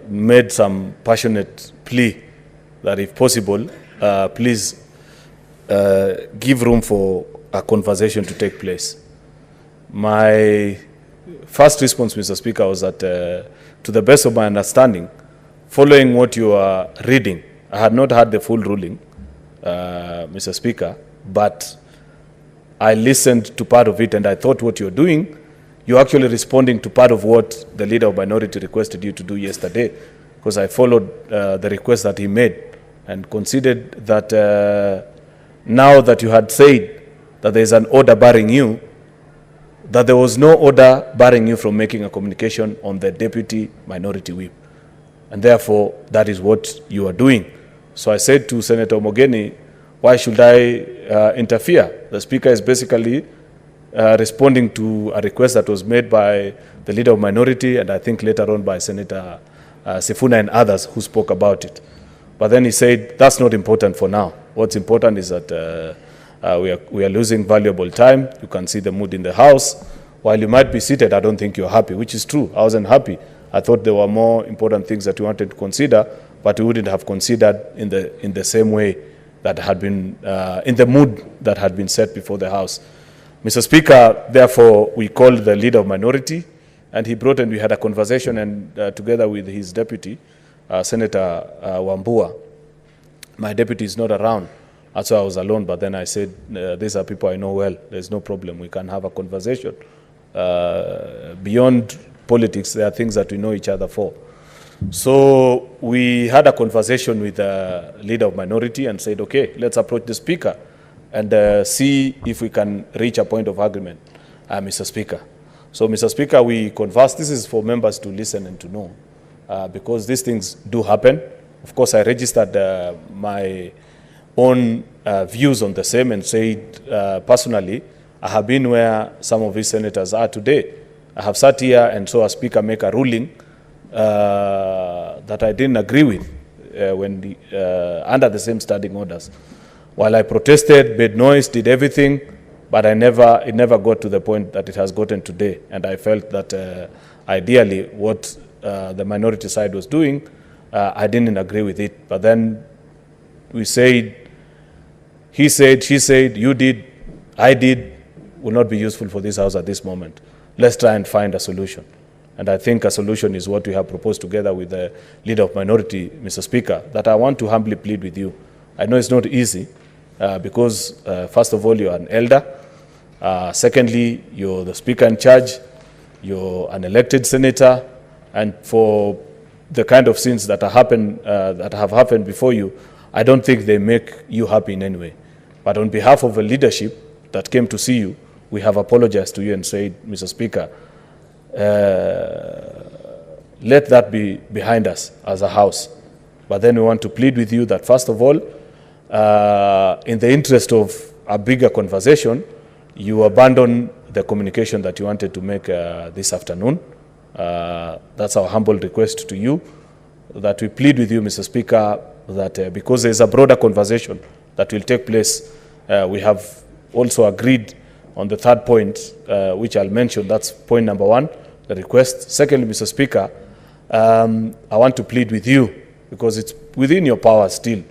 made some passionate plea that if possible, please give room for a conversation to take place. My first response, Mr. Speaker, was that to the best of my understanding, following what you are reading, I had not heard the full ruling, Mr. Speaker, but I listened to part of it and I thought what you're doing, you're actually responding to part of what the leader of minority requested you to do yesterday, because I followed the request that he made and considered that now that you had said that there is an order barring you, that there was no order barring you from making a communication on the deputy minority whip. And therefore, that is what you are doing. So I said to Senator Mogeni, why should I interfere? The Speaker is basically responding to a request that was made by the leader of minority and I think later on by Senator Sifuna and others who spoke about it. But then he said, that's not important for now. What's important is that we are losing valuable time. You can see the mood in the House. While you might be seated, I don't think you're happy, which is true. I wasn't happy. I thought there were more important things that we wanted to consider, but we wouldn't have considered in the same way that had been, in the mood that had been set before the House. Mr. Speaker, therefore, we called the leader of minority, and he brought and we had a conversation, and together with his deputy, Senator Wambua. My deputy is not around. That's why I was alone, but then I said, these are people I know well. There's no problem. We can have a conversation. Beyond politics, there are things that we know each other for. So we had a conversation with the leader of minority and said, okay, let's approach the Speaker and see if we can reach a point of agreement, Mr. Speaker. So, Mr. Speaker, we conversed. This is for members to listen and to know, because these things do happen. Of course, I registered my own views on the same and said, personally, I have been where some of these senators are today. I have sat here and saw a Speaker make a ruling that I didn't agree with under the same standing orders. While I protested, made noise, did everything, but it never got to the point that it has gotten today. And I felt that ideally what the minority side was doing, I didn't agree with it. But then we said, he said, she said, you did, I did, will not be useful for this House at this moment. Let's try and find a solution. And I think a solution is what we have proposed together with the leader of minority, Mr. Speaker, that I want to humbly plead with you. I know it's not easy because, first of all, you're an elder. Secondly, you're the Speaker in charge. You're an elected senator. And for the kind of sins that have happened before you, I don't think they make you happy in any way. But on behalf of the leadership that came to see you, we have apologized to you and said, Mr. Speaker, let that be behind us as a House. But then we want to plead with you that, first of all, in the interest of a bigger conversation, you abandon the communication that you wanted to make this afternoon. That's our humble request to you, that we plead with you, Mr. Speaker, that because there's a broader conversation that will take place, we have also agreed on the third point, which I'll mention. That's point number one, the request. Secondly, Mr. Speaker, I want to plead with you, because it's within your power still.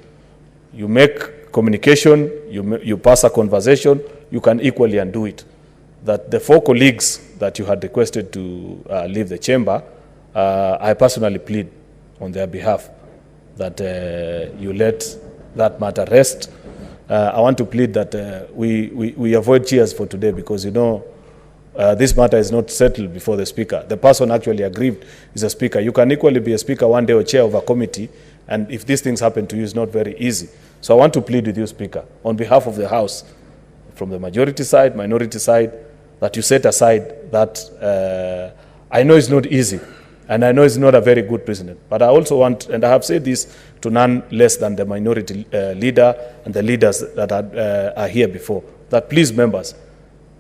You make communication, you pass a conversation, you can equally undo it. That the 4 colleagues that you had requested to leave the chamber, I personally plead on their behalf that you let that matter rest. I want to plead that we avoid cheers for today, because, you know, this matter is not settled before the Speaker. The person actually aggrieved is a Speaker. You can equally be a Speaker one day or chair of a committee, and if these things happen to you, it's not very easy. So I want to plead with you, Speaker, on behalf of the House, from the majority side, minority side, that you set aside that I know it's not easy, and I know it's not a very good precedent, but I also want, and I have said this to none less than the minority leader and the leaders that are here before, that please, members,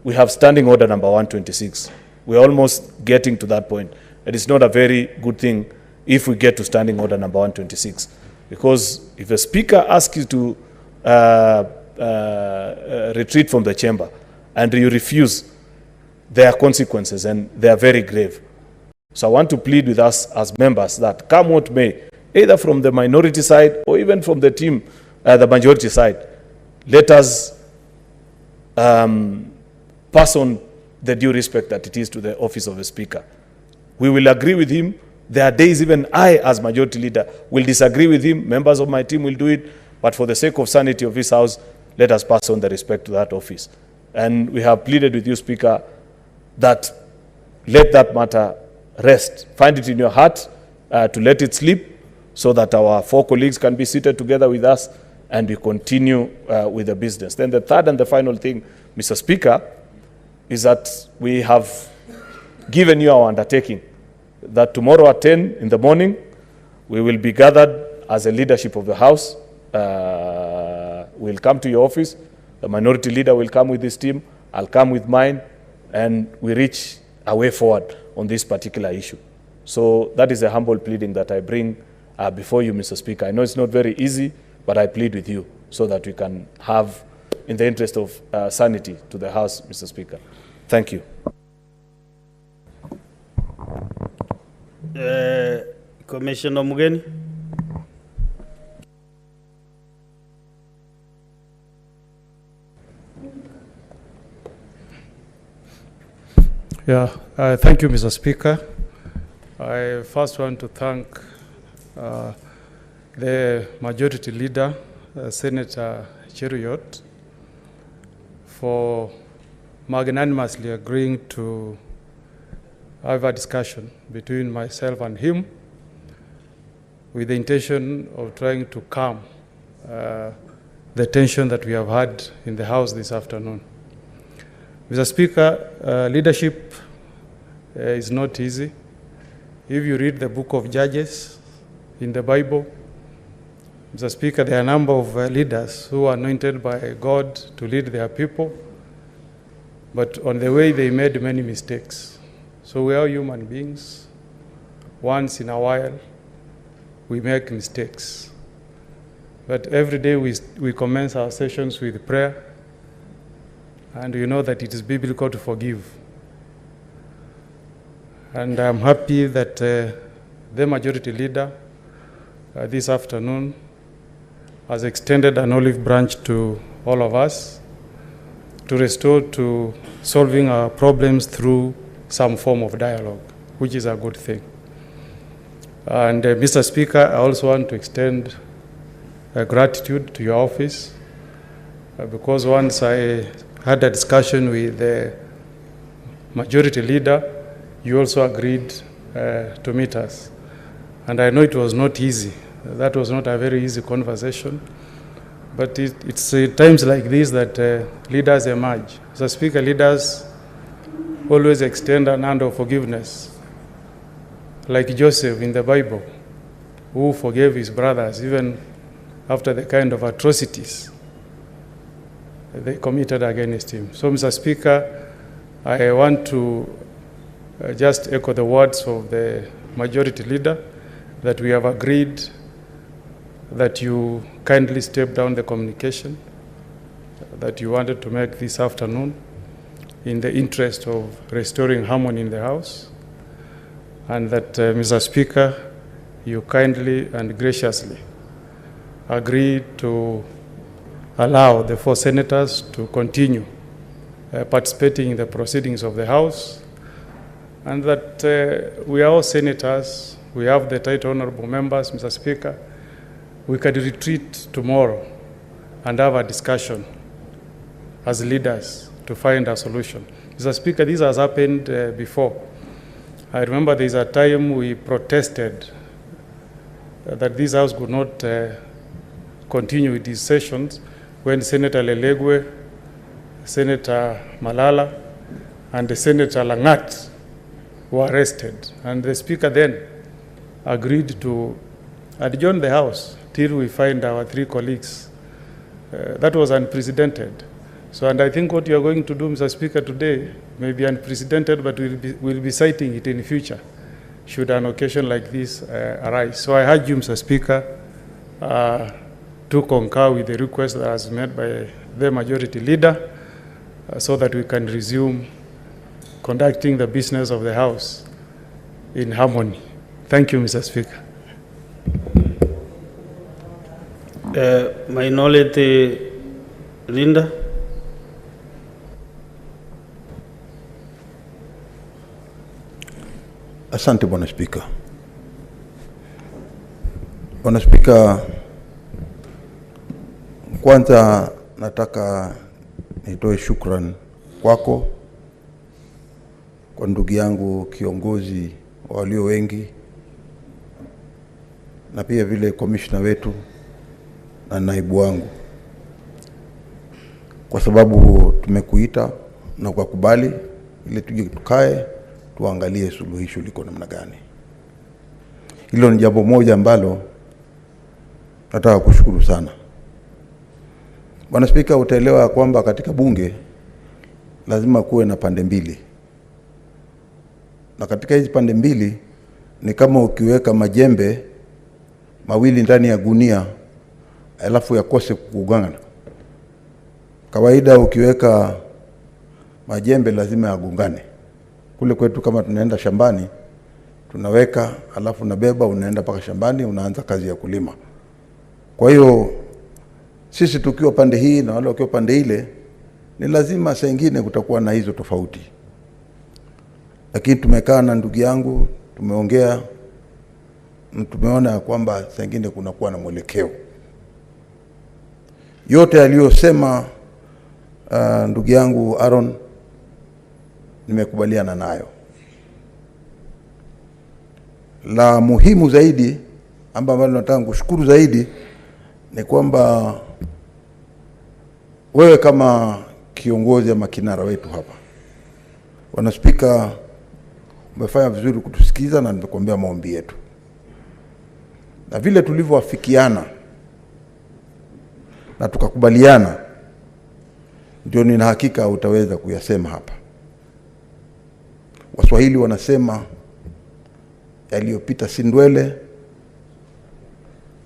we have standing order number 126. We're almost getting to that point. It is not a very good thing if we get to standing order number 126, because if a Speaker asks you to retreat from the chamber and you refuse, there are consequences, and they are very grave. So I want to plead with us as members that come what may, either from the minority side or even from the team, the majority side, let us pass on the due respect that it is to the office of the Speaker. We will agree with him. There are days even I, as majority leader, will disagree with him. Members of my team will do it. But for the sake of sanity of this House, let us pass on the respect to that office. And we have pleaded with you, Speaker, that let that matter rest. Find it in your heart to let it sleep so that our 4 colleagues can be seated together with us and we continue with the business. Then the third and the final thing, Mr. Speaker, is that we have given you our undertaking that tomorrow at 10 in the morning, we will be gathered as a leadership of the House. We'll come to your office. The minority leader will come with his team. I'll come with mine. And we reach a way forward on this particular issue. So that is a humble pleading that I bring before you, Mr. Speaker. I know it's not very easy, but I plead with you so that we can have, in the interest of sanity to the House, Mr. Speaker. Thank you. Commissioner Mugeni. Yeah, thank you, Mr. Speaker. I first want to thank the majority leader, Senator Cheruiyot, for magnanimously agreeing to have a discussion between myself and him with the intention of trying to calm the tension that we have had in the House this afternoon. Mr. Speaker, leadership is not easy. If you read the book of Judges in the Bible, Mr. Speaker, there are a number of leaders who are anointed by God to lead their people, but on the way they made many mistakes. So we are human beings. Once in a while, we make mistakes. But every day we commence our sessions with prayer, and we know that it is biblical to forgive. And I'm happy that the majority leader this afternoon has extended an olive branch to all of us to restore to solving our problems through some form of dialogue, which is a good thing. And Mr. Speaker, I also want to extend gratitude to your office because once I had a discussion with the majority leader, you also agreed to meet us. And I know it was not easy. That was not a very easy conversation. But it's times like this that leaders emerge. As Speaker, leaders always extend an hand of forgiveness. Like Joseph in the Bible, who forgave his brothers even after the kind of atrocities they committed against him. So, Mr. Speaker, I want to just echo the words of the majority leader that we have agreed that you kindly step down the communication that you wanted to make this afternoon in the interest of restoring harmony in the House, and that, Mr. Speaker, you kindly and graciously agreed to allow the 4 senators to continue participating in the proceedings of the House, and that we are all senators, we have the title honorable members, Mr. Speaker, we can retreat tomorrow and have a discussion as leaders to find a solution. Mr. Speaker, this has happened before. I remember there is a time we protested that this House could not continue with these sessions when Senator Lelegwe, Senator Malala, and Senator Langat were arrested. And the Speaker then agreed to adjourn the House till we find our 3 colleagues. That was unprecedented. So, and I think what you are going to do, Mr. Speaker, today may be unprecedented, but we'll be citing it in the future, should an occasion like this arise. So I urge you, Mr. Speaker, to concur with the request that was made by the majority leader so that we can resume conducting the business of the House in harmony. Thank you, Mr. Speaker. Minority Linda. Asante Bwana Spika. Bwana Spika, kwanza nataka nitoe shukran kwako, kwa ndugu yangu kiongozi wa walio wengi, na pia vile commissioner wetu na naibu wangu, kwa sababu tumekuita na ukakubali ili tuje tukae tuangalie suluhisho liko namna gani. Hilo ni jambo moja ambalo nataka kushukuru sana. Bwana Spika, utaelewa kwamba katika bunge lazima kuwe na pande mbili, na katika hizi pande mbili ni kama ukiweka majembe mawili ndani ya gunia alafu yakose kugongana. Kawaida ukiweka majembe lazima yagongane. Kule kwetu kama tunaenda shambani, tunaweka alafu nabeba unaenda paka shambani, unaanza kazi ya kulima. Kwa hiyo sisi tukiwa pande hii na wale wakiwa pande ile, ni lazima saa nyingine kutakuwa na hizo tofauti. Lakini tumekaa na ndugu yangu, tumeongea, tumeona kwamba saa nyingine kunakuwa na mwelekeo. Yote aliyosema ndugu yangu Aaron nimekubaliana nayo. La muhimu zaidi ambalo nataka kushukuru zaidi ni kwamba wewe kama kiongozi ama kinara wetu hapa, Bwana Spika, umefanya vizuri kutusikiza na nimekuambia maombi yetu. Na vile tulivyoafikiana na tukakubaliana, ndio nina hakika utaweza kuyasema hapa. Waswahili wanasema yaliyopita si ndwele,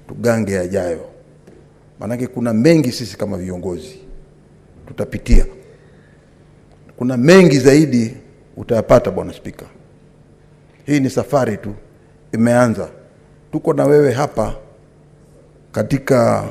tugange yajayo. Maanake kuna mengi sisi kama viongozi tutapitia. Kuna mengi zaidi utayapata Bwana Spika. Hii ni safari tu imeanza. Tuko na wewe hapa katika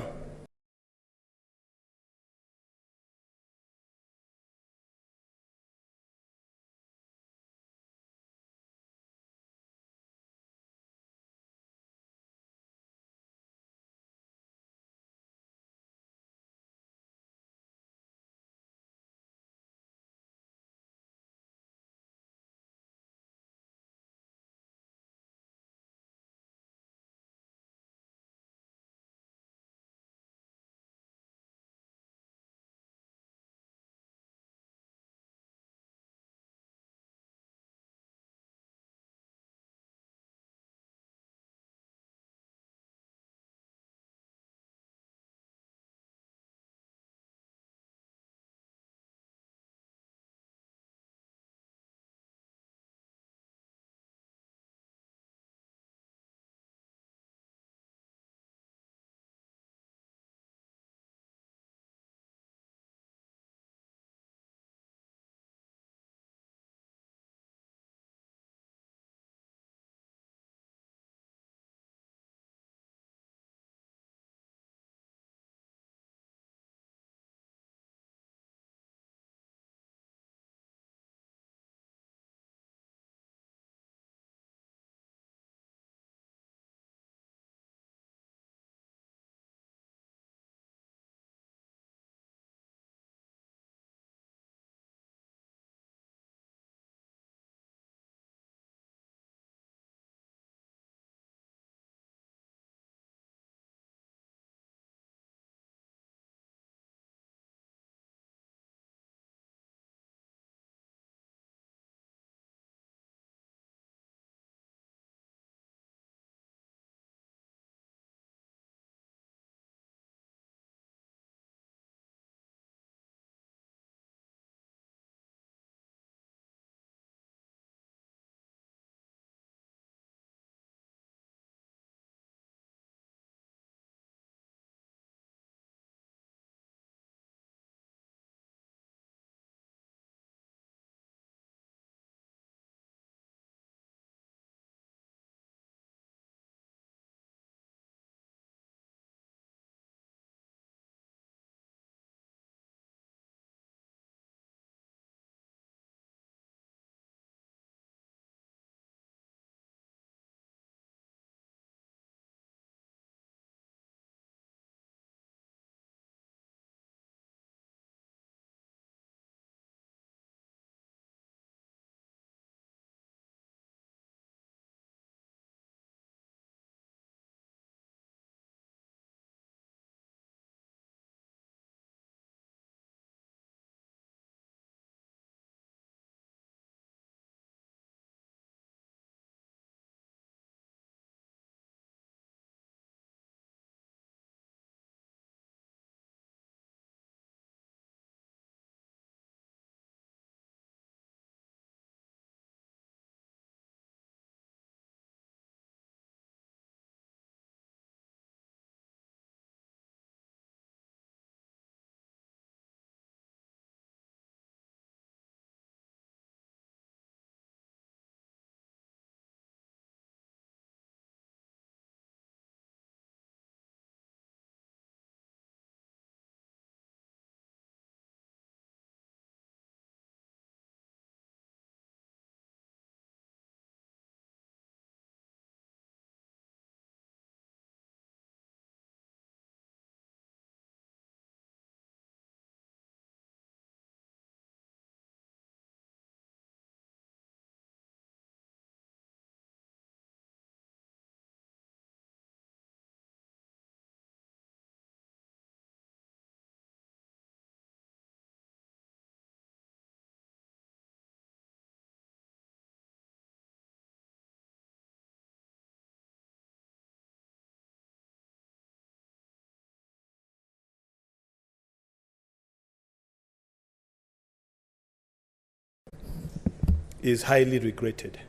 is highly regretted.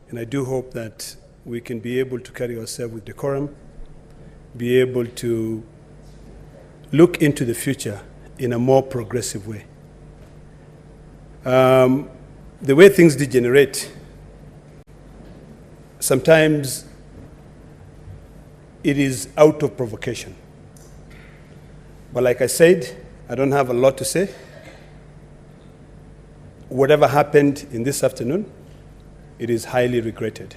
And I do hope that we can be able to carry ourselves with decorum, be able to look into the future in a more progressive way. The way things degenerate, sometimes it is out of provocation. But like I said, I don't have a lot to say. Whatever happened in this afternoon, it is highly regretted.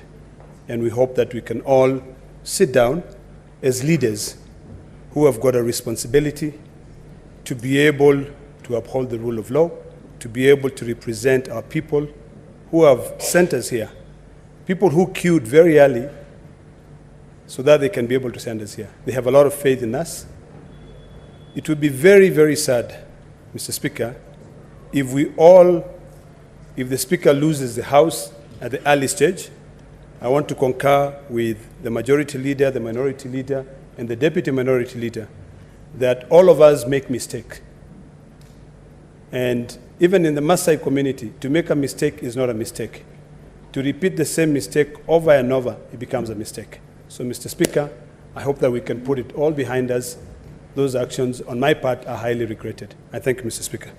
And we hope that we can all sit down as leaders who have got a responsibility to be able to uphold the rule of law, to be able to represent our people who have sent us here, people who queued very early so that they can be able to send us here. They have a lot of faith in us. It would be very, very sad, Mr. Speaker, if the Speaker loses the House at the early stage. I want to concur with the Majority Leader, the Minority Leader, and the Deputy Minority Leader that all of us make mistakes. And even in the Maasai community, to make a mistake is not a mistake. To repeat the same mistake over and over, it becomes a mistake. So, Mr. Speaker, I hope that we can put it all behind us. Those actions, on my part, are highly regretted. I thank you, Mr. Speaker.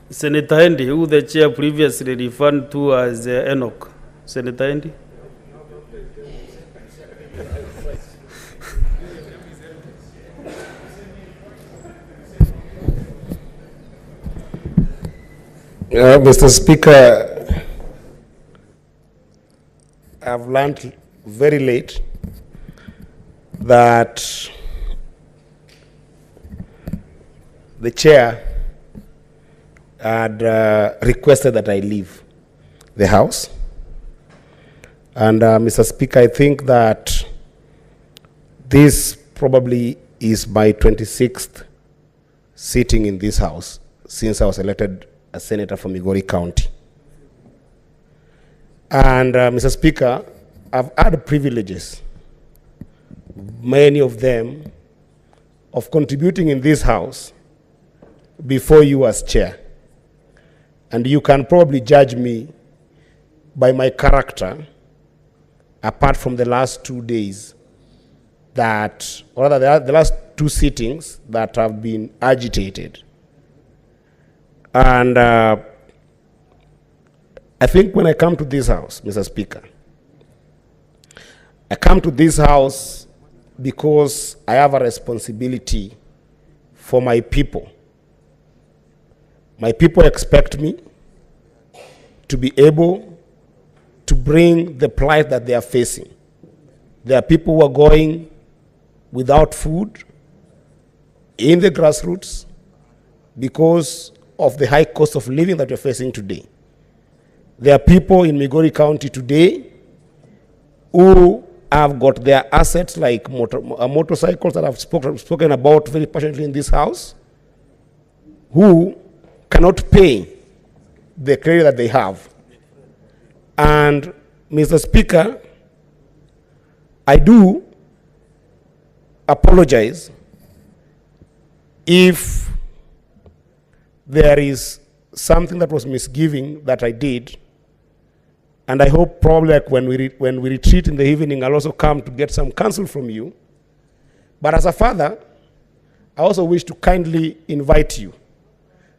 Senator Andy, who the chair previously referred to as Enoch. Senator Andy. Mr. Speaker, I've learned very late that the chair had requested that I leave the House. And Mr. Speaker, I think that this probably is my 26th sitting in this House since I was elected a senator from Migori County. And Mr. Speaker, I've had privileges, many of them, of contributing in this House before you as chair. And you can probably judge me by my character, apart from the last 2 days that, or rather the last 2 sittings that have been agitated. And I think when I come to this House, Mr. Speaker, I come to this House because I have a responsibility for my people. My people expect me to be able to bring the plight that they are facing. There are people who are going without food in the grassroots because of the high cost of living that we're facing today. There are people in Migori County today who have got their assets like motorcycles that I've spoken about very passionately in this House, who cannot pay the credit that they have. And Mr. Speaker, I do apologize if there is something that was misgiving that I did, and I hope probably like when we retreat in the evening, I'll also come to get some counsel from you. But as a father, I also wish to kindly invite you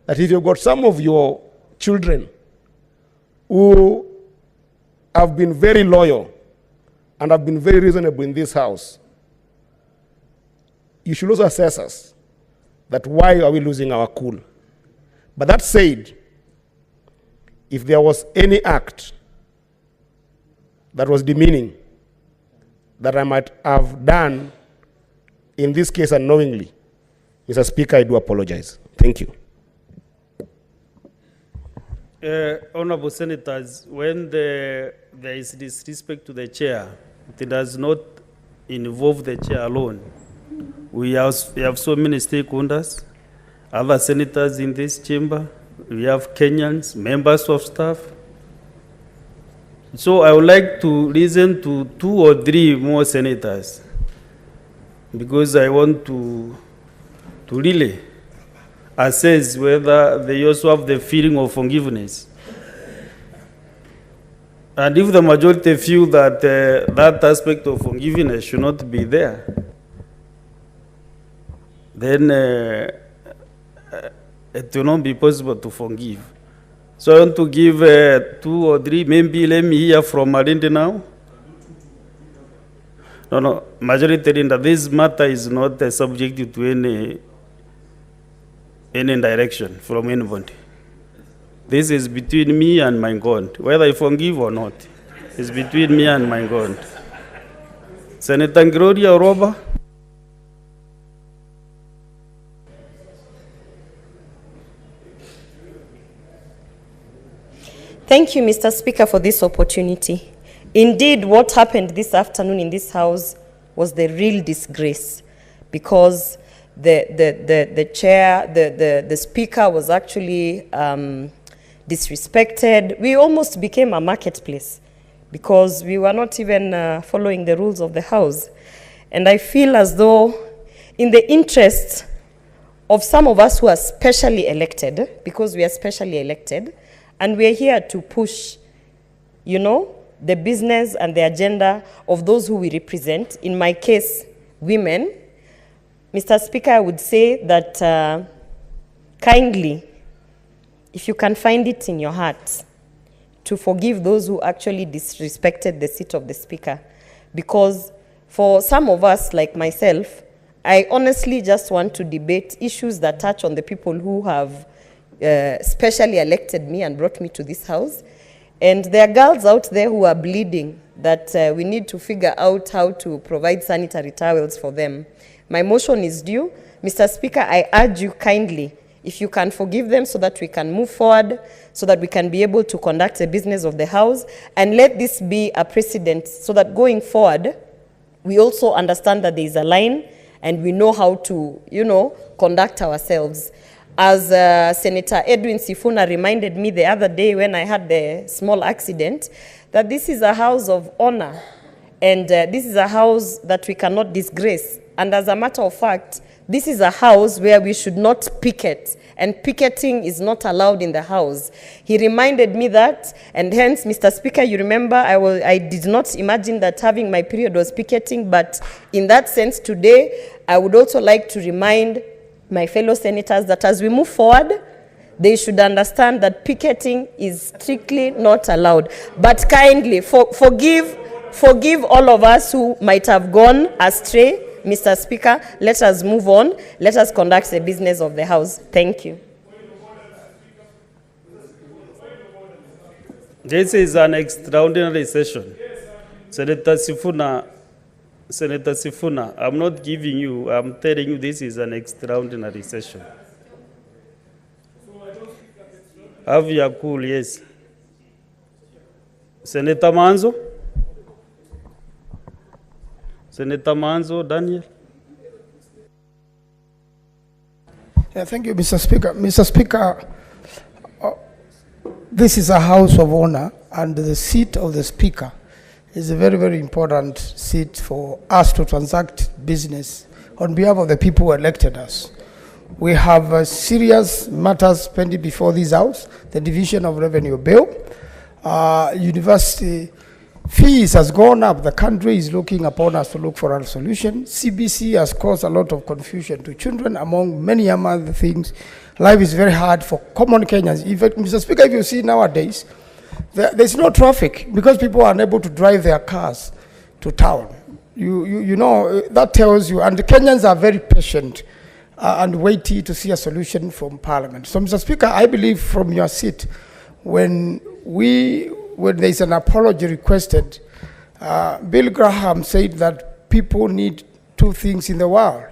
that if you've got some of your children who have been very loyal and have been very reasonable in this House, you should also assess us that why are we losing our cool. But that said, if there was any act that was demeaning that I might have done in this case unknowingly, Mr. Speaker, I do apologize. Thank you. Honorable Senators, when there is disrespect to the chair, it does not involve the chair alone. We have so many stakeholders, other senators in this chamber, we have Kenyans, members of staff. So I would like to listen to 2 or 3 more senators because I want to really assess whether they also have the feeling of forgiveness. And if the majority feel that that aspect of forgiveness should not be there, then it will not be possible to forgive. So I want to give 2 or 3, maybe let me hear from Malindi now. No, majority leader, this matter is not subject to any direction from anybody. This is between me and my God. Whether I forgive or not, it's between me and my God. Senator Gloria Roba. Thank you, Mr. Speaker, for this opportunity. Indeed, what happened this afternoon in this House was the real disgrace, because the chair, the Speaker was actually disrespected. We almost became a marketplace because we were not even following the rules of the House. And I feel as though in the interest of some of us who are specially elected, because we are specially elected, and we are here to push, you know, the business and the agenda of those who we represent, in my case, women, Mr. Speaker, I would say that kindly, if you can find it in your heart, to forgive those who actually disrespected the seat of the Speaker. Because for some of us, like myself, I honestly just want to debate issues that touch on the people who have specially elected me and brought me to this House. And there are girls out there who are bleeding that we need to figure out how to provide sanitary towels for them. My motion is due. Mr. Speaker, I urge you kindly, if you can forgive them so that we can move forward, so that we can be able to conduct the business of the House, and let this be a precedent so that going forward, we also understand that there is a line and we know how to, you know, conduct ourselves. As Senator Edwin Sifuna reminded me the other day when I had the small accident, that this is a house of honor, and this is a house that we cannot disgrace. And as a matter of fact, this is a house where we should not picket, and picketing is not allowed in the House. He reminded me that, and hence, Mr. Speaker, you remember, I did not imagine that having my period was picketing, but in that sense today, I would also like to remind my fellow senators that as we move forward, they should understand that picketing is strictly not allowed. But kindly, forgive all of us who might have gone astray. Mr. Speaker, let us move on. Let us conduct the business of the House. Thank you. This is an extraordinary session. Senator Sifuna, I'm not giving you, I'm telling you this is an extraordinary session. Have you cool, yes. Senator Manzo? Senator Manzo, Daniel? Yeah, thank you, Mr. Speaker. Mr. Speaker, this is a house of honor, and the seat of the Speaker is a very, very important seat for us to transact business on behalf of the people who elected us. We have serious matters pending before this House, the division of revenue bill. University fees has gone up. The country is looking upon us to look for a solution. CBC has caused a lot of confusion to children, among many other things. Life is very hard for common Kenyans. In fact, Mr. Speaker, if you see nowadays, there's no traffic because people are unable to drive their cars to town. You know, that tells you, and the Kenyans are very patient and weighty to see a solution from Parliament. So, Mr. Speaker, I believe from your seat, when there's an apology requested, Bill Graham said that people need two things in the world,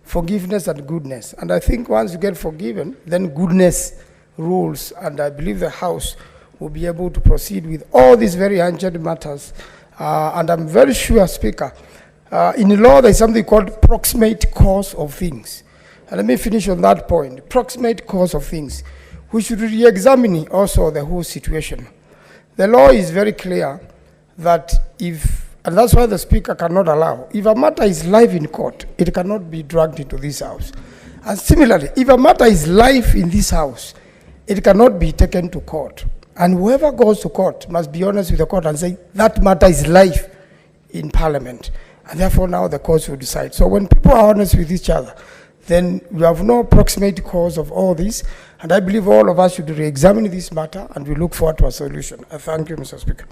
forgiveness and goodness. And I think once you get forgiven, then goodness rules, and I believe the House will be able to proceed with all these very urgent matters. And I'm very sure, Speaker, in law there's something called proximate cause of things. And let me finish on that point. Proximate cause of things. We should re-examine also the whole situation. The law is very clear that and that's why the Speaker cannot allow, if a matter is live in court, it cannot be dragged into this House. And similarly, if a matter is live in this house, it cannot be taken to court. And whoever goes to court must be honest with the court and say, that matter is live in Parliament. And therefore now the courts will decide. So when people are honest with each other, then we have no proximate cause of all this. And I believe all of us should re-examine this matter and we look forward to a solution. I thank you, Mr. Speaker.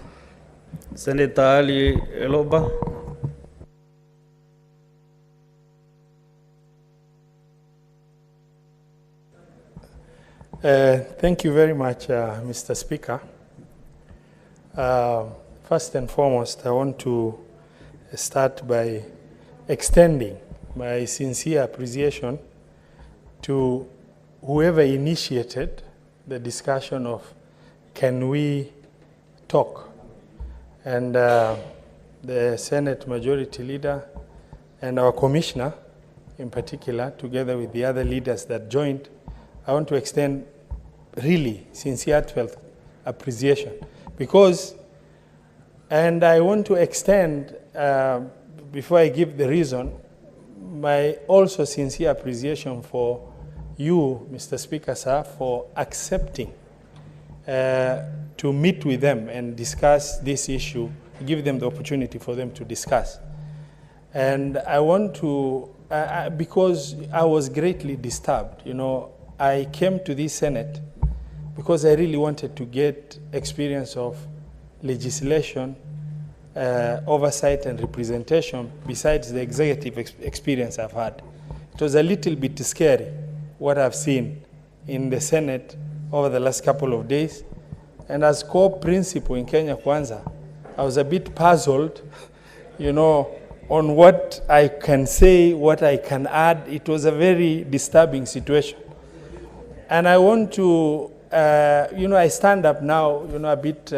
Senator Ali Eloba. Thank you very much, Mr. Speaker. First and foremost, I want to start by extending my sincere appreciation to whoever initiated the discussion of can we talk, and the Senate Majority Leader and our Commissioner in particular, together with the other leaders that joined. I want to extend really sincere, heartfelt appreciation because, and I want to extend, before I give the reason, my also sincere appreciation for you, Mr. Speaker, sir, for accepting to meet with them and discuss this issue, give them the opportunity for them to discuss. And I want to, because I was greatly disturbed, you know, I came to this Senate because I really wanted to get experience of legislation, oversight and representation besides the executive experience I've had. It was a little bit scary what I've seen in the Senate over the last couple of days. And as core principle in Kenya Kwanza, I was a bit puzzled, you know, on what I can say, what I can add. It was a very disturbing situation. And I want to, you know, I stand up now, you know, a bit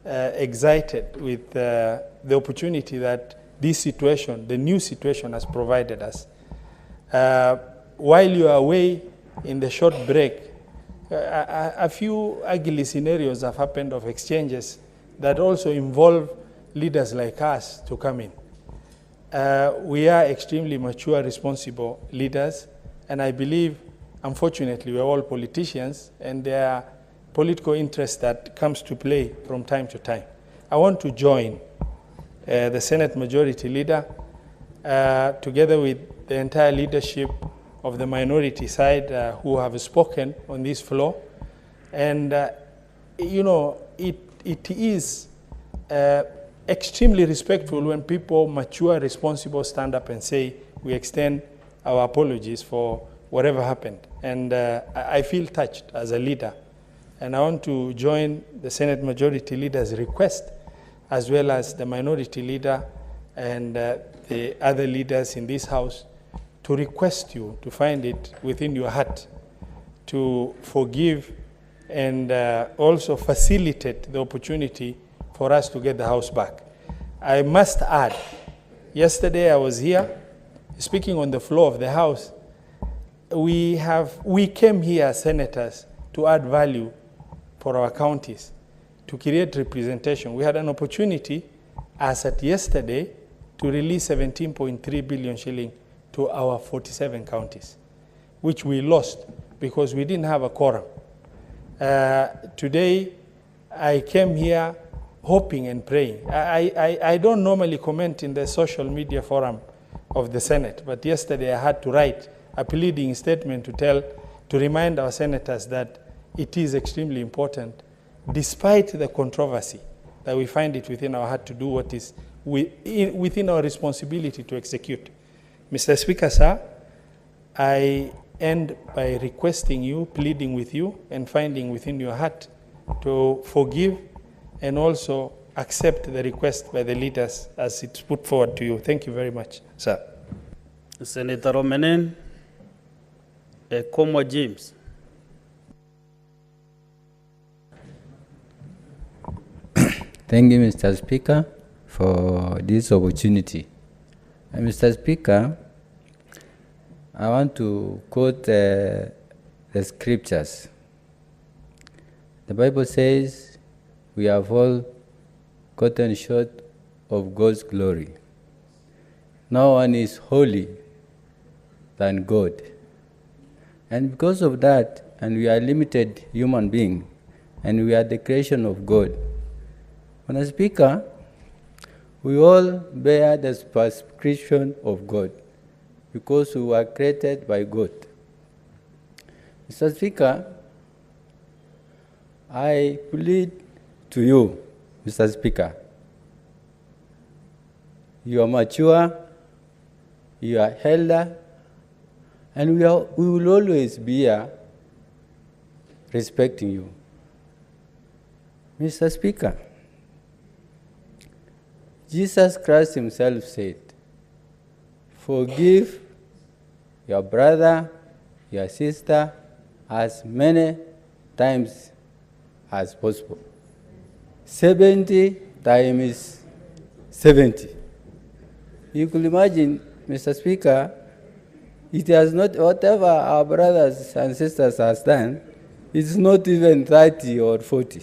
excited with the opportunity that this situation, the new situation, has provided us. While you are away in the short break, a few ugly scenarios have happened of exchanges that also involve leaders like us to come in. We are extremely mature, responsible leaders, and I believe, unfortunately, we're all politicians, and there are political interests that comes to play from time to time. I want to join the Senate Majority Leader, together with the entire leadership of the minority side who have spoken on this floor. And, you know, it is extremely respectful when people, mature, responsible, stand up and say, we extend our apologies for whatever happened. And I feel touched as a leader. And I want to join the Senate Majority Leader's request, as well as the Minority Leader and the other leaders in this House, to request you to find it within your heart to forgive and also facilitate the opportunity for us to get the House back. I must add, yesterday I was here speaking on the floor of the House. We came here as senators to add value for our counties, to create representation. We had an opportunity, as at yesterday, to release 17.3 billion shilling to our 47 counties, which we lost because we didn't have a quorum. Today, I came here hoping and praying. I don't normally comment in the social media forum of the Senate, but yesterday I had to write a pleading statement to remind our senators that it is extremely important, despite the controversy, that we find it within our heart to do what is within our responsibility to execute. Mr. Speaker, sir, I end by requesting you, pleading with you, and finding within your heart to forgive and also accept the request by the leaders as it's put forward to you. Thank you very much, sir. Senator Romenen, Como James. Thank you, Mr. Speaker, for this opportunity. Mr. Speaker, I want to quote the scriptures. The Bible says, we have all gotten short of God's glory. No one is holy than God. And because of that, and we are limited human beings, and we are the creation of God. Mr. Speaker, we all bear the prescription of God because we were created by God. Mr. Speaker, I plead to you, Mr. Speaker, you are mature, you are elder, and we will always be here respecting you. Mr. Speaker, Jesus Christ himself said, forgive your brother, your sister, as many times as possible. 70 times 70. You could imagine, Mr. Speaker, it has not, whatever our brothers and sisters have done, it's not even 30 or 40.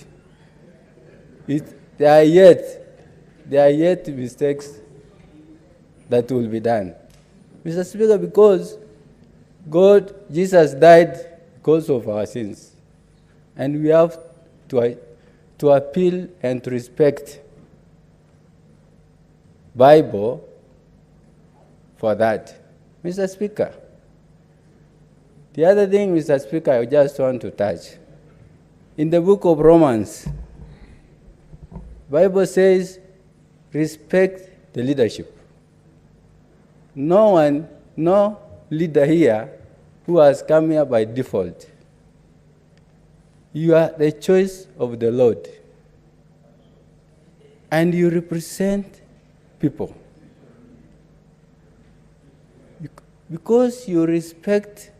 There are yet mistakes that will be done. Mr. Speaker, because Jesus died because of our sins. And we have to appeal and to respect Bible for that. Mr. Speaker, the other thing, Mr. Speaker, I just want to touch. In the book of Romans, Bible says, respect the leadership. No leader here who has come here by default. You are the choice of the Lord. And you represent people. Because you respect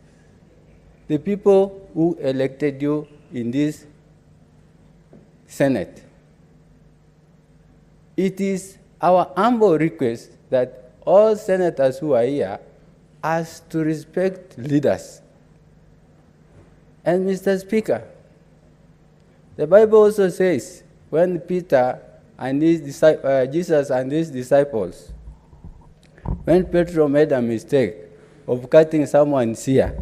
the people who elected you in this Senate. It is our humble request that all senators who are here has to respect leaders. And Mr. Speaker, the Bible also says when Peter and Jesus and his disciples, when Peter made a mistake of cutting someone's ear,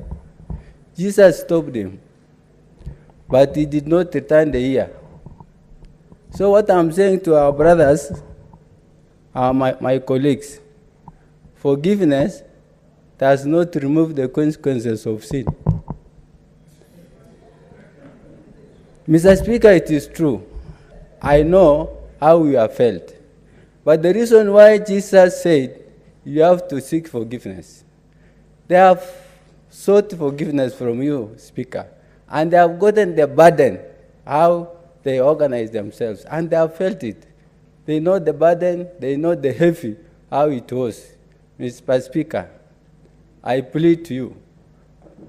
Jesus stopped him, but he did not return the ear. So what I'm saying to our brothers, my colleagues, forgiveness does not remove the consequences of sin. Mr. Speaker, it is true. I know how we have felt. But the reason why Jesus said you have to seek forgiveness, they have sought forgiveness from you, Speaker, and they have gotten the burden, how they organize themselves, and they have felt it. They know the burden, they know the heavy, how it was. Mr. Speaker, I plead to you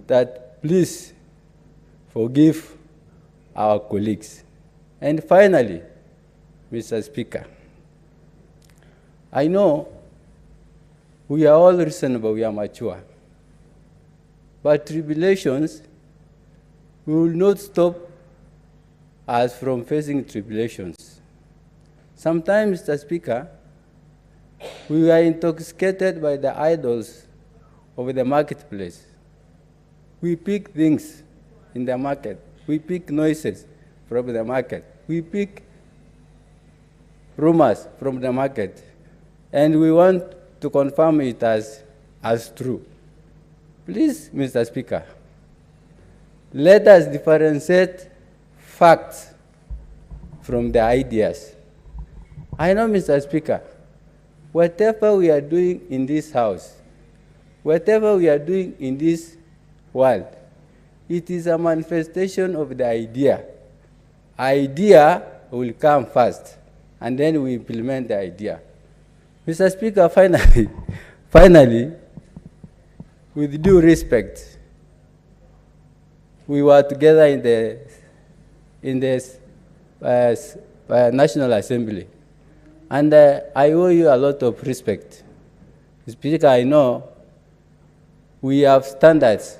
that please forgive our colleagues. And finally, Mr. Speaker, I know we are all reasonable, we are mature. But tribulations will not stop us from facing tribulations. Sometimes, Mr. Speaker, we are intoxicated by the idols of the marketplace. We pick things in the market. We pick noises from the market. We pick rumors from the market. And we want to confirm it as true. Please, Mr. Speaker, let us differentiate facts from the ideas. I know, Mr. Speaker, whatever we are doing in this house, whatever we are doing in this world, it is a manifestation of the idea. Idea will come first, and then we implement the idea. Mr. Speaker, finally, with due respect, we were together in the National Assembly, and I owe you a lot of respect. Speaker, I know we have standards.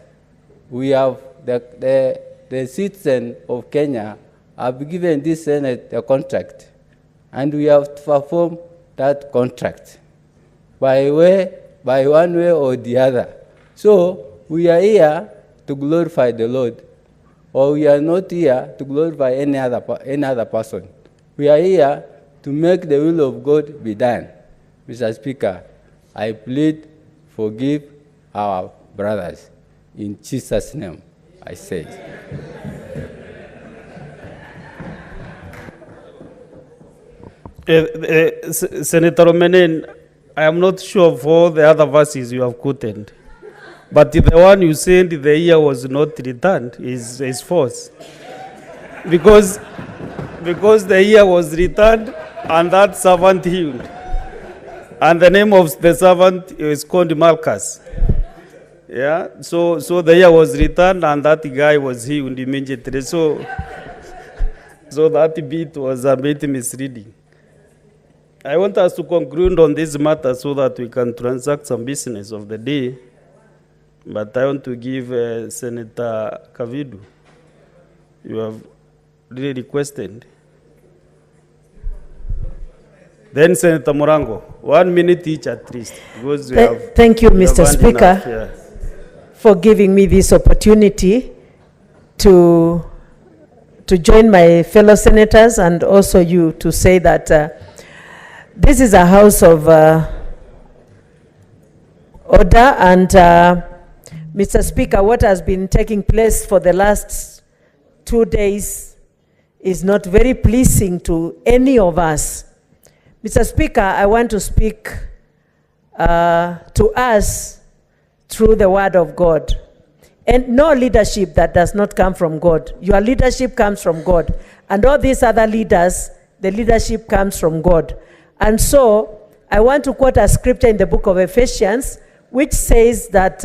We have the citizens of Kenya have given this Senate a contract, and we have to perform that contract by one way or the other. So we are here to glorify the Lord, or we are not here to glorify any other person. We are here to make the will of God be done. Mr. Speaker, I plead, forgive our brothers. In Jesus' name, I say. Senator Omenen, I am not sure of all the other verses you have quoted, but the one you said the year was not returned is false. Because the year was returned and that servant healed. And the name of the servant is called Malchus. Yeah, so the year was returned and that guy was healed immediately. So that bit was a bit misleading. I want us to conclude on this matter so that we can transact some business of the day. But I want to give Senator Kavidu. You have really requested. Then Senator Morango, 1 minute each at least. Because we have, thank you, Mr. Speaker, enough, yeah, for giving me this opportunity to join my fellow senators and also you to say that this is a house of order, and Mr. Speaker, what has been taking place for the last 2 days is not very pleasing to any of us. Mr. Speaker, I want to speak to us through the word of God. And no leadership that does not come from God. Your leadership comes from God. And all these other leaders, the leadership comes from God. And so, I want to quote a scripture in the book of Ephesians, which says that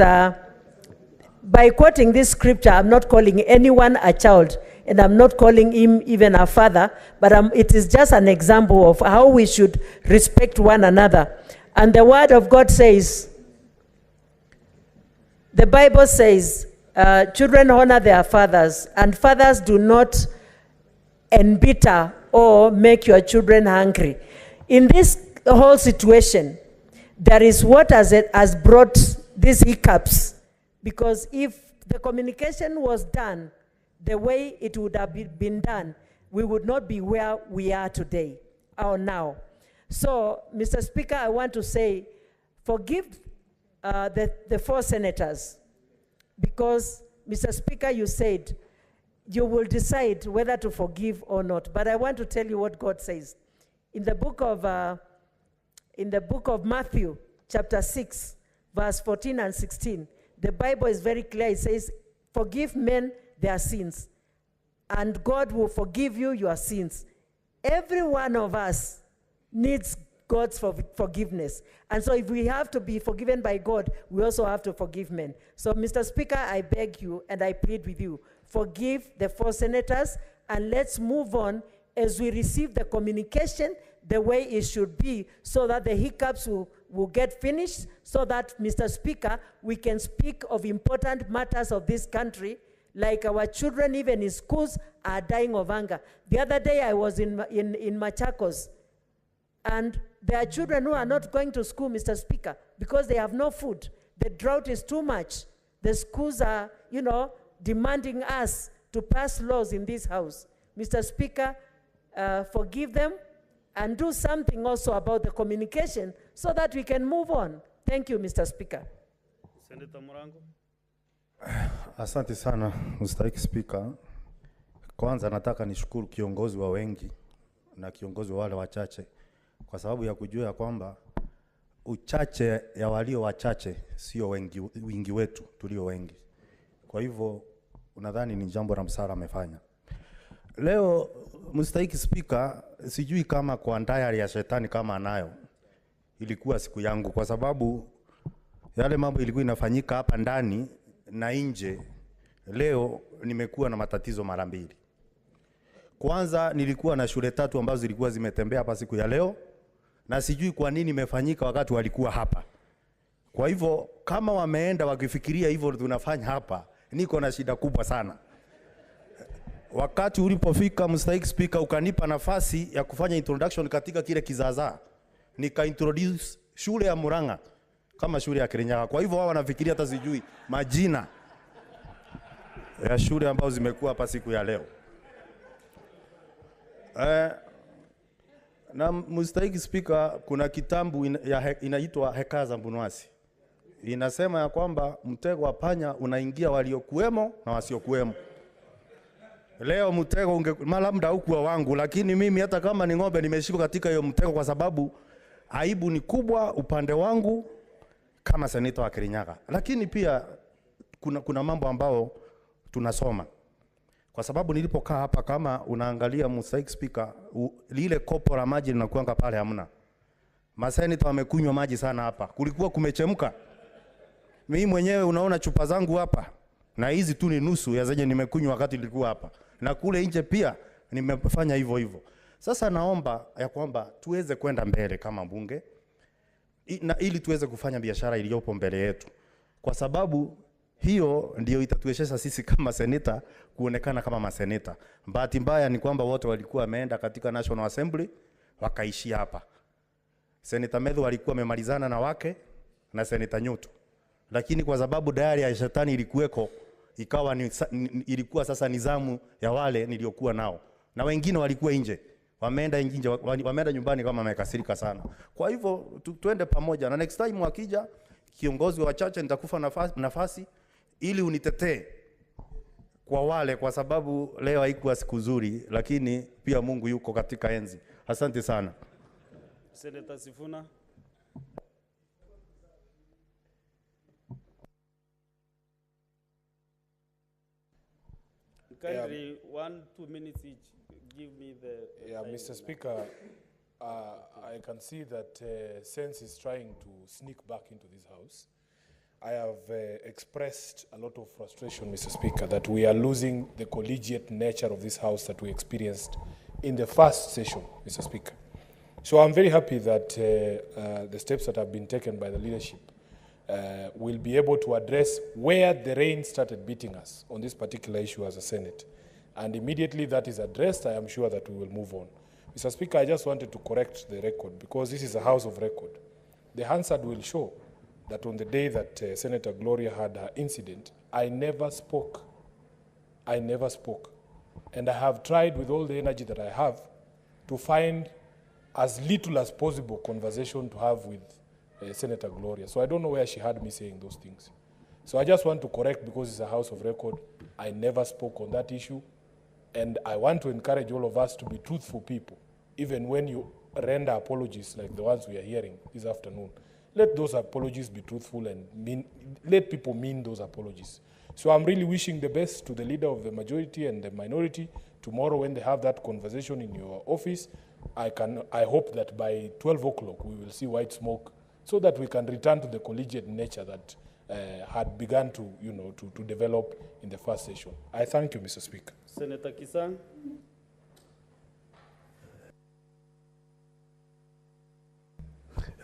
by quoting this scripture, I'm not calling anyone a child, and I'm not calling him even a father, but it is just an example of how we should respect one another. And the word of God says, the Bible says, children honor their fathers, and fathers do not embitter or make your children hungry. In this whole situation, there is what has brought these hiccups, because if the communication was done the way it would have been done, we would not be where we are today or now. So, Mr. Speaker, I want to say, forgive the 4 senators, because, Mr. Speaker, you said you will decide whether to forgive or not. But I want to tell you what God says. In the book of Matthew, chapter 6, verse 14 and 16, the Bible is very clear. It says, forgive men their sins, and God will forgive you your sins. Every one of us needs God's forgiveness. And so if we have to be forgiven by God, we also have to forgive men. So, Mr. Speaker, I beg you and I plead with you, forgive the 4 senators, and let's move on as we receive the communication the way it should be, so that the hiccups will get finished, so that, Mr. Speaker, we can speak of important matters of this country, like our children even in schools are dying of hunger. The other day I was in Machakos, and there are children who are not going to school, Mr. Speaker, because they have no food. The drought is too much. The schools are, demanding us to pass laws in this house. Mr. Speaker, forgive them, and do something also about the communication so that we can move on. Thank you, Mr. Speaker. Senator Morango. Asante sana, Mstahiki Speaker. Kwanza nataka nishukuru kiongozi wa wengi na kiongozi wa wale wachache, kwa sababu ya kujua ya kwamba uchache ya walio wachache sio wingi wetu tulio wengi. Kwa hivyo unadhani ni jambo la msara amefanya. Leo Mstahiki Speaker, sijui kama kwa diary ya shetani kama anayo, ilikuwa siku yangu, kwa sababu yale mambo ilikuwa inafanyika hapa ndani na nje. Leo nimekuwa na matatizo mara mbili. Kwanza nilikuwa na shule 3 ambazo zilikuwa zimetembea hapa siku ya leo, na sijui kwa nini imefanyika wakati walikuwa hapa. Kwa hivyo kama wameenda wakifikiria hivyo tunafanya hapa, niko na shida kubwa sana. Wakati ulipofika Mstahiki Speaker, ukanipa nafasi ya kufanya introduction katika kile kizaza, nika introduce shule ya Murang'a kama shule ya Kirinyaga. Kwa hivyo wao wanafikiria hata sijui majina. ya shule ambazo zimekuwa hapa siku ya leo. Na mstahiki Speaker, kuna kitambu inaitwa Hekaya za Mbunwasi. Inasema ya kwamba mtego wa panya unaingia waliokuwemo na wasiokuwemo. Leo mtego labda hukuwa wangu, lakini mimi hata kama ni ng'ombe nimeshika katika hiyo mtego, kwa sababu aibu ni kubwa upande wangu kama seneta wa Kirinyaga. Lakini pia kuna mambo ambao tunasoma. Kwa sababu nilipokaa hapa, kama unaangalia mstahiki Speaker, lile kopo la maji linakuanga pale hamna. Maseneta wamekunywa maji sana hapa. Kulikuwa kumechemka. Mimi mwenyewe unaona chupa zangu hapa, na hizi tu ni nusu ya zenye nimekunywa wakati nilikuwa hapa. Na kule nje pia nimefanya hivyo hivyo. Sasa naomba ya kwamba tuweze kwenda mbele kama bunge, na ili tuweze kufanya biashara iliyopo mbele yetu. Kwa sababu hiyo ndio itatuwezesha sisi kama seneta kuonekana kama maseneta. Bahati mbaya ni kwamba wote walikuwa wameenda katika National Assembly wakaishi hapa. Senator Medhu alikuwa amemalizana na wake na Senator Nyutu. Lakini kwa sababu dayari ya shetani ilikuweko, ikawa ilikuwa sasa nizamu ya wale niliokuwa nao. Na wengine walikuwa nje. Wameenda nyumbani kama wamekasirika sana. Kwa hivyo tuende pamoja, na next time wakija kiongozi wa chache nitakufa nafasi ili unitetee kwa wale, kwa sababu leo haikuwa siku nzuri, lakini pia Mungu yuko katika enzi. Asante sana. Senator Sifuna. Kindly 1-2 minutes each. Give me the Mr. Speaker, I can see that Sense is trying to sneak back into this house. I have expressed a lot of frustration, Mr. Speaker, that we are losing the collegiate nature of this house that we experienced in the first session, Mr. Speaker. So I'm very happy that the steps that have been taken by the leadership will be able to address where the rain started beating us on this particular issue as a Senate. And immediately that is addressed, I am sure that we will move on. Mr. Speaker, I just wanted to correct the record, because this is a house of record. The Hansard will show that on the day that Senator Gloria had her incident, I never spoke. I never spoke. And I have tried with all the energy that I have to find as little as possible conversation to have with Senator Gloria. So I don't know where she had me saying those things. So I just want to correct, because it's a house of record, I never spoke on that issue. And I want to encourage all of us to be truthful people, even when you render apologies like the ones we are hearing this afternoon. Let those apologies be truthful and let people mean those apologies. So I'm really wishing the best to the leader of the majority and the minority. Tomorrow when they have that conversation in your office, I hope that by 12 o'clock we will see white smoke, so that we can return to the collegiate nature that had begun to, to develop in the first session. I thank you, Mr. Speaker. Senator Kisang.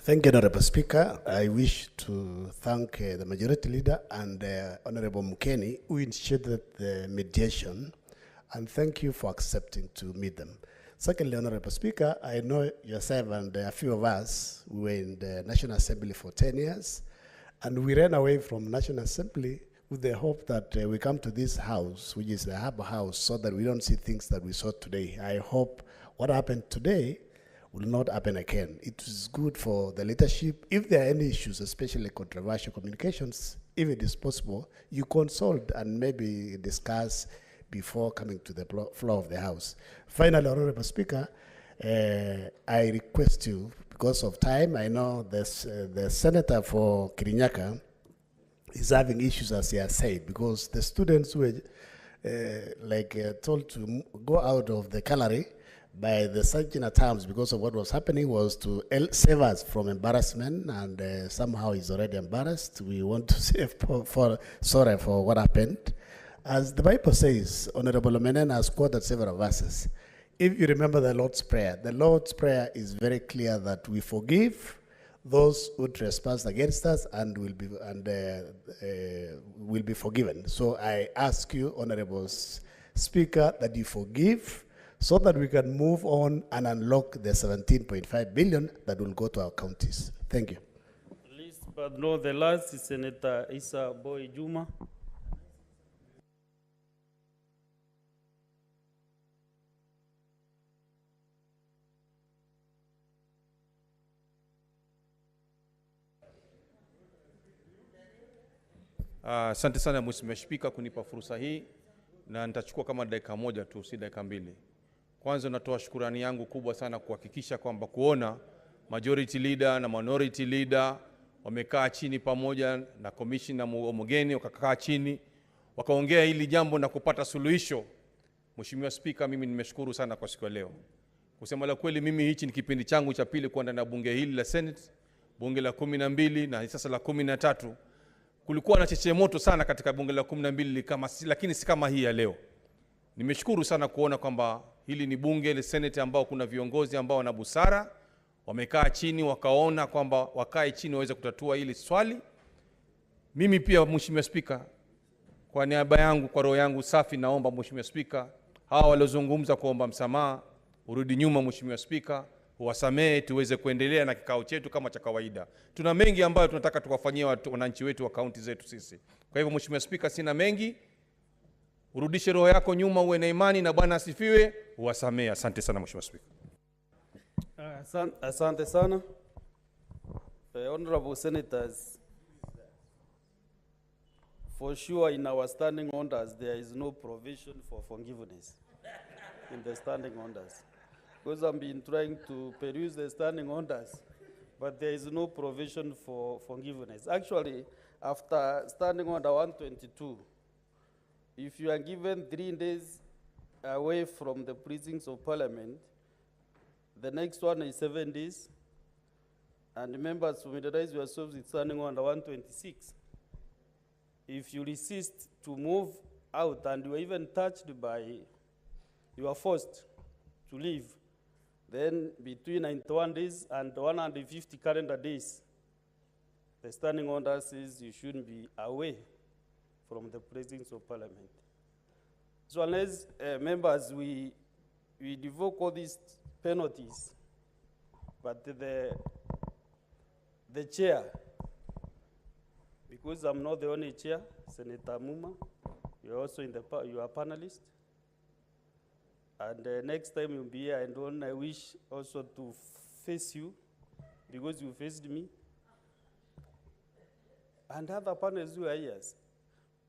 Thank you, Honorable Speaker. I wish to thank the Majority Leader and Honorable Mukeni, who initiated the mediation, and thank you for accepting to meet them. Secondly, Honorable Speaker, I know yourself and a few of us, we were in the National Assembly for 10 years, and we ran away from National Assembly with the hope that we come to this house, which is the Harbor House, so that we don't see things that we saw today. I hope what happened today will not happen again. It is good for the leadership. If there are any issues, especially controversial communications, if it is possible, you consult and maybe discuss before coming to the floor of the House. Finally, Honorable Speaker, I request you, because of time, I know the Senator for Kirinyaga is having issues, as he has said, because the students were told to go out of the gallery by the sergeant at arms because of what was happening, was to save us from embarrassment, and somehow he's already embarrassed. We want to save sorry for what happened. As the Bible says, Honorable Omenen has quoted several verses. If you remember the Lord's Prayer is very clear that we forgive those who trespass against us and will be forgiven. So I ask you, Honorable Speaker, that you forgive, so that we can move on and unlock the 17.5 billion that will go to our counties. Thank you. Least but not the last is Senator Isa Boy Juma. Asante sana Mheshimiwa Spika kunipa fursa hii, na nitachukua kama dakika moja tu, si dakika mbili. Kwanza natoa shukrani yangu kubwa sana kuhakikisha kwamba kuona majority leader na minority leader wamekaa chini pamoja na commissioner mgeni, wakakaa chini wakaongea hili jambo na kupata suluhisho. Mheshimiwa Spika, mimi nimeshukuru sana kwa siku ya leo. Kusema la kweli, mimi hichi ni kipindi changu cha pili kwenda na bunge hili la Senate, bunge la 12 na sasa la 13. Kulikuwa na chechemoto sana katika bunge la 12 lakini si kama hii ya leo. Nimeshukuru sana kuona kwamba hili ni bunge la Senate ambao kuna viongozi ambao wana busara, wamekaa chini wakaona kwamba wakae chini waweze kutatua hili swali. Mimi pia Mheshimiwa Spika, kwa niaba yangu, kwa roho yangu safi, naomba Mheshimiwa Spika, hawa waliozungumza kuomba msamaha urudi nyuma Mheshimiwa Spika, uwasamee tuweze kuendelea na kikao chetu kama cha kawaida. Tuna mengi ambayo tunataka tuwafanyie wananchi wetu wa kaunti zetu sisi. Kwa hivyo Mheshimiwa Spika, sina mengi. Urudishe roho yako nyuma, uwe na imani na Bwana asifiwe, uwasamee. Asante sana Mheshimiwa Spika. Asante sana. Honorable Senators, for sure in our standing orders there is no provision for forgiveness in the standing orders. Because I've been trying to peruse the standing orders, but there is no provision for forgiveness. Actually, after standing order 122, if you are given 3 days away from the precincts of Parliament, the next one is 7 days, and members familiarize yourselves with standing order 126. If you resist to move out and you are even touched by, you are forced to leave, then between 91 days and 150 calendar days, the standing order says you shouldn't be away from the precincts of Parliament. So unless members, we devoke all these penalties, but the chair, because I'm not the only chair, Senator Muma, you're also you are panelist. And next time you'll be here, and I wish also to face you, because you faced me. And other panelists who are here.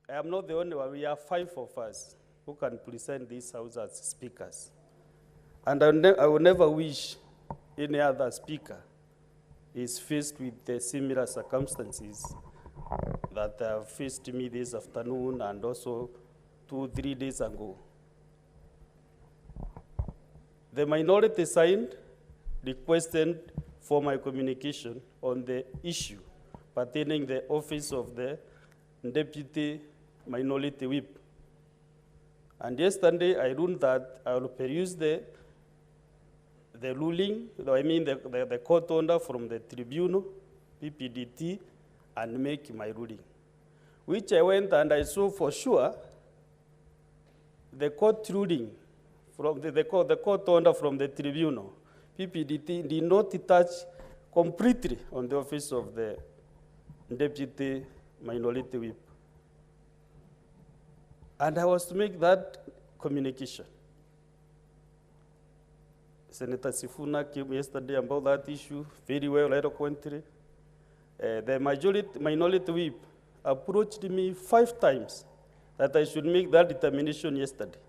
I am not the only one, we are 5 of us who can present this house as speakers. And I will never wish any other speaker is faced with the similar circumstances that have faced me this afternoon and also 2-3 days ago. The minority signed requested for my communication on the issue pertaining the office of the Deputy Minority Whip. And yesterday I ruled that I will peruse the ruling, I mean the court order from the tribunal, PPDT, and make my ruling. Which I went and I saw for sure the court ruling from the court order from the tribunal, PPDT, did not touch completely on the office of the Deputy Minority Whip. And I was to make that communication. Senator Sifuna came yesterday about that issue very well, eloquently. The minority whip approached me 5 times that I should make that determination yesterday.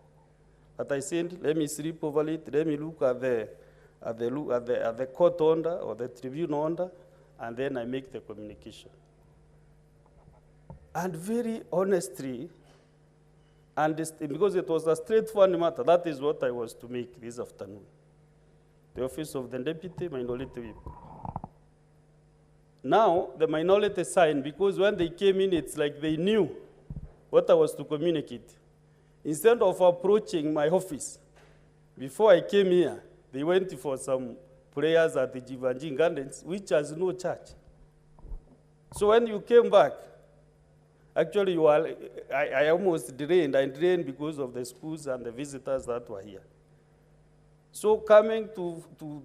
But I said, let me sleep over it, let me look at the court order or the tribunal order, and then I make the communication. And very honestly, and because it was a straightforward matter, that is what I was to make this afternoon. The office of the Deputy Minority Whip. Now, the minority signed, because when they came in, it's like they knew what I was to communicate. Instead of approaching my office, before I came here, they went for some prayers at the Jeevanjee Gardens, which has no church. So when you came back, actually I almost drained. I drained because of the schools and the visitors that were here. So coming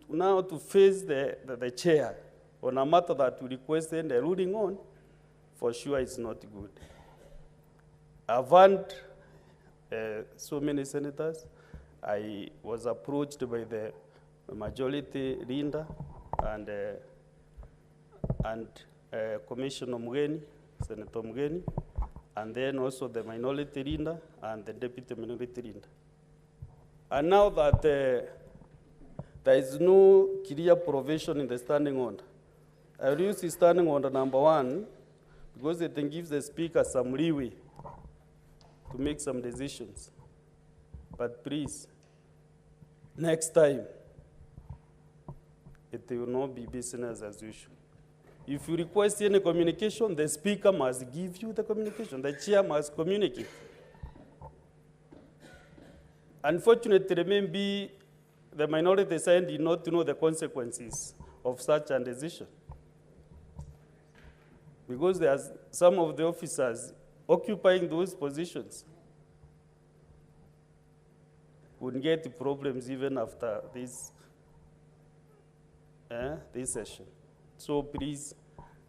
now to face the chair on a matter that we requested a ruling on, for sure it's not good. I've had so many senators. I was approached by the majority leader and Commissioner Mugeni, Senator Mugeni, and then also the minority leader and the deputy minority leader. And now that there is no clear provision in the standing order, I will use the standing order number 1 because it gives the speaker some leeway to make some decisions. But please, next time, it will not be business as usual. If you request any communication, the speaker must give you the communication. The chair must communicate. Unfortunately, maybe the minority side did not know the consequences of such a decision. Because there are some of the officers occupying those positions would get problems even after this session. So please,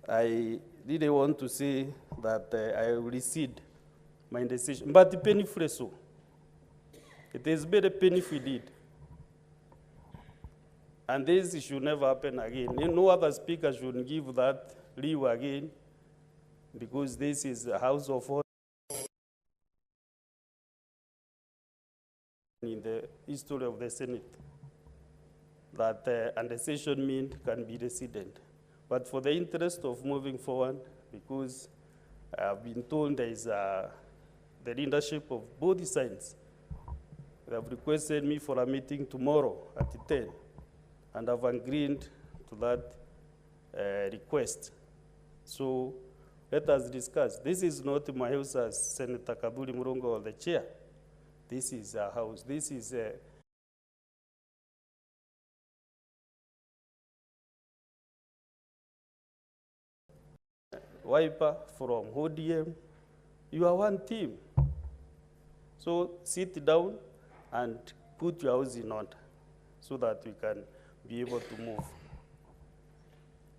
I really want to say that I will recede my decision, but painfully so. It is very painful indeed. And this should never happen again. No other speaker should give that leeway again, because this is a house of order in the history of the Senate, that a decision mean can be resident. But for the interest of moving forward, because I've been told there is the leadership of both sides, they have requested me for a meeting tomorrow at 10, and I've agreed to that request. So let us discuss. This is not my house as Senator Kabuli Murongo or the chair. This is a house. This is a Wiper from ODM. You are one team. So sit down and put your house in order so that we can be able to move.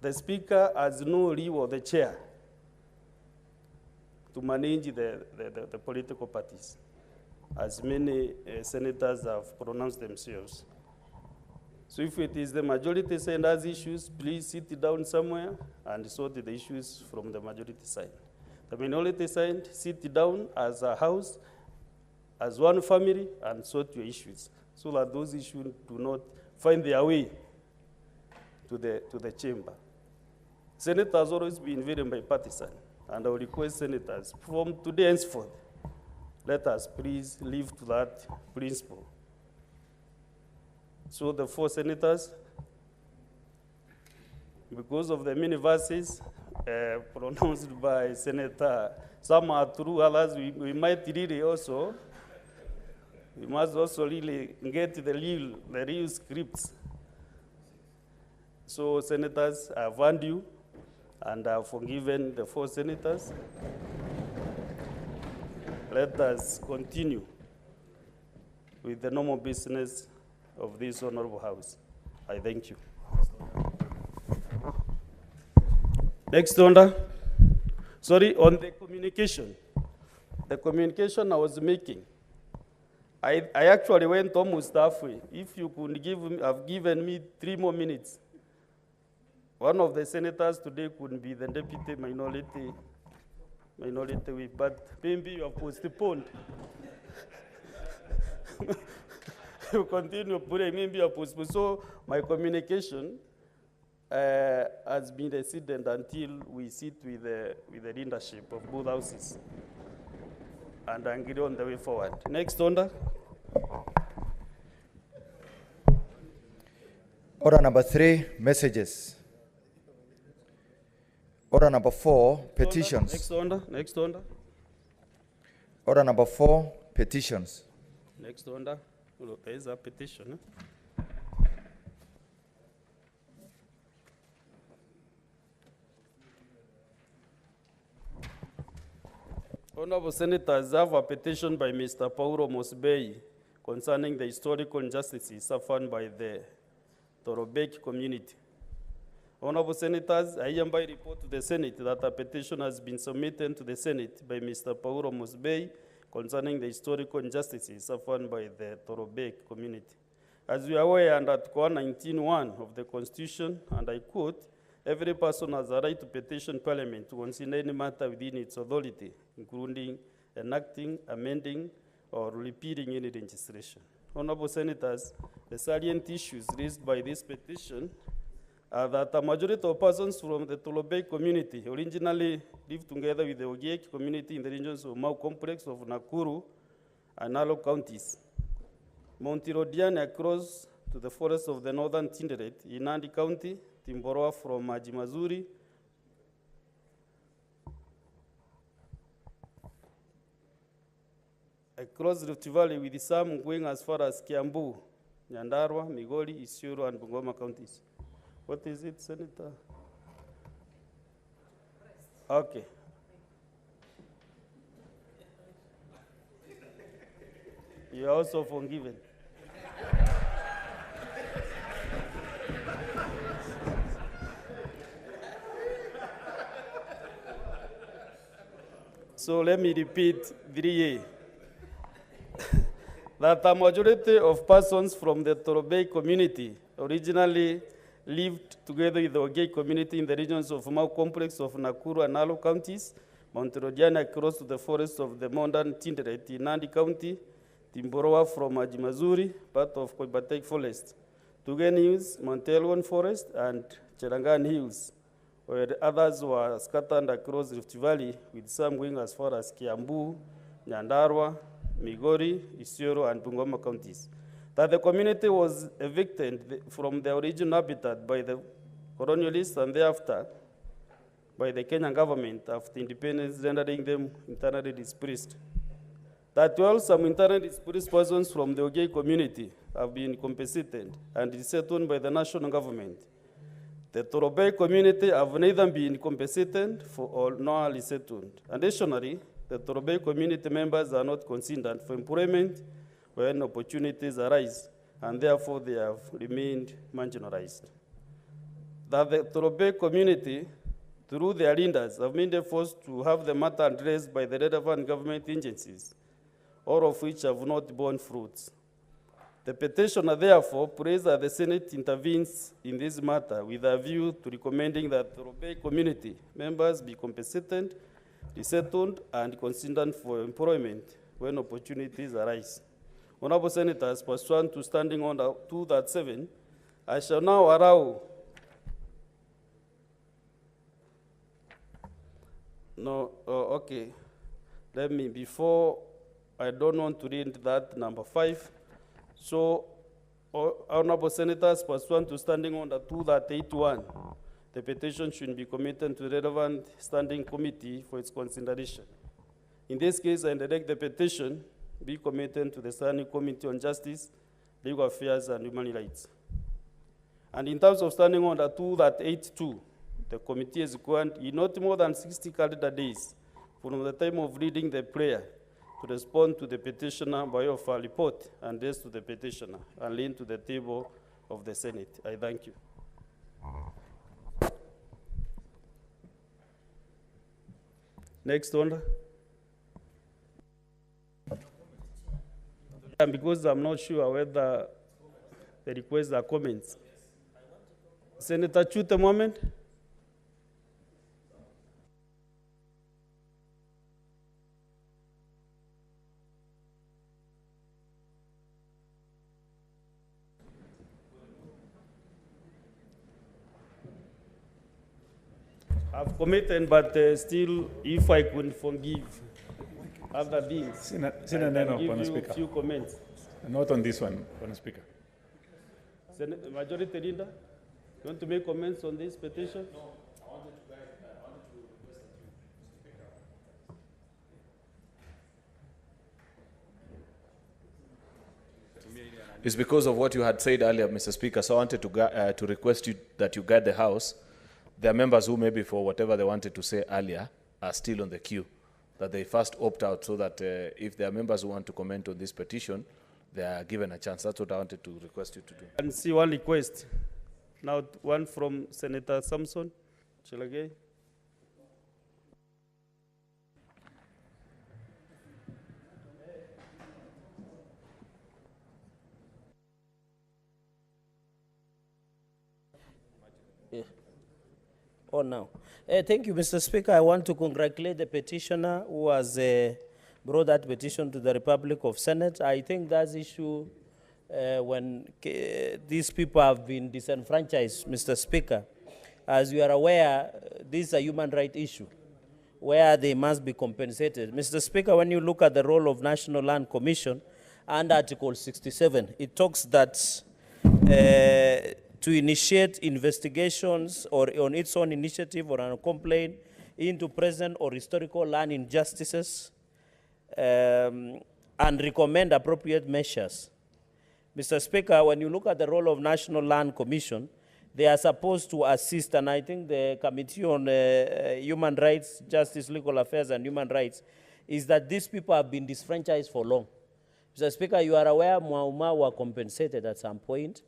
The speaker has no leave of the chair to manage the political parties, as many senators have pronounced themselves. So if it is the majority side has issues, please sit down somewhere and sort the issues from the majority side. The minority side, sit down as a house, as one family, and sort your issues, so that those issues do not find their way to the chamber. Senate has always been very bipartisan, and I will request senators from today henceforth, let us please live to that principle. So the 4 senators, because of the many verses pronounced by Senator, some are true, others we might really also, we must also really get the real scripts. So senators, I have warned you, and I have forgiven the 4 senators. Let us continue with the normal business of this honorable house. I thank you. Next order. Sorry, on the communication. The communication I was making, I actually went almost halfway. If you could have given me 3 more minutes, one of the senators today could be the deputy minority whip, but maybe you have postponed. You continue putting, maybe you have postponed. So my communication has been resident until we sit with the leadership of both houses and agree on the way forward. Next order. Order number 3, messages. Order number 4, petitions. Next order. Next order. Order number 4, petitions. Next order. Oh, there is a petition. Honorable Senators, I have a petition by Mr. Paulo Mutembei concerning the historical injustices suffered by the Torobek community. Honorable Senators, I hereby report to the Senate that a petition has been submitted to the Senate by Mr. Paulo Mutembei concerning the historical injustices suffered by the Torobek community. As we are aware, under Article 19(1) of the Constitution, and I quote, every person has a right to petition Parliament to consider any matter within its authority, including enacting, amending, or repealing any legislation. Honorable Senators, the salient issues raised by this petition are that a majority of persons from the Tolobei community originally lived together with the Ogiek community in the regions of Mau Complex of Nakuru and Nalo counties. Mount Rodian across to the forests of the northern Tinderet in Nandi County, Timboroa from Majimazuri, across Rift Valley with some going as far as Kiambu, Nyandarua, Migori, Isiolo, and Bungoma counties. What is it, Senator? Okay. You are also forgiven. So let me repeat 3A. That a majority of persons from the Torobei community originally lived together with the Ogei community in the regions of Mau Complex of Nakuru and Nalo counties, Mount Rodiana across to the forests of the modern Tinderet in Nandi County, Timboroa from Majimazuri, part of Koibatek Forest, Tugen Hills, Mount Elgon Forest, and Chelangan Hills, where others were scattered across Rift Valley, with some going as far as Kiambu, Nyandarua, Migori, Isiolo, and Bungoma counties. That the community was evicted from their original habitat by the colonialists and thereafter by the Kenyan government after independence, rendering them internally displaced. That while some internally displaced persons from the Ogei community have been compensated and resettled by the national government, the Torobei community have neither been compensated for or nor resettled. Additionally, the Torobei community members are not considered for employment when opportunities arise, and therefore they have remained marginalized. That the Torobei community, through their leaders, have been forced to have the matter addressed by the relevant government agencies, all of which have not borne fruits. The petitioner therefore prays that the Senate intervenes in this matter with a view to recommending that the Torobei community members be compensated, resettled, and considered for employment when opportunities arise. Honorable Senators, pursuant to Standing Order 237, I shall now allow Let me, before, I don't want to read that number 5. So, Honorable Senators, pursuant to Standing Order 281, the petition should be committed to the relevant standing committee for its consideration. In this case, I direct the petition be committed to the Standing Committee on Justice, Legal Affairs, and Human Rights. And in terms of Standing Order 282, the committee is required in not more than 60 calendar days from the time of reading the prayer to respond to the petitioner by of a report addressed to the petitioner and lead to the table of the Senate. I thank you. Next one. And because I'm not sure whether the requests are comments. Senator Chute, a moment. I've committed, but still, if I could forgive other things, I can give you a few comments. Not on this one, Honourable Speaker. Majority Leader, you want to make comments on this petition? No, I wanted to request that you, Speaker. It's because of what you had said earlier, Mr. Speaker, so I wanted to request you that you guide the House. There are members who maybe for whatever they wanted to say earlier are still on the queue, that they first opt out so that if there are members who want to comment on this petition, they are given a chance. That's what I wanted to request you to do. And see one request. Now one from Senator Samson Chelagay. On now. Thank you, Mr. Speaker. I want to congratulate the petitioner who has brought that petition to the Republic of Senate. I think that issue, when these people have been disenfranchised, Mr. Speaker, as you are aware, this is a human rights issue where they must be compensated. Mr. Speaker, when you look at the role of National Land Commission and Article 67, it talks that to initiate investigations or on its own initiative or on a complaint into present or historical land injustices and recommend appropriate measures. Mr. Speaker, when you look at the role of National Land Commission, they are supposed to assist, and I think the Committee on Human Rights, Justice, Legal Affairs and Human Rights, is that these people have been disfranchised for long. Mr. Speaker, you are aware Mau were compensated at some point.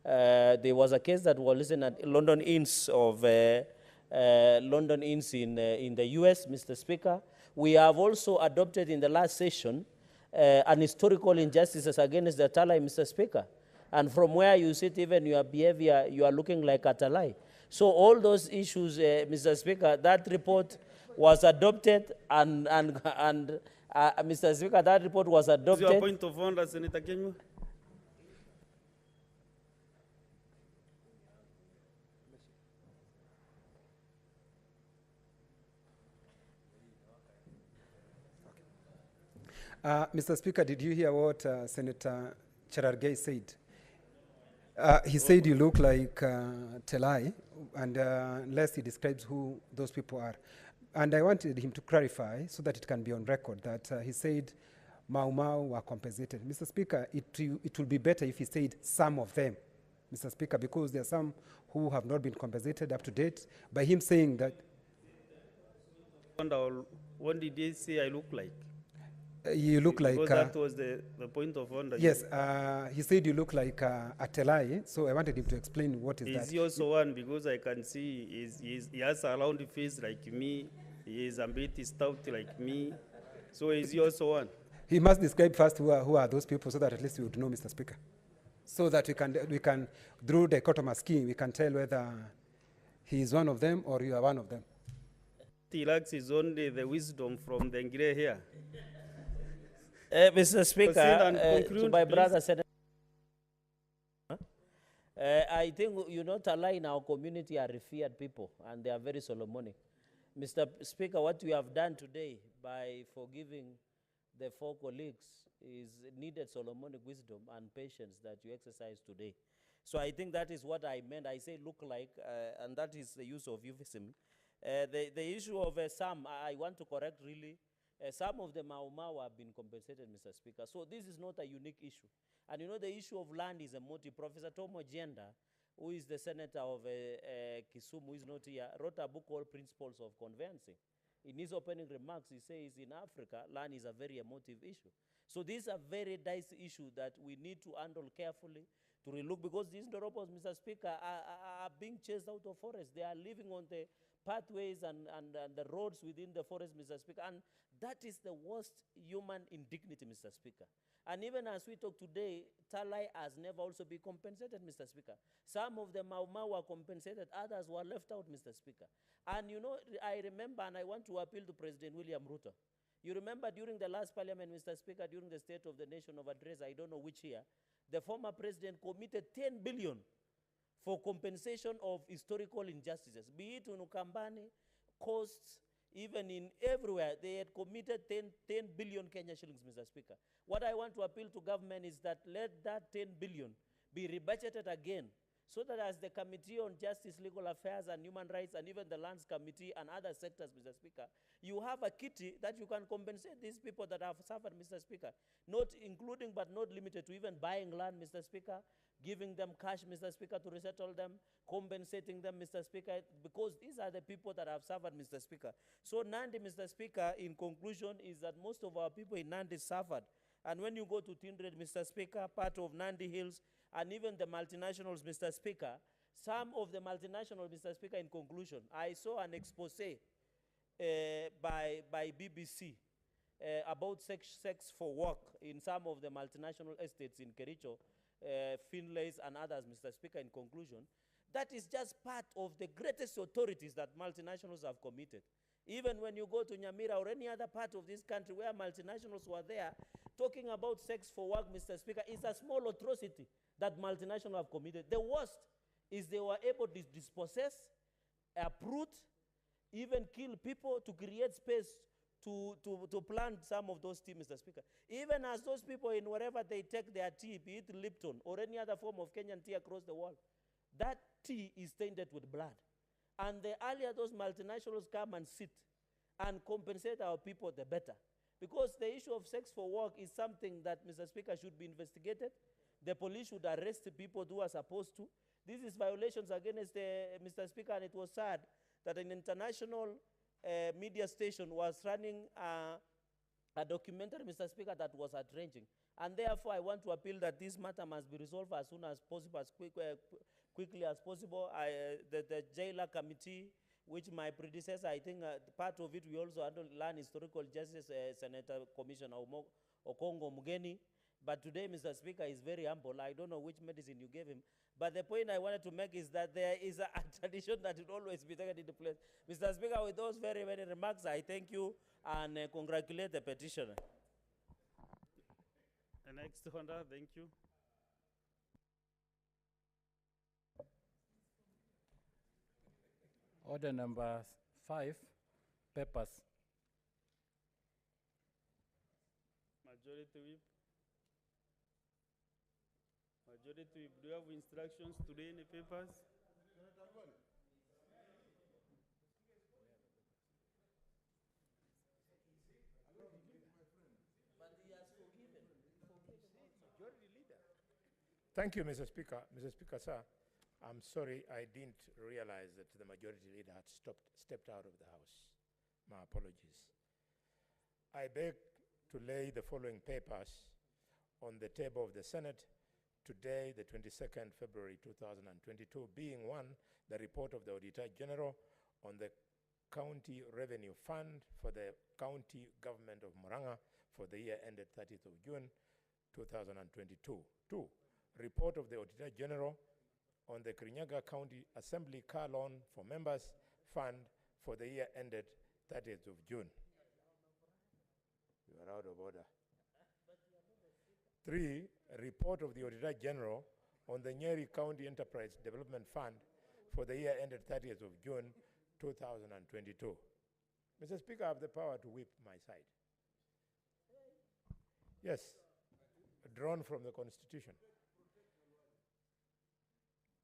There was a case that was listened at London Inns in the US, Mr. Speaker. We have also adopted in the last session an historical injustices against the Talai, Mr. Speaker. And from where you sit, even your behavior, you are looking like a Talai. So all those issues, Mr. Speaker, that report was adopted and Mr. Speaker, that report was adopted. Is your point of order, Senator Kenyu? Mr. Speaker, did you hear what Senator Cherargei said? He said you look like Telai, and unless he describes who those people are. And I wanted him to clarify so that it can be on record that he said Mau were compensated. Mr. Speaker, it will be better if he said some of them, Mr. Speaker, because there are some who have not been compensated up to date. By him saying that... What did he say I look like? You look like... Because that was the point of order. Yes, he said you look like a Telai, so I wanted him to explain what is that. Is he also one? Because I can see he has a round face like me, he is a bit stout like me, so is he also one? He must describe first who are those people so that at least we would know, Mr. Speaker. So that we can through the dichotomous scheme, we can tell whether he is one of them or you are one of them. He lacks is only the wisdom from the gray hair. Mr. Speaker, to my brother Senator, I think you not align in our community are revered people and they are very Solomonic. Mr. Speaker, what we have done today by forgiving the 4 colleagues is needed Solomonic wisdom and patience that you exercise today. So I think that is what I meant. I say look like, and that is the use of euphemism. The issue of some, I want to correct really. Some of the Mau have been compensated, Mr. Speaker. So this is not a unique issue. And you know the issue of land is a multi. Professor Tomo Jenda, who is the senator of Kisumu, who is not here, wrote a book called Principles of Conveyancing. In his opening remarks, he says in Africa, land is a very emotive issue. So this is a very dicey issue that we need to handle carefully to relook, because these Dorobos, Mr. Speaker, are being chased out of forest. They are living on the pathways and the roads within the forest, Mr. Speaker. And that is the worst human indignity, Mr. Speaker. And even as we talk today, Talai has never also been compensated, Mr. Speaker. Some of the Mau were compensated, others were left out, Mr. Speaker. And you know, I remember, and I want to appeal to President William RUTO. You remember during the last parliament, Mr. Speaker, during the State of the Nation of Address, I don't know which year, the former president committed 10 billion for compensation of historical injustices, be it in Ukambani, costs, even in everywhere. They had committed 10 billion Kenya shillings, Mr. Speaker. What I want to appeal to government is that let that 10 billion be rebudgeted again, so that as the Committee on Justice, Legal Affairs and Human Rights, and even the Lands Committee and other sectors, Mr. Speaker, you have a kitty that you can compensate these people that have suffered, Mr. Speaker, not including but not limited to even buying land, Mr. Speaker, giving them cash, Mr. Speaker, to resettle them, compensating them, Mr. Speaker, because these are the people that have suffered, Mr. Speaker. So Nandi, Mr. Speaker, in conclusion, is that most of our people in Nandi suffered. And when you go to Tindred, Mr. Speaker, part of Nandi Hills, and even the multinationals, Mr. Speaker, some of the multinationals, Mr. Speaker, in conclusion, I saw an expose by BBC about sex for work in some of the multinational estates in Kericho, Finlays and others, Mr. Speaker, in conclusion. That is just part of the greatest authorities that multinationals have committed. Even when you go to Nyamira or any other part of this country where multinationals were there, talking about sex for work, Mr. Speaker, is a small atrocity that multinationals have committed. The worst is they were able to dispossess, uproot, even kill people to create space to plant some of those tea, Mr. Speaker. Even as those people in wherever they take their tea, be it Lipton or any other form of Kenyan tea across the world, that tea is tainted with blood. And the earlier those multinationals come and sit and compensate our people, the better. Because the issue of sex for work is something that, Mr. Speaker, should be investigated. The police should arrest the people who are supposed to. This is violations against Mr. Speaker, and it was sad that an international media station was running a documentary, Mr. Speaker, that was outraging. And therefore, I want to appeal that this matter must be resolved as soon as possible, as quickly as possible. The jailer committee, which my predecessor, I think part of it we also handle land historical justice, Senator Commissioner Okongo Mugeni. But today, Mr. Speaker, is very humble. I don't know which medicine you gave him. But the point I wanted to make is that there is a tradition that will always be taken into place. Mr. Speaker, with those very, very remarks, I thank you and congratulate the petitioner. The next order, thank you. Order number 5, papers. Majority Whip. Majority Whip, do you have instructions today in the papers? But he has forgiven. Majority Leader. Thank you, Mr. Speaker. Mr. Speaker, sir, I'm sorry I didn't realize that the Majority Leader had stepped out of the House. My apologies. I beg to lay the following papers on the table of the Senate today, the 22nd February 2022, being one, the report of the Auditor General on the County Revenue Fund for the County Government of Murang'a for the year ended 30th of June 2022. 2, report of the Auditor General on the Kirinyaga County Assembly Car Loan for Members Fund for the year ended 30th of June. You are out of order. 3, a report of the Auditor General on the Nyeri County Enterprise Development Fund for the year ended 30th of June 2022. Mr. Speaker, I have the power to whip my side. Yes, drawn from the Constitution.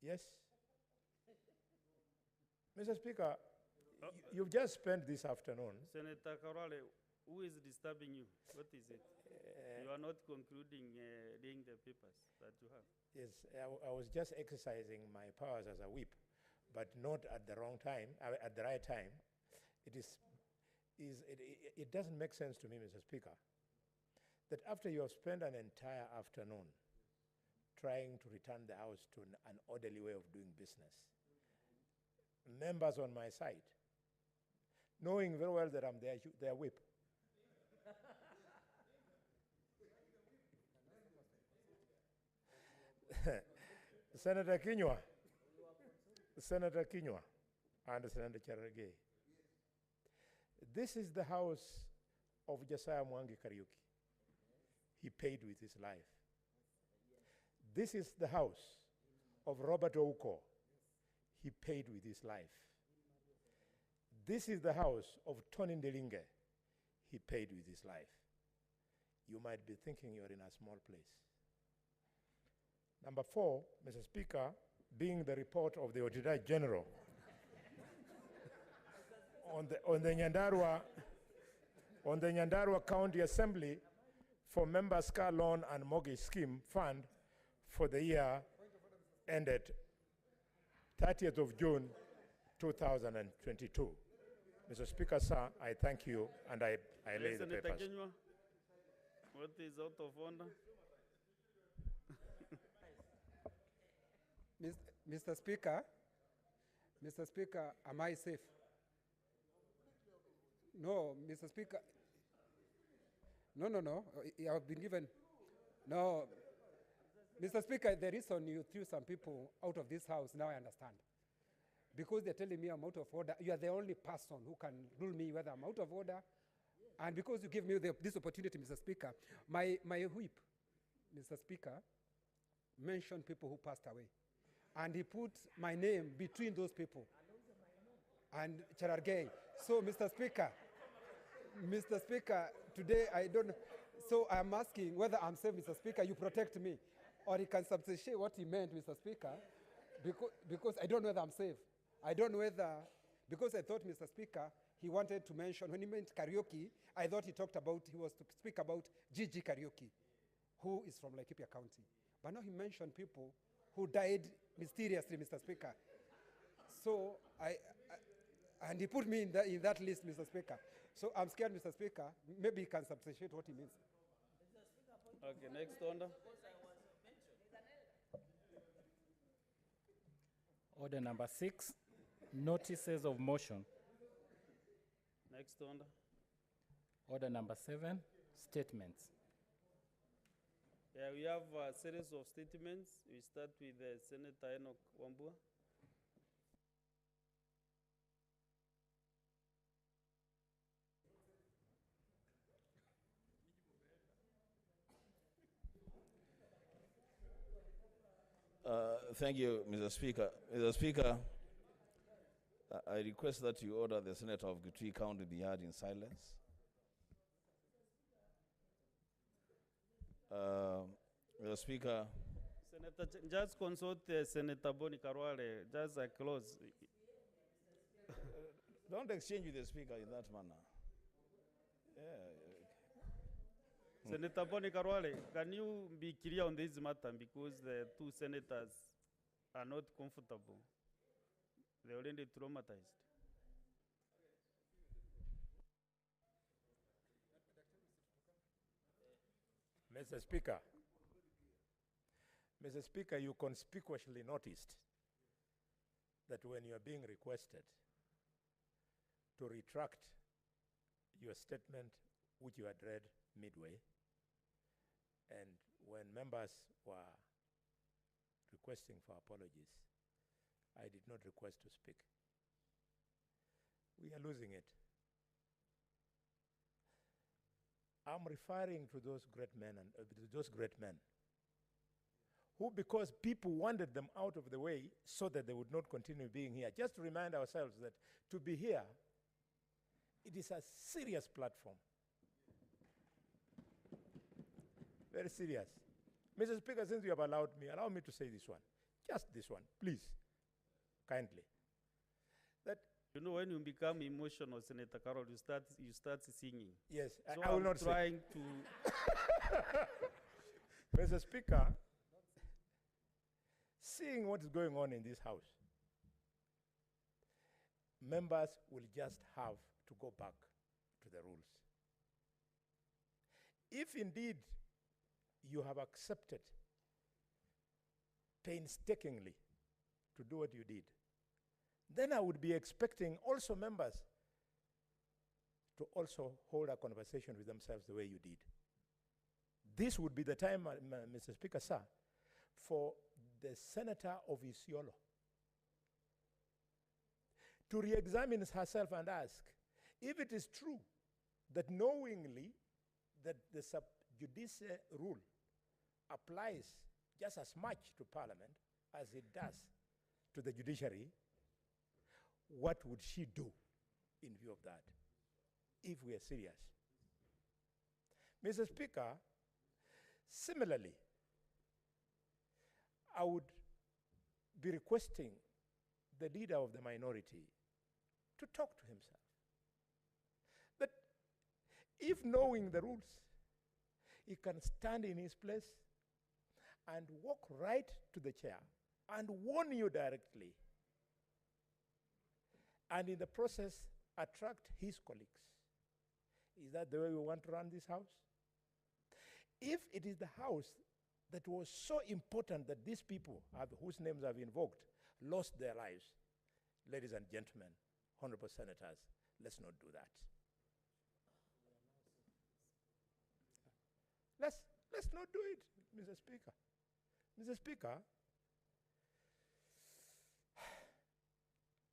Yes. Mr. Speaker, you've just spent this afternoon. Senator Karwale, who is disturbing you? What is it? You are not concluding reading the papers that you have. Yes, I was just exercising my powers as a whip, but not at the wrong time, at the right time. It doesn't make sense to me, Mr. Speaker, that after you have spent an entire afternoon trying to return the House to an orderly way of doing business, members on my side, knowing very well that I'm their whip, Senator Kinyua and Senator Cherargei, this is the house of Josiah Mwangi Kariuki. He paid with his life. This is the house of Robert Ouko. He paid with his life. This is the house of Tony Ndelinge. He paid with his life. You might be thinking you're in a small place. Number 4, Mr. Speaker, being the report of the Auditor General on the Nyandarua County Assembly for Members' Car Loan and Mortgage Scheme Fund for the year ended 30th of June 2022. Mr. Speaker, sir, I thank you and I lay the Senator papers. Kinyua, what is out of order? Mr. Speaker, am I safe? No, Mr. Speaker. No. I have been given. No. Mr. Speaker, the reason you threw some people out of this house, now I understand. Because they're telling me I'm out of order. You are the only person who can rule me whether I'm out of order. And because you give me this opportunity, Mr. Speaker, my whip, Mr. Speaker, mentioned people who passed away. And he put my name between those people and Cherargei. So, Mr. Speaker, today I don't know. So I'm asking whether I'm safe, Mr. Speaker, you protect me. Or he can substantiate what he meant, Mr. Speaker, because I don't know whether I'm safe. I don't know whether, because I thought, Mr. Speaker, he wanted to mention, when he meant karaoke, I thought he was to speak about Gigi Karaoke, who is from Laikipia County. But now he mentioned people who died mysteriously, Mr. Speaker. So and he put me in that list, Mr. Speaker. So I'm scared, Mr. Speaker. Maybe he can substantiate what he means. Okay, next order. Order number 6, notices of motion. Next order. Order number 7, statements. Yeah, we have a series of statements. We start with Senator Enoch Wambua. Thank you, Mr. Speaker. Mr. Speaker, I request that you order the Senator of Kitui County be heard in silence. Mr. Speaker. Senator, just consult Senator Boni Karwale, just a close. Don't exchange with the Speaker in that manner. Yeah. Senator Boni Karwale, can you be clear on this matter because the two senators are not comfortable? They're already traumatized. Mr. Speaker, you conspicuously noticed that when you are being requested to retract your statement which you had read midway, and when members were requesting for apologies, I did not request to speak. We are losing it. I'm referring to those great men and those great men who, because people wanted them out of the way so that they would not continue being here. Just to remind ourselves that to be here, it is a serious platform. Very serious. Mr. Speaker, since you have allowed me, allow me to say this one. Just this one, please, kindly. That you know, when you become emotional, Senator Carol, you start singing. Yes, so I will not trying to. Mr. Speaker, seeing what is going on in this house, members will just have to go back to the rules. If indeed you have accepted painstakingly to do what you did, then I would be expecting also members to also hold a conversation with themselves the way you did. This would be the time, Mr. Speaker, sir, for the Senator of Isiolo to re-examine herself and ask if it is true that knowingly that the sub judice rule applies just as much to Parliament as it does to the judiciary, what would she do in view of that, if we are serious? Mr. Speaker, similarly, I would be requesting the leader of the minority to talk to himself. That if knowing the rules, he can stand in his place and walk right to the chair and warn you directly, and in the process attract his colleagues. Is that the way we want to run this house? If it is the house that was so important that these people, whose names I've invoked, lost their lives, ladies and gentlemen, honorable senators, let's not do that. Let's not do it, Mr. Speaker. Mr. Speaker,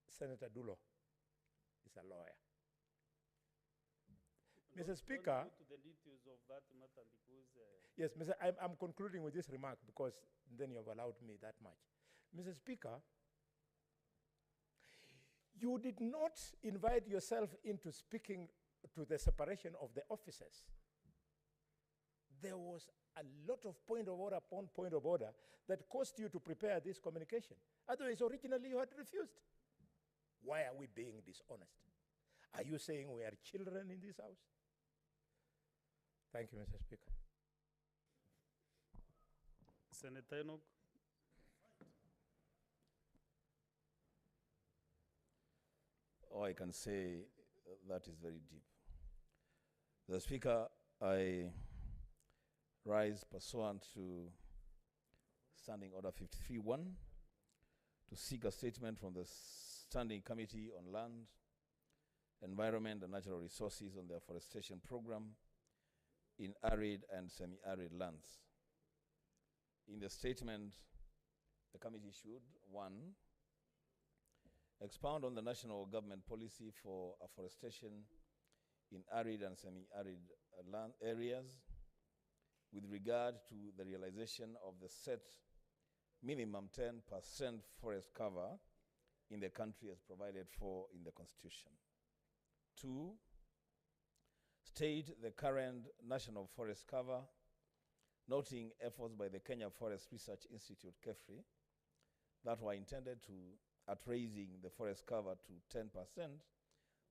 Senator Dulo is a lawyer. Mr. Speaker, Don't go to the details of that matter because... yes, I'm concluding with this remark because then you have allowed me that much. Mr. Speaker, you did not invite yourself into speaking to the separation of the offices. There was a lot of point of order upon point of order that caused you to prepare this communication. Otherwise, originally you had refused. Why are we being dishonest? Are you saying we are children in this house? Thank you, Mr. Speaker. Senator Enoch. All I can say that is very deep. The Speaker, I rise pursuant to Standing Order 53-1 to seek a statement from the Standing Committee on Land, Environment and Natural Resources on the afforestation program in arid and semi-arid lands. In the statement, the committee should, 1, expound on the national government policy for afforestation in arid and semi-arid land areas with regard to the realization of the set minimum 10% forest cover in the country as provided for in the Constitution. 2, state the current national forest cover, noting efforts by the Kenya Forest Research Institute, KEFRI, that were intended at raising the forest cover to 10%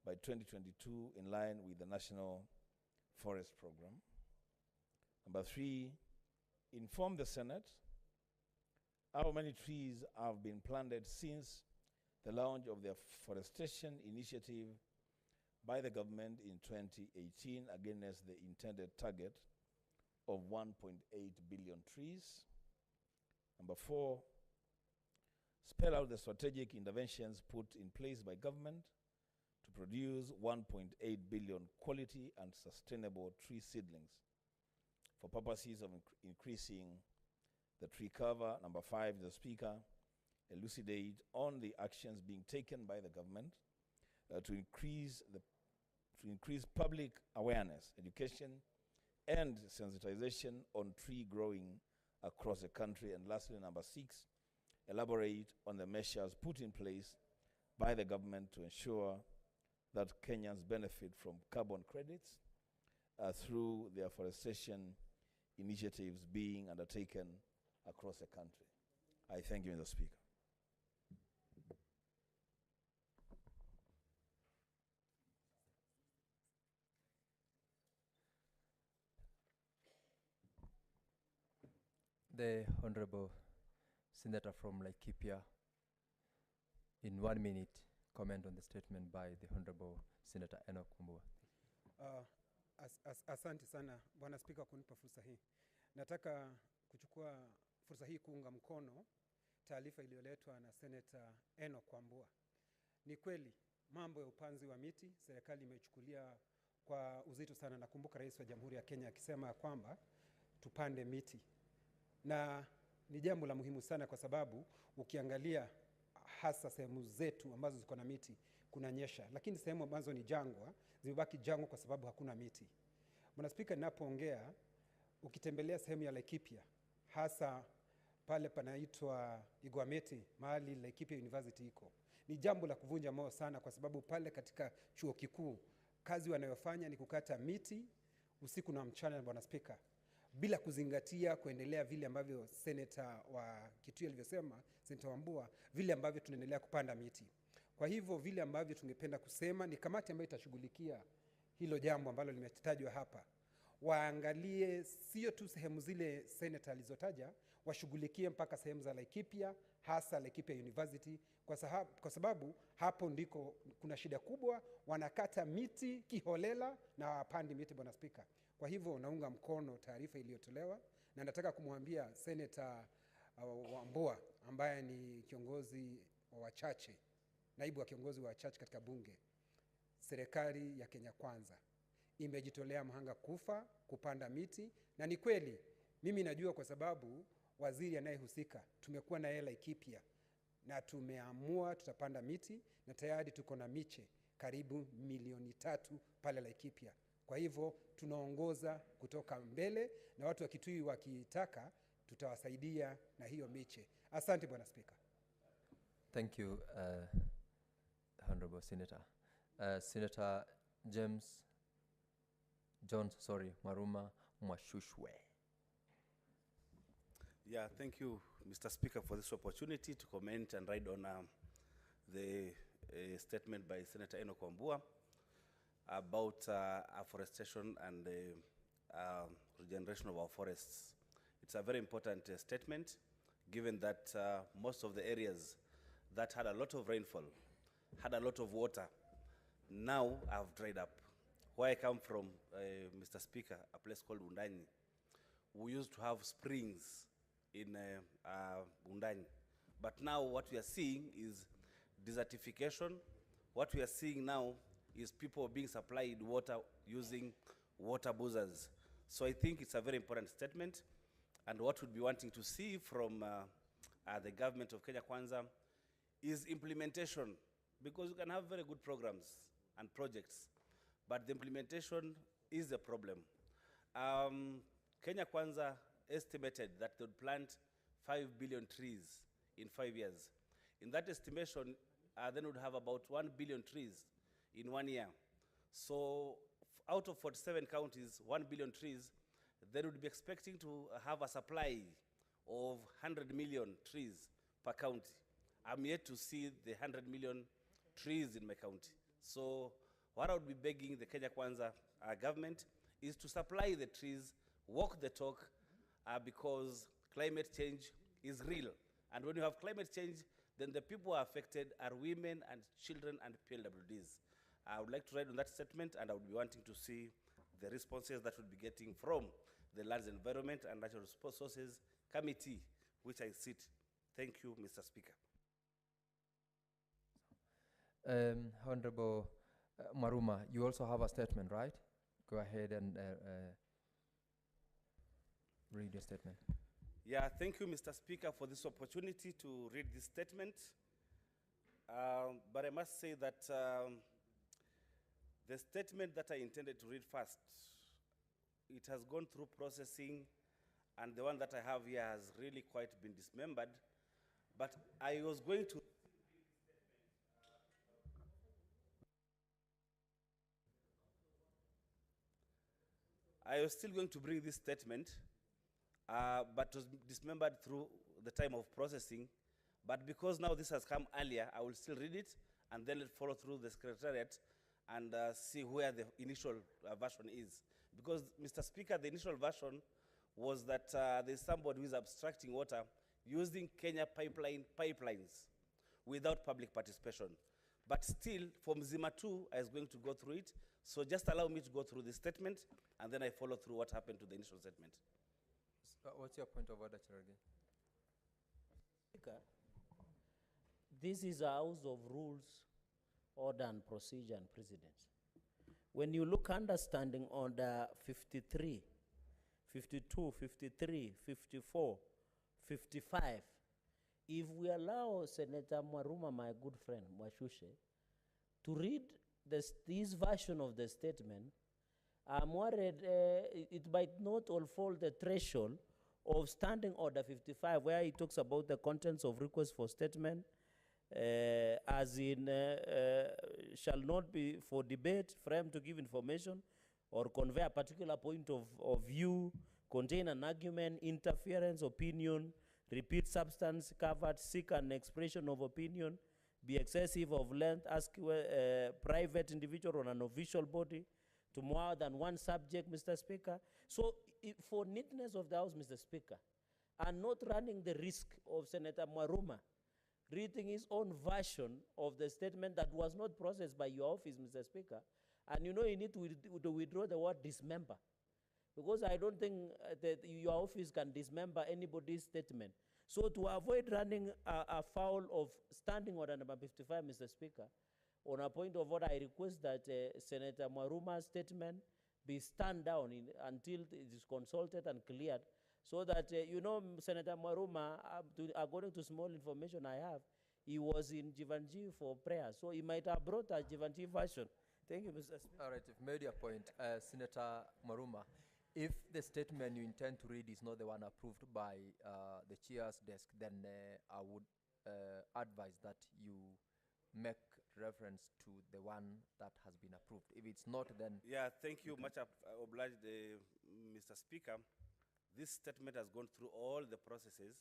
by 2022 in line with the National Forest Program. Number 3, inform the Senate how many trees have been planted since the launch of the afforestation initiative by the government in 2018 against the intended target of 1.8 billion trees. Number 4, spell out the strategic interventions put in place by government to produce 1.8 billion quality and sustainable tree seedlings for purposes of increasing the tree cover. Number 5, the Speaker, elucidate on the actions being taken by the government to increase public awareness, education, and sensitization on tree growing across the country. And lastly, number 6, elaborate on the measures put in place by the government to ensure that Kenyans benefit from carbon credits through the afforestation initiatives being undertaken across the country. I thank you, Mr. Speaker. The Honorable Senator from Laikipia, in 1 minute, comment on the statement by the Honorable Senator Enoch Kwambua. Asante sana Bwana Spika kunipa fursa hii. Nataka kuchukua fursa hii kuunga mkono taarifa iliyoletwa na Senator Enoch Kwambua. Ni kweli mambo ya upanzi wa miti serikali imechukulia kwa uzito sana. Nakumbuka Rais wa Jamhuri ya Kenya akisema kwamba tupande miti. Na ni jambo la muhimu sana kwa sababu ukiangalia hasa sehemu zetu ambazo ziko na miti kunanyesha, lakini sehemu ambazo ni jangwa zimebaki jangwa kwa sababu hakuna miti. Bwana Spika, ninapoongea ukitembelea sehemu ya Laikipia, hasa pale panaitwa Igwameti, mahali Laikipia University iko, ni jambo la kuvunja moyo sana kwa sababu pale katika chuo kikuu kazi wanayofanya ni kukata miti usiku na mchana, Bwana Spika, bila kuzingatia kuendelea vile ambavyo seneta wa Kitui alivyosema, Senator Wambua, vile ambavyo tunaendelea kupanda miti. Kwa hivyo vile ambavyo tungependa kusema ni kamati ambayo itashughulikia hilo jambo ambalo limetajwa hapa. Waangalie sio tu sehemu zile seneta alizotaja, washughulikie mpaka sehemu za Laikipia, hasa Laikipia University, kwa sababu hapo ndiko kuna shida kubwa, wanakata miti kiholela na wapandi miti, Bwana Spika. Kwa hivyo naunga mkono taarifa iliyotolewa na nataka kumwambia Senator Wambua ambaye ni kiongozi wa wachache, naibu wa kiongozi wa wachache katika bunge, serikali ya Kenya Kwanza imejitolea mhanga kufa kupanda miti, na ni kweli mimi najua kwa sababu waziri anayehusika tumekuwa na yeye Laikipia, na tumeamua tutapanda miti na tayari tuko na miche karibu 3 milioni pale Laikipia. Kwa hivyo tunaongoza kutoka mbele, na watu wa Kitui wakitaka tutawasaidia na hiyo miche. Asante Bwana Spika. Thank you, Honorable Senator. Senator James Maruma Mwashushwe. Yeah, thank you, Mr. Speaker, for this opportunity to comment and ride on the statement by Senator Enoch Wambua about afforestation and the regeneration of our forests. It's a very important statement, given that most of the areas that had a lot of rainfall, had a lot of water, now have dried up. Where I come from, Mr. Speaker, a place called Undanyi, we used to have springs in Undanyi. But now what we are seeing is desertification. What we are seeing now is people being supplied water using water boozers. So I think it's a very important statement. And what we'd be wanting to see from the government of Kenya Kwanza is implementation. Because you can have very good programs and projects, but the implementation is the problem. Kenya Kwanza estimated that they would plant 5 billion trees in 5 years. In that estimation, then would have about 1 billion trees in 1 year. So out of 47 counties, 1 billion trees, they would be expecting to have a supply of 100 million trees per county. I'm yet to see the 100 million trees in my county. So what I would be begging the Kenya Kwanza government is to supply the trees, walk the talk, because climate change is real. And when you have climate change, then the people who are affected are women and children and PLWDs. I would like to write on that statement, and I would be wanting to see the responses that we'll be getting from the Lands Environment and Natural Resources Committee, which I sit. Thank you, Mr. Speaker. Honorable Maruma, you also have a statement, right? Go ahead and read your statement. Yeah, thank you, Mr. Speaker, for this opportunity to read this statement. But I must say that the statement that I intended to read first, it has gone through processing, and the one that I have here has really quite been dismembered. But I was going to still going to bring this statement, but was dismembered through the time of processing. But because now this has come earlier, I will still read it and then follow through the Secretariat and see where the initial version is. Because, Mr. Speaker, the initial version was that there's somebody who is abstracting water using Kenya pipelines without public participation. But still, from Zima 2, I was going to go through it. So just allow me to go through the statement, and then I follow through what happened to the initial statement. What's your point of order, Cherargei? Speaker, this is a house of rules, order and procedure and precedence. When you look under Standing Order 53, 52, 53, 54, 55, if we allow Senator Maruma, my good friend, Mwashushe, to read this version of the statement, I'm worried it might not all fall the threshold of Standing Order 55, where he talks about the contents of requests for statement, as in shall not be for debate, frame to give information, or convey a particular point of view, contain an argument, interference, opinion, repeat substance covered, seek an expression of opinion, be excessive of length, ask a private individual or an official body to more than one subject, Mr. Speaker. So for neatness of the House, Mr. Speaker, and not running the risk of Senator Maruma reading his own version of the statement that was not processed by your office, Mr. Speaker, and you know you need to withdraw the word dismember, because I don't think that your office can dismember anybody's statement. So to avoid running afoul of Standing Order number 55, Mr. Speaker, on a point of order, I request that Senator Maruma's statement be stand down until it is consulted and cleared, So that, Senator Maruma, according to small information I have, he was in Jeevanjee for prayer. So he might have brought a Jeevanjee version. Thank you, Mr. Speaker. All right, you've made your point. Senator Maruma, if the statement you intend to read is not the one approved by the chair's desk, then I would advise that you make reference to the one that has been approved. If it's not, then... Yeah, thank you. Much obliged, Mr. Speaker. This statement has gone through all the processes,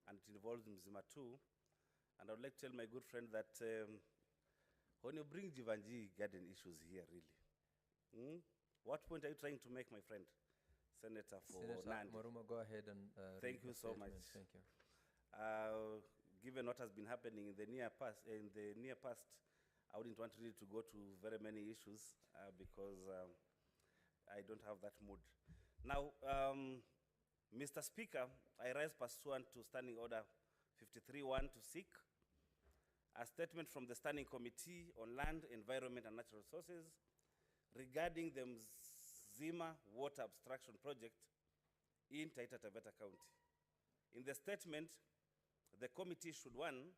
and it involves Mzima too. And I would like to tell my good friend that when you bring Jeevanjee garden issues here, really, what point are you trying to make, my friend, Senator for Senator Nandi? Maruma, go ahead and thank you so much. Thank you. Given what has been happening in the near past, I wouldn't want really to go to very many issues because I don't have that mood. Now, Mr. Speaker, I rise pursuant to Standing Order 53-1 to seek a statement from the Standing Committee on Land, Environment and Natural Resources regarding the Mzima Water Abstraction Project in Taita Taveta County. In the statement, the committee should, one,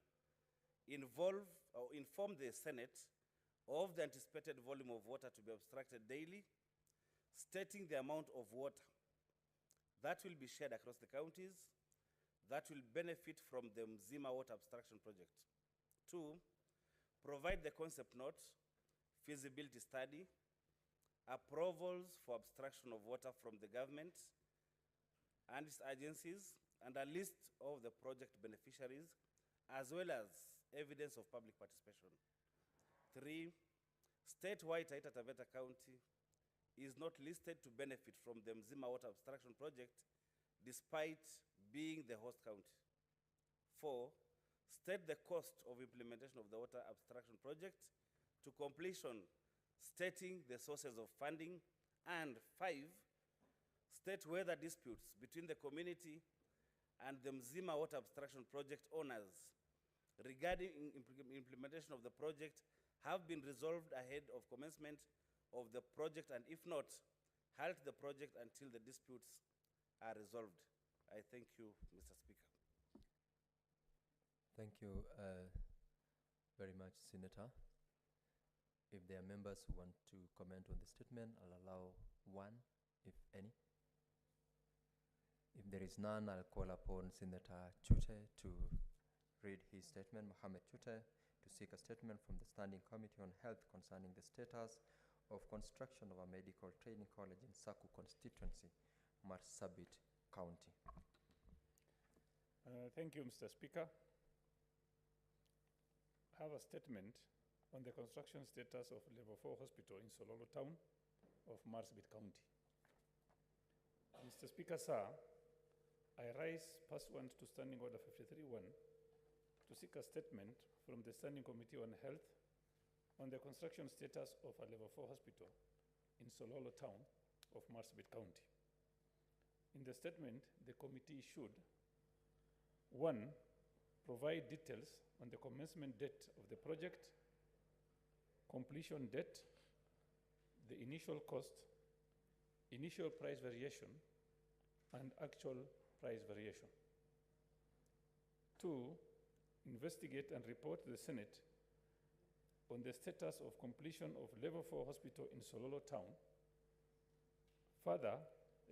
inform the Senate of the anticipated volume of water to be abstracted daily, stating the amount of water that will be shared across the counties that will benefit from the Mzima Water Abstraction Project. Two, provide the concept note, feasibility study, approvals for abstraction of water from the government and its agencies, and a list of the project beneficiaries, as well as evidence of public participation. Three, state why Taita Taveta County is not listed to benefit from the Mzima Water Abstraction Project, despite being the host county. Four, state the cost of implementation of the Water Abstraction Project to completion, stating the sources of funding. And five, state whether disputes between the community and the Mzima Water Abstraction Project owners regarding implementation of the project have been resolved ahead of commencement of the project, and if not, halt the project until the disputes are resolved. I thank you, Mr. Speaker. Thank you very much, Senator. If there are members who want to comment on the statement, I'll allow one, if any. If there is none, I'll call upon Senator Chute to read his statement. Mohammed Chute, to seek a statement from the Standing Committee on Health concerning the status of construction of a medical training college in Saku constituency, Marsabit County. Thank you, Mr. Speaker. I have a statement on the construction status of Level 4 Hospital in Sololo Town of Marsabit County. Mr. Speaker, sir, I rise pursuant to Standing Order 53-1 to seek a statement from the Standing Committee on Health on the construction status of a Level 4 hospital in Sololo Town of Marsabit County. In the statement, the committee should, one, provide details on the commencement date of the project, completion date, the initial cost, initial price variation, and actual price variation. Two, investigate and report to the Senate on the status of completion of Level 4 hospital in Sololo Town, further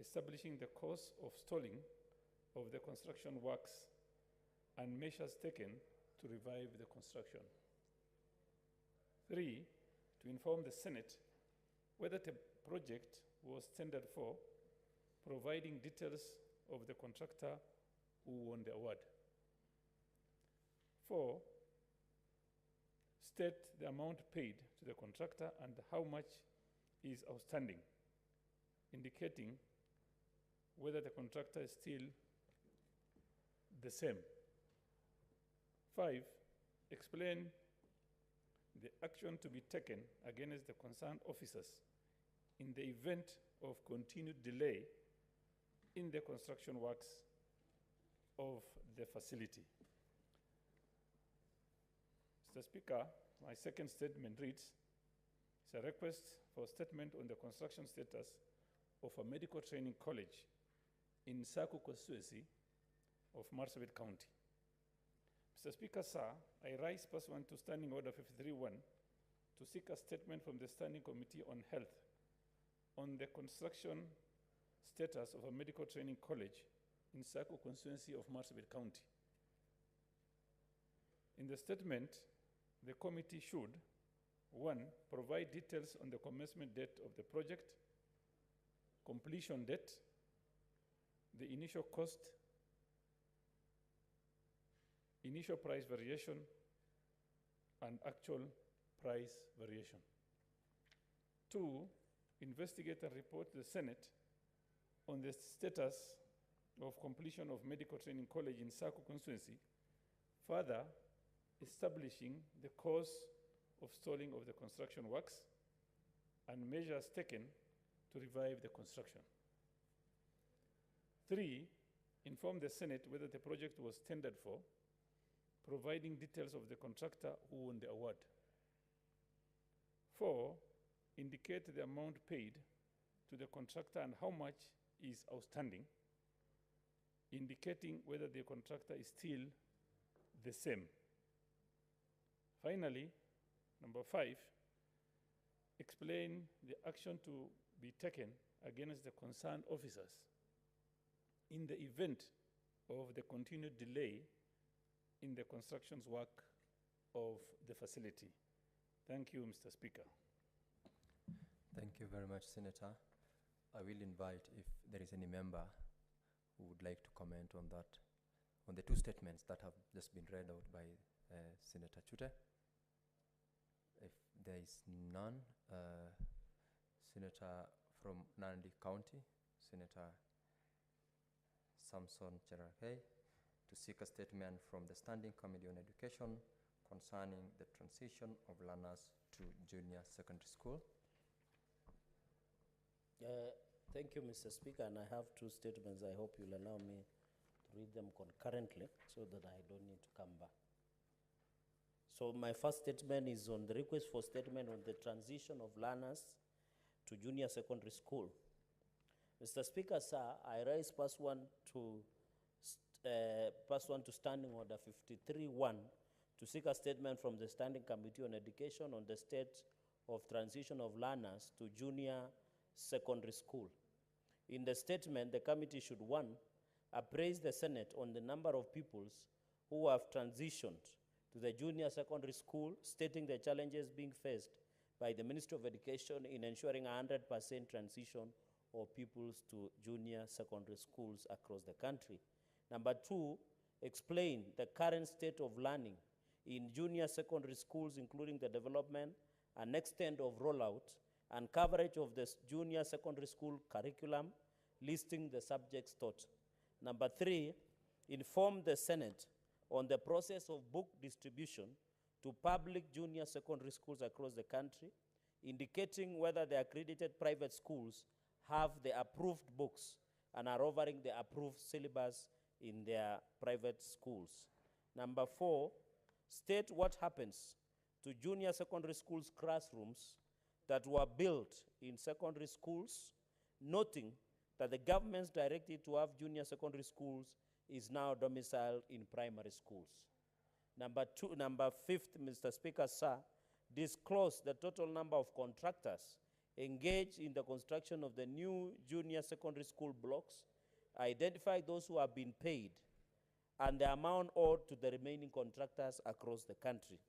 establishing the cause of stalling of the construction works and measures taken to revive the construction. Three, to inform the Senate whether the project was tendered for, providing details of the contractor who won the award. Four, state the amount paid to the contractor and how much is outstanding, indicating whether the contractor is still the same. Five, explain the action to be taken against the concerned officers in the event of continued delay in the construction works of the facility. Mr. Speaker, my second statement reads, it's a request for a statement on the construction status of a medical training college in Saku constituency of Marsabit County. Mr. Speaker, sir, I rise pursuant to Standing Order 53-1 to seek a statement from the Standing Committee on Health on the construction status of a medical training college in Saku constituency of Marsabit County. In the statement, the committee should, 1, provide details on the commencement date of the project, completion date, the initial cost, initial price variation, and actual price variation. 2, investigate and report to the Senate on the status of completion of medical training college in Saku constituency, further establishing the cause of stalling of the construction works and measures taken to revive the construction. 3, inform the Senate whether the project was tendered for, providing details of the contractor who won the award. 4, indicate the amount paid to the contractor and how much is outstanding, indicating whether the contractor is still the same. Finally, number 5, explain the action to be taken against the concerned officers in the event of the continued delay in the construction work of the facility. Thank you, Mr. Speaker. Thank you very much, Senator. I will invite if there is any member who would like to comment on that, on the two statements that have just been read out by Senator Chute. If there is none, Senator from Nandi County, Senator Samson Cherargei, to seek a statement from the Standing Committee on Education concerning the transition of learners to junior secondary school. Thank you, Mr. Speaker, and I have two statements. I hope you'll allow me to read them concurrently so that I don't need to come back. So my first statement is on the request for statement on the transition of learners to junior secondary school. Mr. Speaker, sir, I rise pursuant to Standing Order 53-1 to seek a statement from the Standing Committee on Education on the state of transition of learners to junior secondary school. In the statement, the committee should, 1, appraise the Senate on the number of pupils who have transitioned to the junior secondary school, stating the challenges being faced by the Ministry of Education in ensuring 100% transition of pupils to junior secondary schools across the country. Number 2, explain the current state of learning in junior secondary schools, including the development and extent of rollout and coverage of the junior secondary school curriculum, listing the subjects taught. Number 3, inform the Senate on the process of book distribution to public junior secondary schools across the country, indicating whether the accredited private schools have the approved books and are offering the approved syllabus in their private schools. Number 4, state what happens to junior secondary schools classrooms that were built in secondary schools, noting that the government's directive to have junior secondary schools is now domiciled in primary schools. Number 5th, Mr. Speaker, sir, disclose the total number of contractors engaged in the construction of the new junior secondary school blocks, identify those who have been paid, and the amount owed to the remaining contractors across the country.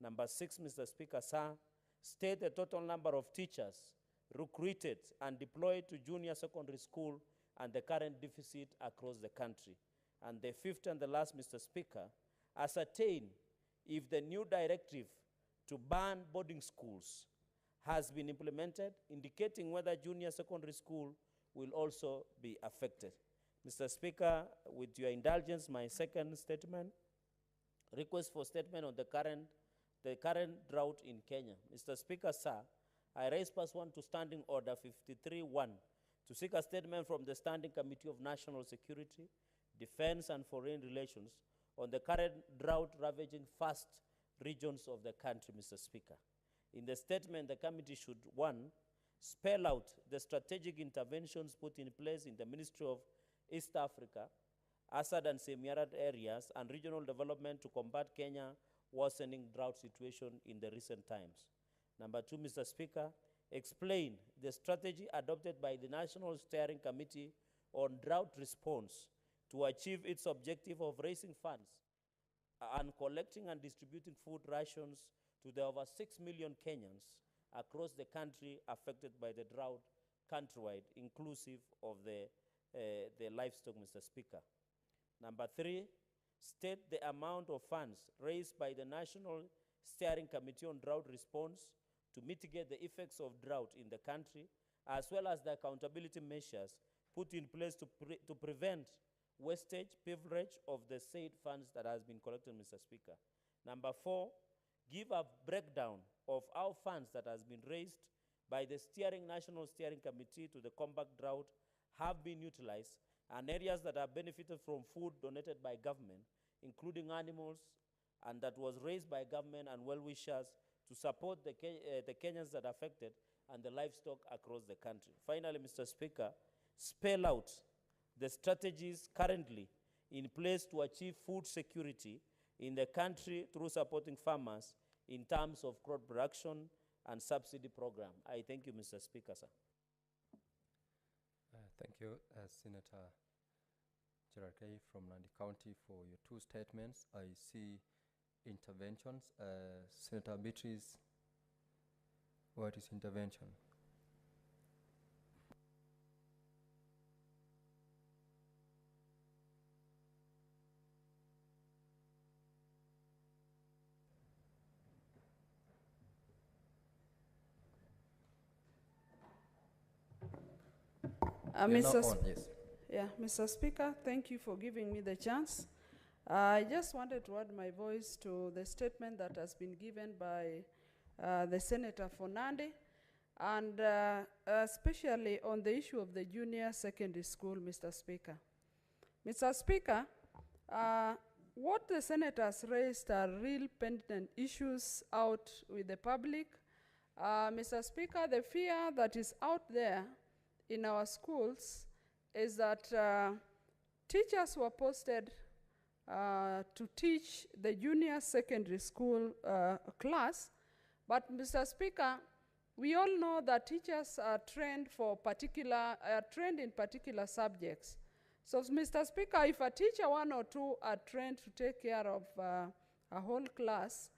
Number 6, Mr. Speaker, sir, state the total number of teachers recruited and deployed to junior secondary school and the current deficit across the country. And the 5th and the last, Mr. Speaker, ascertain if the new directive to ban boarding schools has been implemented, indicating whether junior secondary school will also be affected. Mr. Speaker, with your indulgence, my second statement, request for statement on the current drought in Kenya. Mr. Speaker, sir, I raise pursuant to Standing Order 53-1 to seek a statement from the Standing Committee of National Security, Defense and Foreign Relations on the current drought ravaging first regions of the country, Mr. Speaker. In the statement, the committee should, 1, spell out the strategic interventions put in place in the Ministry of East Africa, Assad and semi-arid areas, and regional development to combat Kenya worsening drought situation in the recent times. Number 2, Mr. Speaker, explain the strategy adopted by the National Steering Committee on Drought Response to achieve its objective of raising funds and collecting and distributing food rations to the over 6 million Kenyans across the country affected by the drought countrywide, inclusive of the livestock, Mr. Speaker. Number 3, state the amount of funds raised by the National Steering Committee on Drought Response to mitigate the effects of drought in the country, as well as the accountability measures put in place to prevent wastage, privilege of the said funds that has been collected, Mr. Speaker. Number 4, give a breakdown of how funds that has been raised by the National Steering Committee to the combat drought have been utilized, and areas that have benefited from food donated by government, including animals, and that was raised by government and well-wishers to support the Kenyans that are affected and the livestock across the country. Finally, Mr. Speaker, spell out the strategies currently in place to achieve food security in the country through supporting farmers in terms of crop production and subsidy program. I thank you, Mr. Speaker, sir. Thank you, Senator Jeevanjee from Nandi County, for your 2 statements. I see interventions. Senator Beatrice, what is intervention? Mr. Speaker, thank you for giving me the chance. I just wanted to add my voice to the statement that has been given by the Senator for Nandi, and especially on the issue of the junior secondary school, Mr. Speaker. Mr. Speaker, what the Senators raised are real pendant issues out with the public. Mr. Speaker, the fear that is out there in our schools is that teachers were posted to teach the junior secondary school class, but Mr. Speaker, we all know that teachers are trained in particular subjects. So, Mr. Speaker, if a teacher 1 or 2 are trained to take care of a whole class,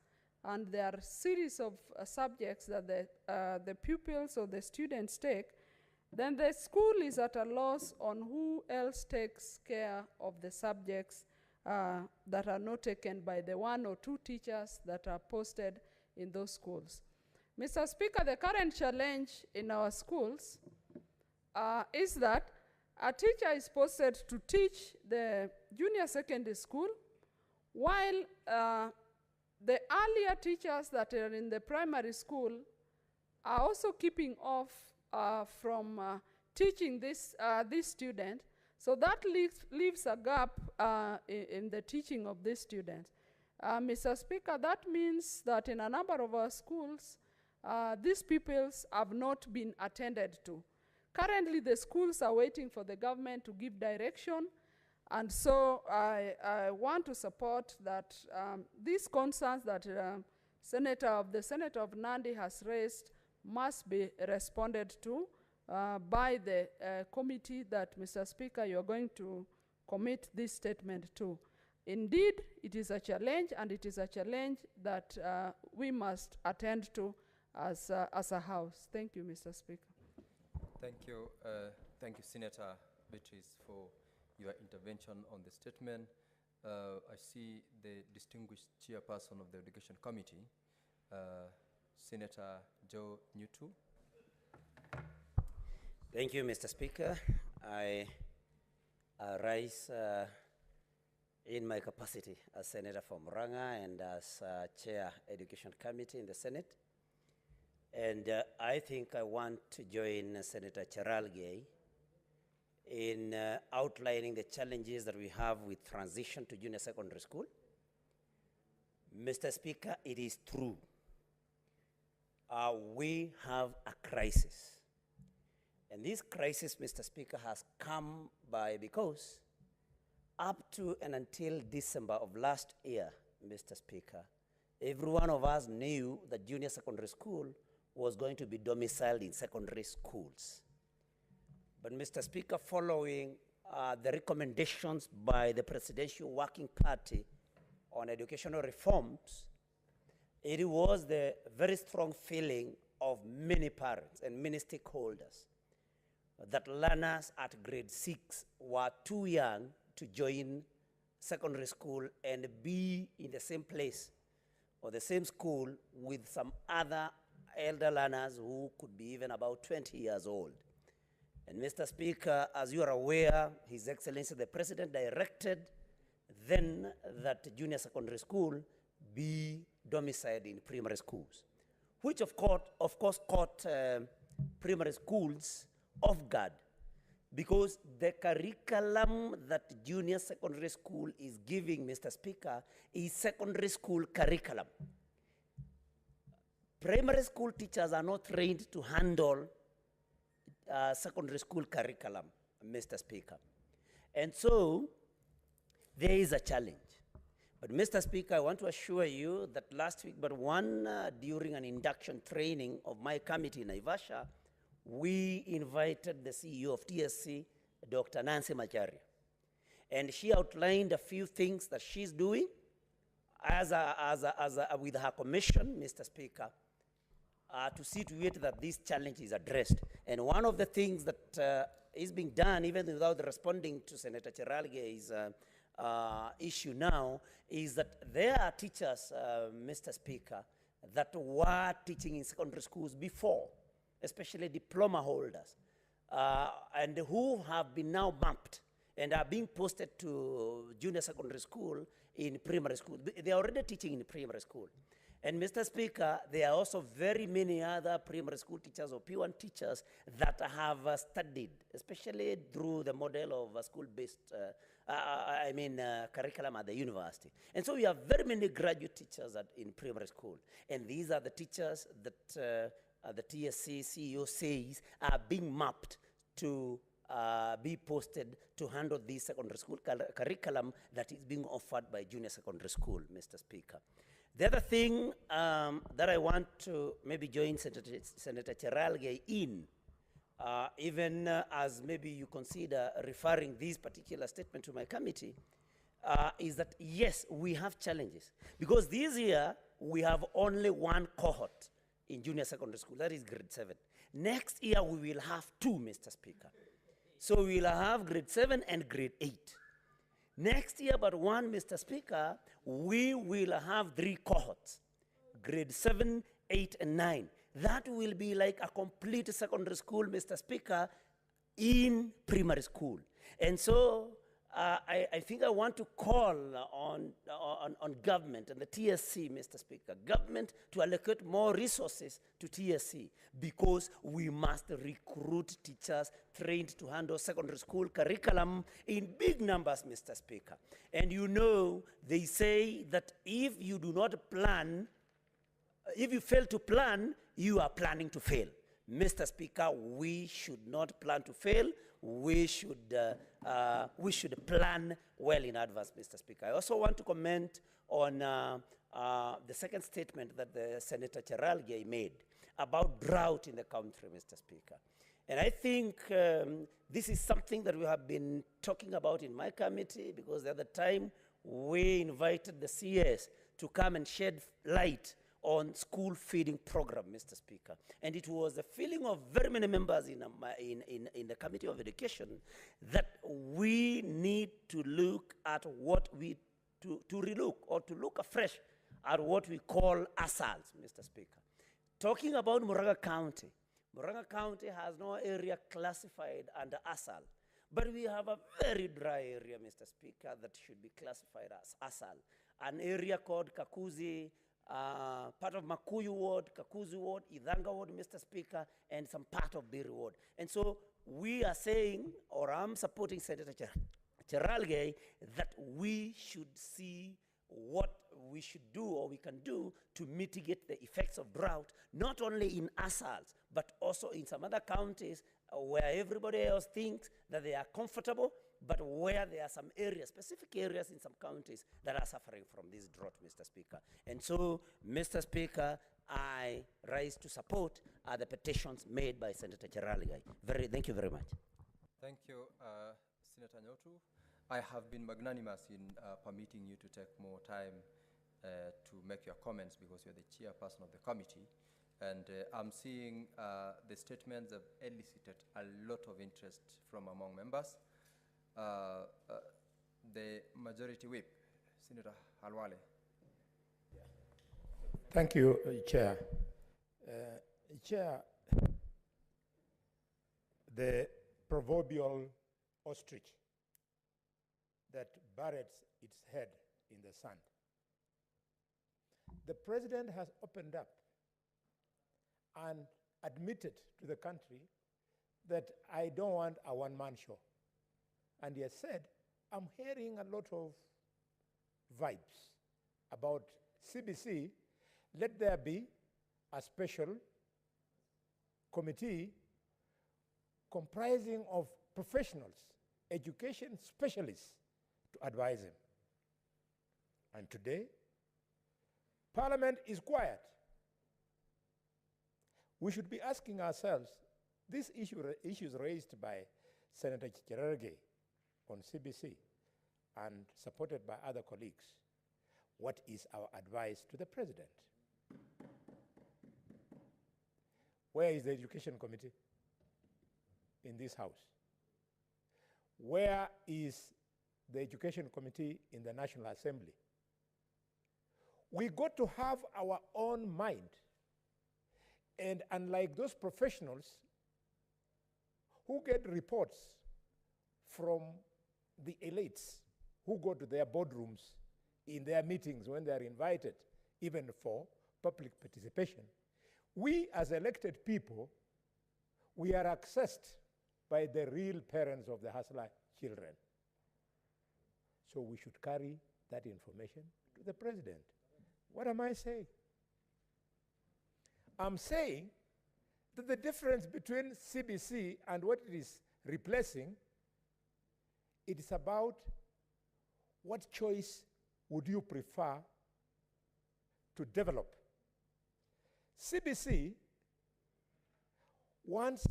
and there are series of subjects that the pupils or the students take, then the school is at a loss on who else takes care of the subjects that are not taken by the 1 or 2 teachers that are posted in those schools. Mr. Speaker, the current challenge in our schools is that a teacher is posted to teach the junior secondary school, while the earlier teachers that are in the primary school are also keeping off from teaching this student. So that leaves a gap in the teaching of these students. Mr. Speaker, that means that in a number of our schools, these pupils have not been attended to. Currently, the schools are waiting for the government to give direction, and so I want to support that these concerns that the Senator of Nandi has raised must be responded to by the committee that, Mr. Speaker, you're going to commit this statement to. Indeed, it is a challenge, and it is a challenge that we must attend to as a House. Thank you, Mr. Speaker. Thank you, Senator Beatrice, for your intervention on the statement. I see the distinguished chairperson of the Education Committee, Senator Joe Newtu. Thank you, Mr. Speaker. I rise in my capacity as Senator from Murang'a and as Chair Education Committee in the Senate. And I think I want to join Senator Jeevanjee in outlining the challenges that we have with transition to junior secondary school. Mr. Speaker, it is true. We have a crisis. And this crisis, Mr. Speaker, has come because up to and until December of last year, Mr. Speaker, every one of us knew that junior secondary school was going to be domiciled in secondary schools. But Mr. Speaker, following the recommendations by the Presidential Working Party on educational reforms, it was the very strong feeling of many parents and many stakeholders that learners at grade 6 were too young to join secondary school and be in the same place or the same school with some other elder learners who could be even about 20 years old. And Mr. Speaker, as you are aware, His Excellency the President directed then that junior secondary school be domiciled in primary schools, which of course caught primary schools off guard, because the curriculum that junior secondary school is giving, Mr. Speaker, is secondary school curriculum. Primary school teachers are not trained to handle secondary school curriculum, Mr. Speaker. And so there is a challenge. But Mr. Speaker, I want to assure you that last week, during an induction training of my committee in Naivasha, we invited the CEO of TSC, Dr. Nancy Macharia. And she outlined a few things that she's doing with her commission, Mr. Speaker, to see to it that this challenge is addressed. And one of the things that is being done, even without responding to Senator Cherargei's issue now, is that there are teachers, Mr. Speaker, that were teaching in secondary schools before, especially diploma holders, and who have been now mapped and are being posted to junior secondary school in primary school. They are already teaching in primary school. And Mr. Speaker, there are also very many other primary school teachers or P1 teachers that have studied, especially through the model of school-based, curriculum at the university. And so we have very many graduate teachers in primary school. And these are the teachers that the TSC CEO says are being mapped to be posted to handle this secondary school curriculum that is being offered by junior secondary school, Mr. Speaker. The other thing that I want to maybe join Senator Cherargei in, even as maybe you consider referring this particular statement to my committee, is that yes, we have challenges. Because this year, we have only one cohort in junior secondary school, that is grade 7. Next year, we will have 2, Mr. Speaker. So we will have grade 7 and grade 8. Next year, but one, Mr. Speaker, we will have 3 cohorts, grade 7, 8, and 9. That will be like a complete secondary school, Mr. Speaker, in primary school. And so I think I want to call on government and the TSC, Mr. Speaker, government to allocate more resources to TSC, because we must recruit teachers trained to handle secondary school curriculum in big numbers, Mr. Speaker. And you know, they say that if you do not plan, if you fail to plan, you are planning to fail. Mr. Speaker, we should not plan to fail. We should plan well in advance, Mr. Speaker. I also want to comment on the second statement that the Senator Cherargei made about drought in the country, Mr. Speaker. And I think this is something that we have been talking about in my committee, because the other time we invited the CS to come and shed light on school feeding program, Mr. Speaker. And it was a feeling of very many members in the Committee of Education that we need to look at what to relook or to look afresh at what we call assaults, Mr. Speaker. Talking about Murang'a County has no area classified under assault, but we have a very dry area, Mr. Speaker, that should be classified as assault. An area called Kakuzi, part of Makuyu Ward, Kakuzi Ward, Idhanga Ward, Mr. Speaker, and some part of Biri Ward. And so we are saying, or I'm supporting Senator Cherargei, that we should see what we should do or we can do to mitigate the effects of drought, not only in assaults, but also in some other counties where everybody else thinks that they are comfortable, but where there are some areas, specific areas in some counties that are suffering from this drought, Mr. Speaker. And so, Mr. Speaker, I rise to support the petitions made by Senator Cherargei. Thank you very much. Thank you, Senator Nyotu. I have been magnanimous in permitting you to take more time to make your comments because you're the chairperson of the committee. And I'm seeing the statements have elicited a lot of interest from among members. The majority whip, Senator Halwale. Thank you, Chair. Chair, the proverbial ostrich that buries its head in the sand. The president has opened up and admitted to the country that I don't want a one-man show. And he has said, I'm hearing a lot of vibes about CBC. Let there be a special committee comprising of professionals, education specialists to advise him. And today, Parliament is quiet. We should be asking ourselves, these issues raised by Senator Cherargei on CBC and supported by other colleagues, what is our advice to the president? Where is the Education Committee in this house? Where is the Education Committee in the National Assembly? We got to have our own mind. And unlike those professionals who get reports from the elites who go to their boardrooms in their meetings when they are invited, even for public participation, we as elected people, we are accessed by the real parents of the hustler children. So we should carry that information to the president. What am I saying? I'm saying that the difference between CBC and what it is replacing, it is about what choice would you prefer to develop. CBC wants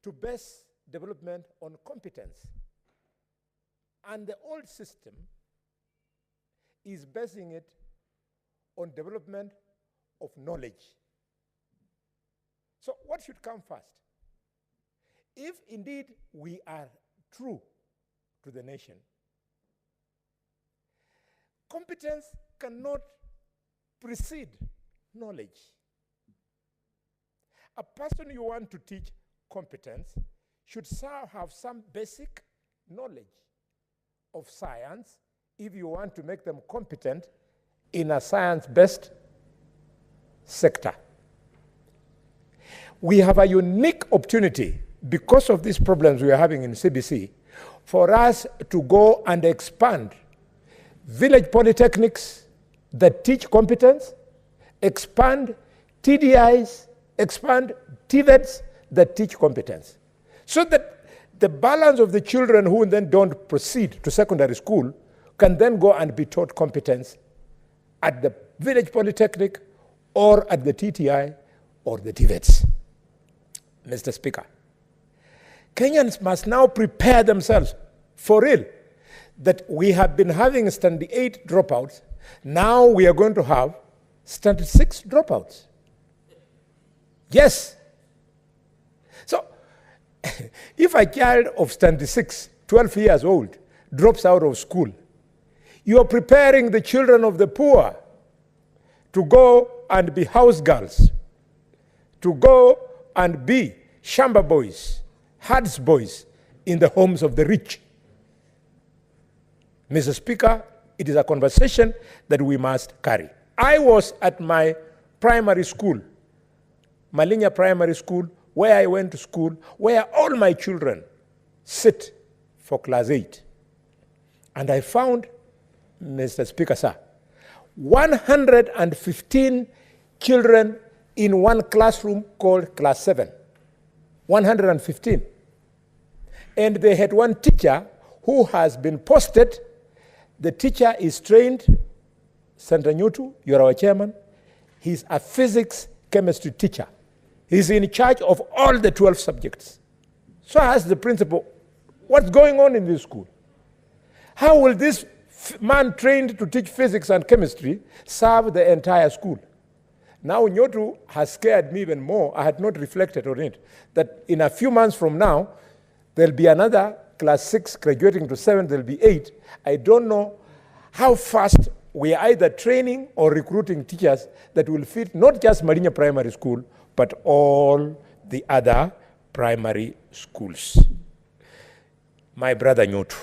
to base development on competence. And the old system is basing it on development of knowledge. So what should come first? If indeed we are true to the nation, competence cannot precede knowledge. A person you want to teach competence should have some basic knowledge of science if you want to make them competent in a science-based sector. We have a unique opportunity because of these problems we are having in CBC for us to go and expand village polytechnics that teach competence, expand TDIs, expand TVETs that teach competence, so that the balance of the children who then don't proceed to secondary school can then go and be taught competence at the village polytechnic or at the TTI or the TVETs. Mr. Speaker, Kenyans must now prepare themselves for real that we have been having standard 8 dropouts. Now we are going to have standard 6 dropouts. Yes. So if a child of standard 6, 12 years old, drops out of school, you are preparing the children of the poor to go and be house girls, to go and be shamba boys, herds boys in the homes of the rich. Mr. Speaker, it is a conversation that we must carry. I was at my primary school, Malinya Primary School, where I went to school, where all my children sit for class 8. And I found, Mr. Speaker, sir, 115 children in one classroom called class 7. 115. And they had one teacher who has been posted. The teacher is trained, Senator Nyutu, you're our chairman. He's a physics chemistry teacher. He's in charge of all the 12 subjects. So I asked the principal, what's going on in this school? How will this man trained to teach physics and chemistry serve the entire school? Now Nyotu has scared me even more. I had not reflected on it, that in a few months from now, there'll be another class 6 graduating to 7, there'll be 8. I don't know how fast we are either training or recruiting teachers that will fit not just Marinya Primary School, but all the other primary schools. My brother Nyotu,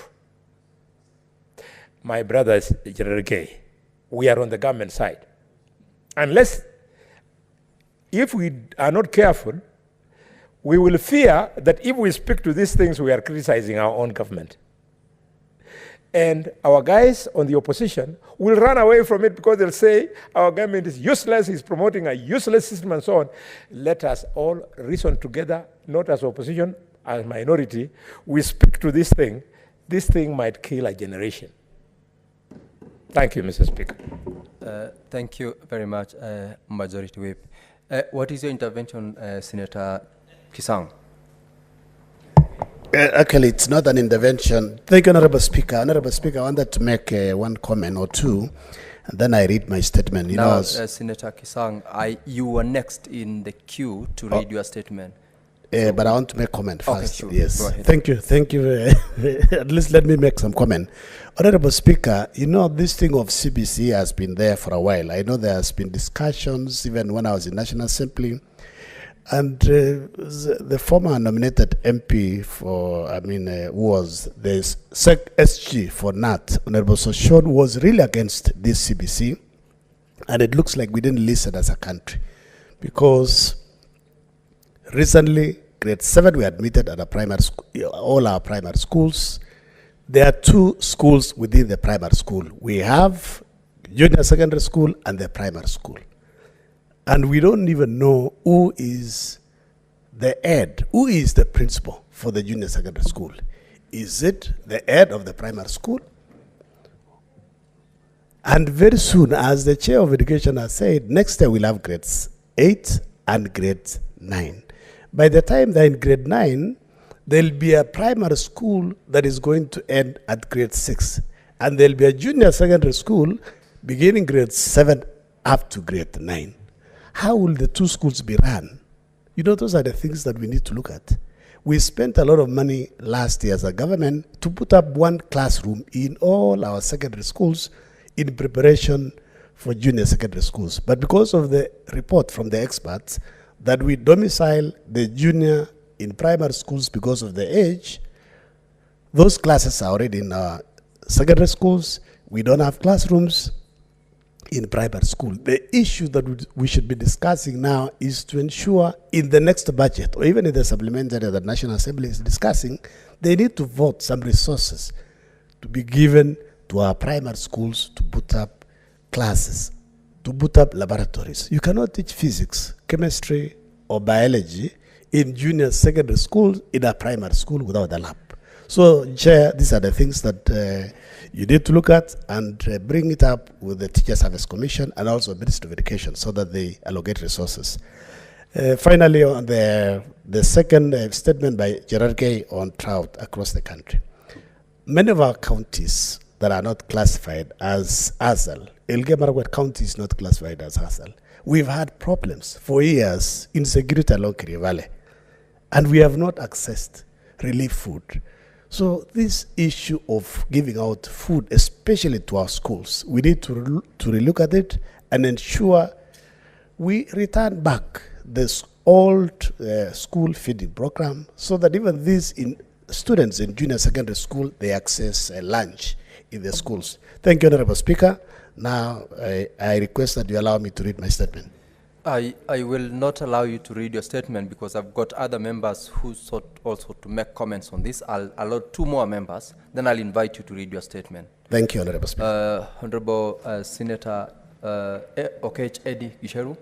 my brother Jeevanjee, we are on the government side. Unless, if we are not careful, we will fear that if we speak to these things, we are criticizing our own government. And our guys on the opposition will run away from it because they'll say our government is useless, is promoting a useless system and so on. Let us all reason together, not as opposition, as minority. We speak to this thing. This thing might kill a generation. Thank you, Mr. Speaker. Thank you very much, Majority Whip. What is your intervention, Senator Kisang? Actually, it's not an intervention. Thank you, Honorable Speaker. Honorable Speaker, I wanted to make one comment or two, and then I read my statement. You know, Senator Kisang, you were next in the queue to read your statement. But I want to make comment first. Okay, sure. Yes. Go ahead. Thank you. Thank you. At least let me make some comment. Honorable Speaker, you know, this thing of CBC has been there for a while. I know there has been discussions even when I was in National Assembly. And the former nominated MP for, who was the SG for NAT, Honorable Soshon, was really against this CBC. And it looks like we didn't listen as a country. Because recently, grade 7 we admitted at a primary school, all our primary schools. There are 2 schools within the primary school. We have junior secondary school and the primary school. And we don't even know who is the head, who is the principal for the junior secondary school. Is it the head of the primary school? And very soon, as the chair of education has said, next year we'll have grades 8 and grade 9. By the time they're in grade 9, there'll be a primary school that is going to end at grade 6. And there'll be a junior secondary school beginning grade 7 up to grade 9. How will the 2 schools be run? You know, those are the things that we need to look at. We spent a lot of money last year as a government to put up 1 classroom in all our secondary schools in preparation for junior secondary schools. But because of the report from the experts that we domicile the junior in primary schools because of the age, those classes are already in our secondary schools. We don't have classrooms in private school. The issue that we should be discussing now is to ensure in the next budget, or even in the supplementary that National Assembly is discussing, they need to vote some resources to be given to our primary schools to put up classes, to put up laboratories. You cannot teach physics, chemistry, or biology in junior secondary school in a primary school without a lab. So, Chair, these are the things that you need to look at and bring it up with the Teacher Service Commission and also Ministry of Education so that they allocate resources. Finally, on the second statement by Jeevanjee on drought across the country. Many of our counties that are not classified as ASAL, Elgeyo-Marakwet County is not classified as ASAL. We've had problems for years, insecurity along Kiri Valley, and we have not accessed relief food. So this issue of giving out food, especially to our schools, we need to relook at it and ensure we return back this old school feeding program so that even these students in junior secondary school, they access lunch in the schools. Thank you, Honorable Speaker. Now, I request that you allow me to read my statement. I will not allow you to read your statement because I've got other members who sought also to make comments on this. I'll allow 2 more members, then I'll invite you to read your statement. Thank you, Honorable Speaker. Honorable Senator Okech Eddie Gisheru.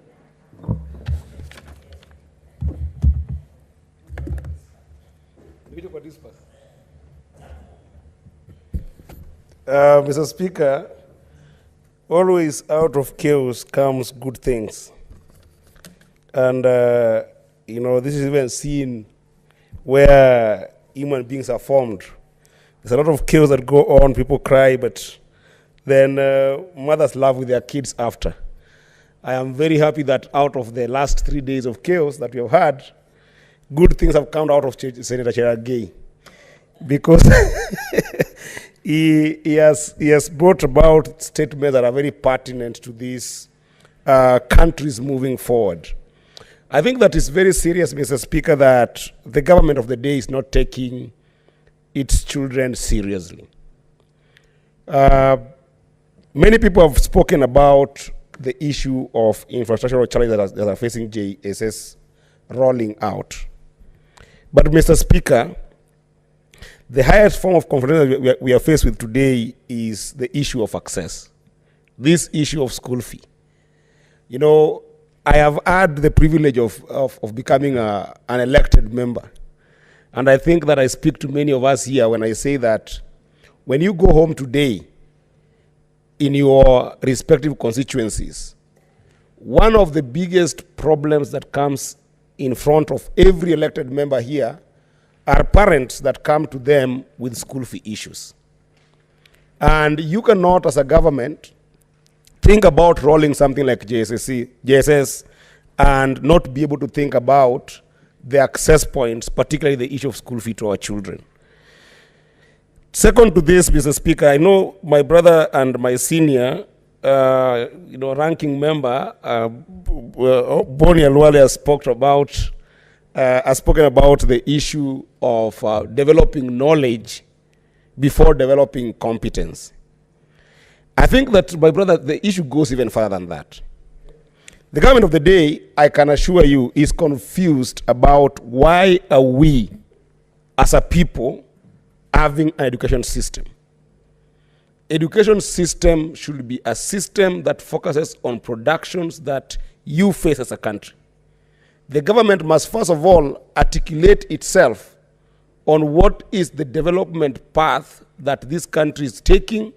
Mr. Speaker, always out of chaos comes good things. And, you know, this is even seen where human beings are formed. There's a lot of chaos that go on, people cry, but then mothers laugh with their kids after. I am very happy that out of the last 3 days of chaos that we have had, good things have come out of Senator Cherargei, because he has brought about statements that are very pertinent to these countries moving forward. I think that is very serious, Mr. Speaker, that the government of the day is not taking its children seriously. Many people have spoken about the issue of infrastructural challenges that are facing JSS rolling out. But, Mr. Speaker, the highest form of confrontation we are faced with today is the issue of access. This issue of school fee. You know, I have had the privilege of becoming an elected member. And I think that I speak to many of us here when I say that when you go home today in your respective constituencies, one of the biggest problems that comes in front of every elected member here are parents that come to them with school fee issues. And you cannot, as a government, think about rolling something like JSS and not be able to think about the access points, particularly the issue of school fee to our children. Second to this, Mr. Speaker, I know my brother and my senior, ranking member, Boni Alwale has spoken about the issue of developing knowledge before developing competence. I think that, my brother, the issue goes even further than that. The government of the day, I can assure you, is confused about why are we, as a people, having an education system. Education system should be a system that focuses on productions that you face as a country. The government must first of all articulate itself on what is the development path that this country is taking,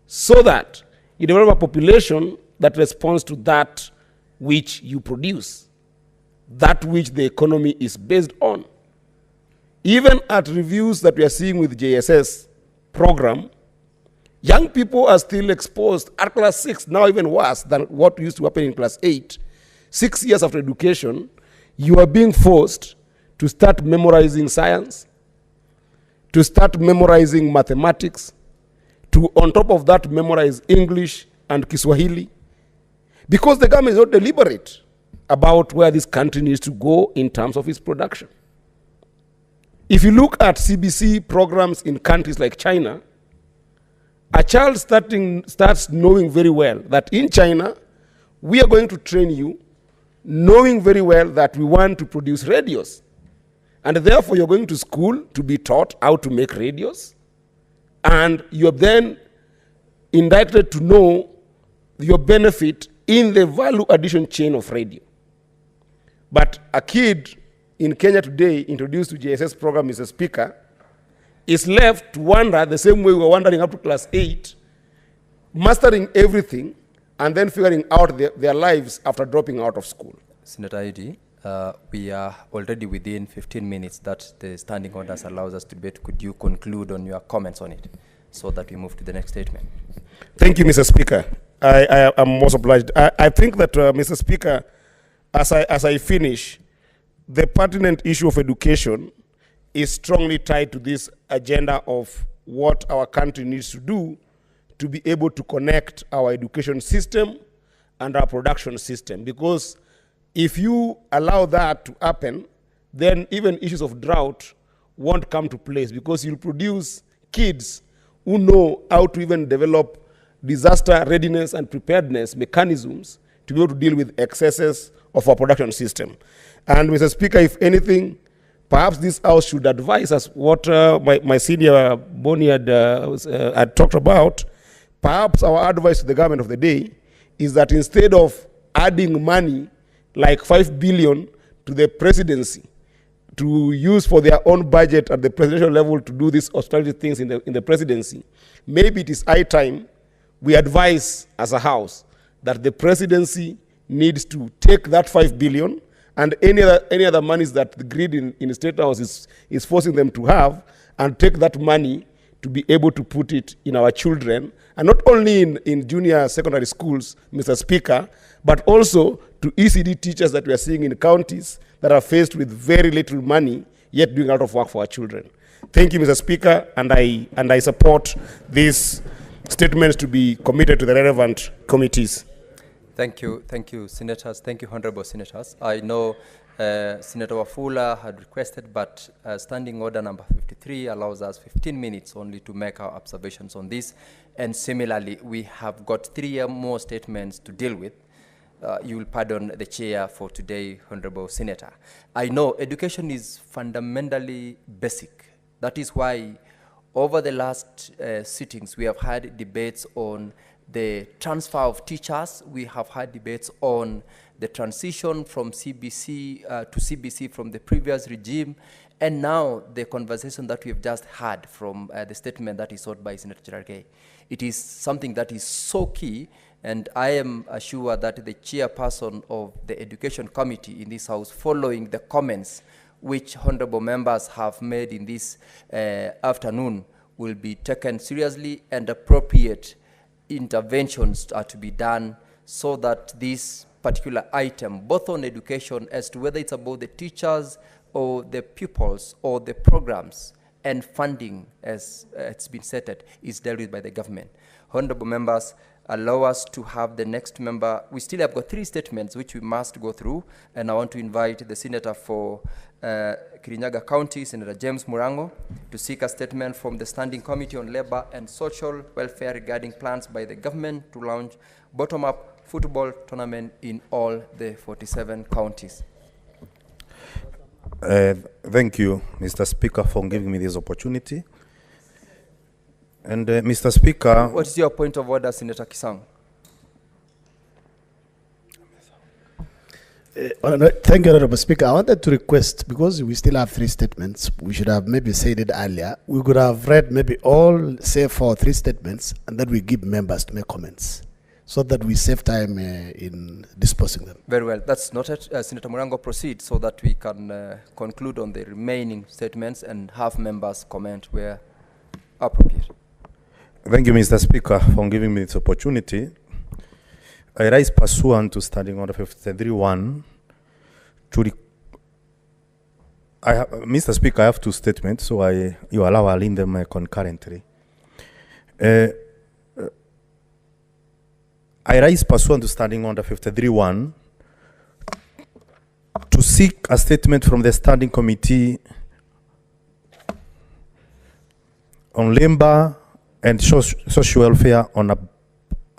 so that you develop a population that responds to that which you produce, that which the economy is based on. Even at reviews that we are seeing with JSS program, young people are still exposed at class 6, now even worse than what used to happen in class 8. 6 years after education, you are being forced to start memorizing science, to start memorizing mathematics, to, on top of that, memorize English and Kiswahili, because the government is not deliberate about where this country needs to go in terms of its production. If you look at CBC programs in countries like China, a child starts knowing very well that in China, we are going to train you, knowing very well that we want to produce radios. And therefore, you're going to school to be taught how to make radios. And you're then indicted to know your benefit in the value addition chain of radio. But a kid in Kenya today, introduced to JSS program, Mr. Speaker, is left to wonder the same way we were wondering up to class 8, mastering everything, and then figuring out their lives after dropping out of school. Senator Idi, we are already within 15 minutes that the standing orders allows us to debate. Could you conclude on your comments on it so that we move to the next statement? Thank you, Mr. Speaker. I am most obliged. I think that, Mr. Speaker, as I finish, the pertinent issue of education is strongly tied to this agenda of what our country needs to do to be able to connect our education system and our production system. Because if you allow that to happen, then even issues of drought won't come to place, because you'll produce kids who know how to even develop disaster readiness and preparedness mechanisms to be able to deal with excesses of our production system. And Mr. Speaker, if anything, perhaps this House should advise us what my senior Boni had talked about. Perhaps our advice to the government of the day is that instead of adding money like 5 billion to the presidency to use for their own budget at the presidential level to do these austerity things in the presidency, maybe it is high time we advise as a house that the presidency needs to take that 5 billion and any other monies that the grid in the State House is forcing them to have, and take that money to be able to put it in our children, and not only in junior secondary schools, Mr. Speaker, but also to ECD teachers that we are seeing in counties that are faced with very little money, yet doing a lot of work for our children. Thank you, Mr. Speaker, and I support these statements to be committed to the relevant committees. Thank you, senators. Thank you, honorable senators. I know Senator Wafula had requested, but standing order number 53 allows us 15 minutes only to make our observations on this. And similarly, we have got 3 more statements to deal with. You will pardon the chair for today, honorable senator. I know education is fundamentally basic. That is why over the last sittings, we have had debates on the transfer of teachers. We have had debates on the transition from CBC to CBC from the previous regime, and now the conversation that we have just had from the statement that is sought by Senator Jeevanjee. It is something that is so key, and I am assured that the chairperson of the Education Committee in this House, following the comments which honorable members have made in this afternoon, will be taken seriously, and appropriate interventions are to be done so that this particular item, both on education as to whether it's about the teachers or the pupils or the programs and funding as it's been stated, is dealt with by the government. Honorable members, allow us to have the next member. We still have got 3 statements which we must go through, and I want to invite the senator for Kirinyaga County, Senator James Murango, to seek a statement from the Standing Committee on Labor and Social Welfare regarding plans by the government to launch bottom-up football tournament in all the 47 counties. Thank you, Mr. Speaker, for giving me this opportunity. And Mr. Speaker... What is your point of order, Senator Kisang? Thank you, Honorable Speaker. I wanted to request, because we still have 3 statements, we should have maybe said it earlier. We could have read maybe all, say, 4 or 3 statements, and then we give members to make comments, so that we save time in disposing them. Very well. That's noted. Senator Murango, proceed so that we can conclude on the remaining statements and have members comment where appropriate. Thank you, Mr. Speaker, for giving me this opportunity. I rise pursuant to Standing Order 53.1 to Mr. Speaker, I have 2 statements, so you allow I'll read them concurrently. I rise pursuant to Standing Order 53.1 to seek a statement from the Standing Committee on Labor and Social Welfare on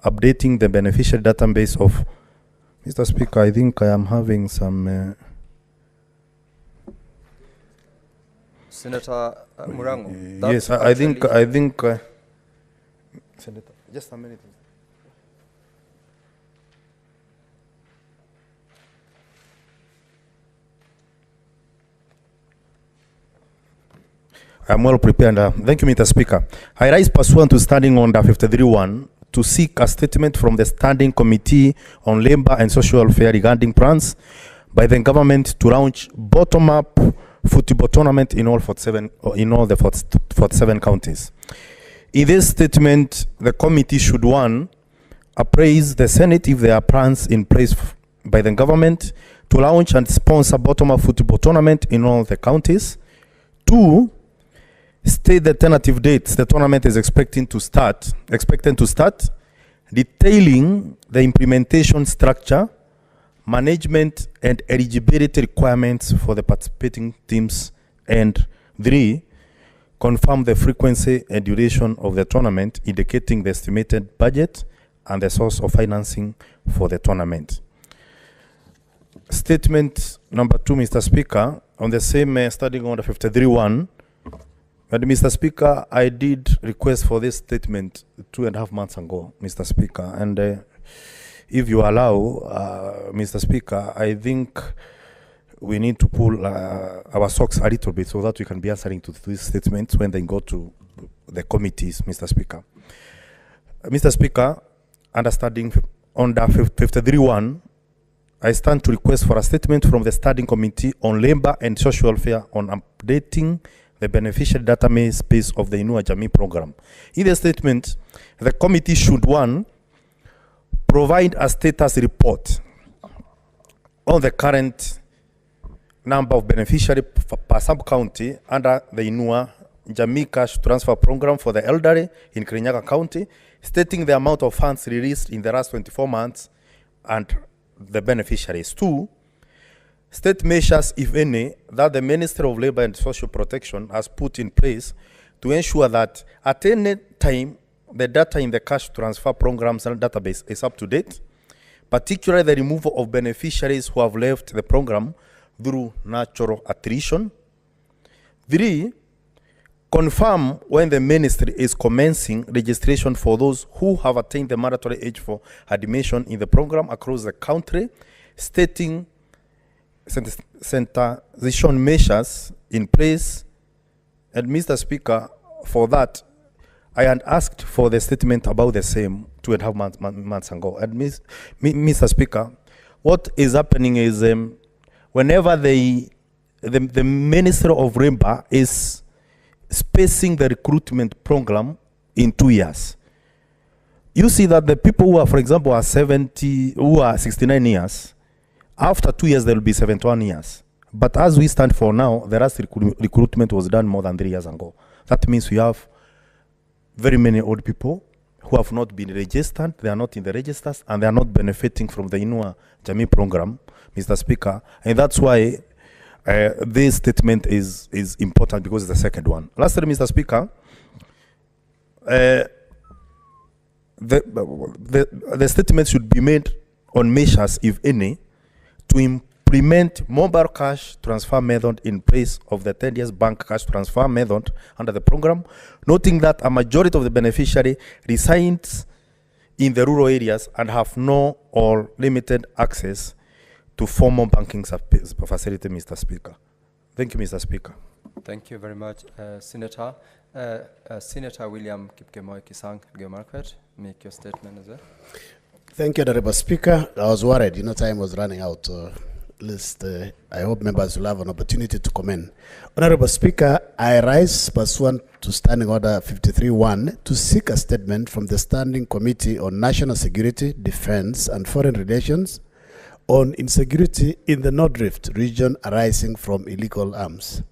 updating the beneficiary database of... Mr. Speaker, I think I am having some... Senator Murango. Yes, I think Senator, just a minute. I'm well prepared. Thank you, Mr. Speaker. I rise pursuant to Standing Order 53.1 to seek a statement from the Standing Committee on Labor and Social Welfare regarding plans by the government to launch bottom-up football tournament in all the 47 counties. In this statement, the committee should, 1, appraise the Senate if there are plans in place by the government to launch and sponsor bottom-up football tournament in all the counties. 2, state the tentative dates the tournament is expected to start, detailing the implementation structure, management, and eligibility requirements for the participating teams. And 3, confirm the frequency and duration of the tournament, indicating the estimated budget and the source of financing for the tournament. Statement number 2, Mr. Speaker, on the same Standing Order 53.1. And Mr. Speaker, I did request for this statement 2.5 months ago, Mr. Speaker. And if you allow, Mr. Speaker, I think we need to pull our socks a little bit so that we can be answering to these statements when they go to the committees, Mr. Speaker. Mr. Speaker, understanding under 53.1, I stand to request for a statement from the Standing Committee on Labor and Social Welfare on updating the beneficiary database of the Inua Jamii program. In the statement, the committee should, one, provide a status report on the current number of beneficiaries per sub-county under the Inua Jamii Cash Transfer Program for the elderly in Kirinyaga County, stating the amount of funds released in the last 24 months and the beneficiaries. Two, state measures, if any, that the Ministry of Labor and Social Protection has put in place to ensure that at any time the data in the cash transfer programs and database is up to date, particularly the removal of beneficiaries who have left the program through natural attrition. Three, confirm when the ministry is commencing registration for those who have attained the mandatory age for admission in the program across the country, stating sensitization measures in place. And Mr. Speaker, for that, I had asked for the statement about the same 2.5 months ago. And Mr. Speaker, what is happening is whenever the Ministry of Labor is spacing the recruitment program in 2 years, you see that the people who are, for example, are 69 years, after 2 years, they will be 71 years. But as we stand for now, the last recruitment was done more than 3 years ago. That means we have very many old people who have not been registered, they are not in the registers, and they are not benefiting from the Inua Jamii program, Mr. Speaker. And that's why this statement is important, because it's the second one. Lastly, Mr. Speaker, the statement should be made on measures, if any, to implement mobile cash transfer method in place of the 10 years bank cash transfer method under the program, noting that a majority of the beneficiary resides in the rural areas and have no or limited access to formal banking facility, Mr. Speaker. Thank you, Mr. Speaker. Thank you very much, Senator. Senator William Kipkemoi Kisang, Marquette, make your statement as well. Thank you, Honorable Speaker. I was worried, time was running out. At least I hope members will have an opportunity to comment. Honorable Speaker, I rise pursuant to Standing Order 53.1 to seek a statement from the Standing Committee on National Security, Defense and Foreign Relations on insecurity in the North Rift region arising from illegal arms.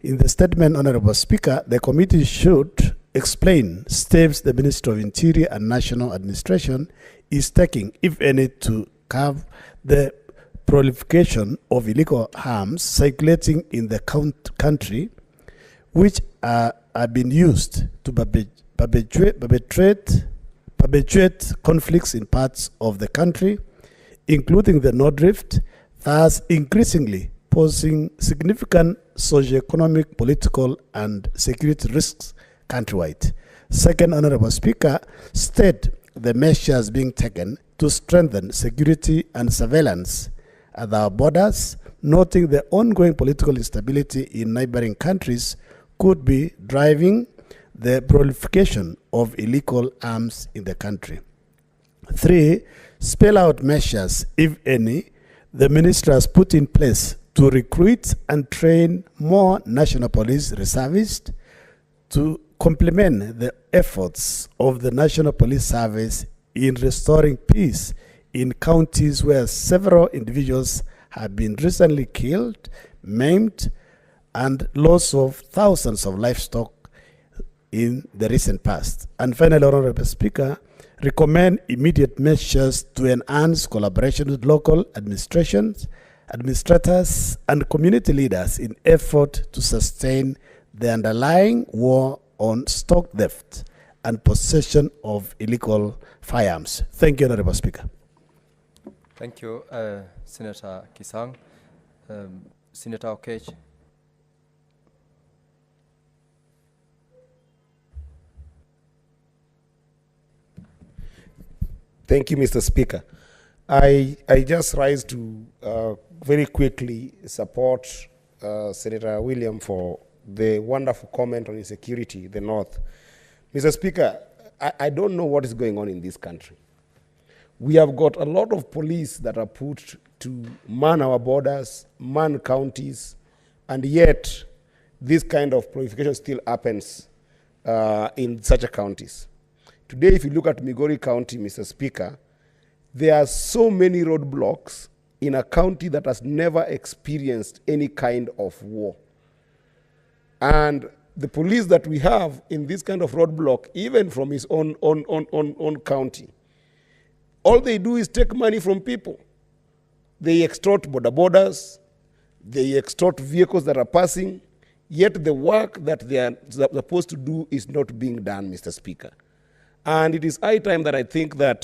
In the statement, Honorable Speaker, the committee should explain steps the Ministry of Interior and National Administration is taking, if any, to curb the proliferation of illegal arms circulating in the country, which are being used to perpetuate conflicts in parts of the country, including the North Rift, thus increasingly posing significant socio-economic, political, and security risks countrywide. Second, Honorable Speaker, state the measures being taken to strengthen security and surveillance at our borders, noting the ongoing political instability in neighboring countries could be driving the proliferation of illegal arms in the country. 3, spell out measures, if any, the ministry has put in place to recruit and train more national police reservists to complement the efforts of the National Police Service in restoring peace in counties where several individuals have been recently killed, maimed, and loss of thousands of livestock in the recent past. And finally, Honorable Speaker, recommend immediate measures to enhance collaboration with local administrations, administrators, and community leaders in effort to sustain the underlying war on stock theft and possession of illegal firearms. Thank you, Honorable Speaker. Thank you, Senator Kisang. Senator Okech. Thank you, Mr. Speaker. I just rise to very quickly support Senator William for the wonderful comment on insecurity, the North. Mr. Speaker, I don't know what is going on in this country. We have got a lot of police that are put to man our borders, man counties, and yet this kind of proliferation still happens in such a counties. Today, if you look at Migori County, Mr. Speaker, there are so many roadblocks in a county that has never experienced any kind of war. And the police that we have in this kind of roadblock, even from his own county, all they do is take money from people. They extort borders, they extort vehicles that are passing, yet the work that they are supposed to do is not being done, Mr. Speaker. And it is high time that I think that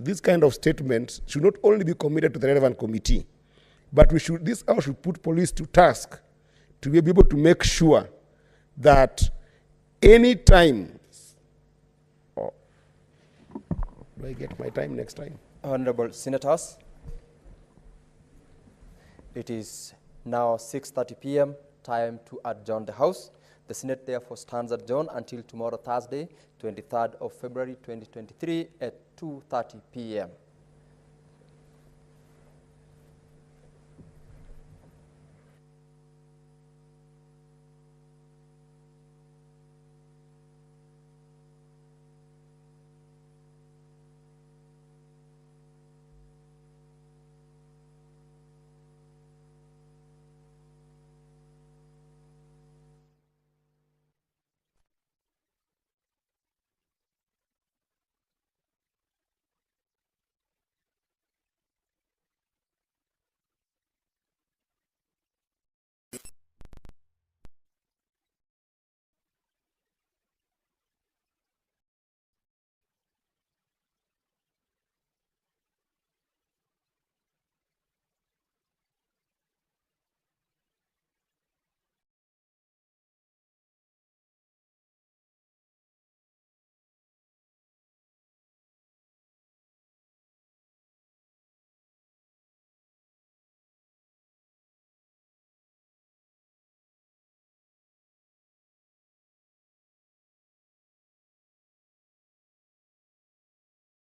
this kind of statement should not only be committed to the relevant committee, but this House should put police to task to be able to make sure that any time, do I get my time next time? Honorable Senators, it is now 6:30 p.m., time to adjourn the House. The Senate therefore stands adjourned until tomorrow, Thursday, 23rd of February 2023 at 2:30 p.m.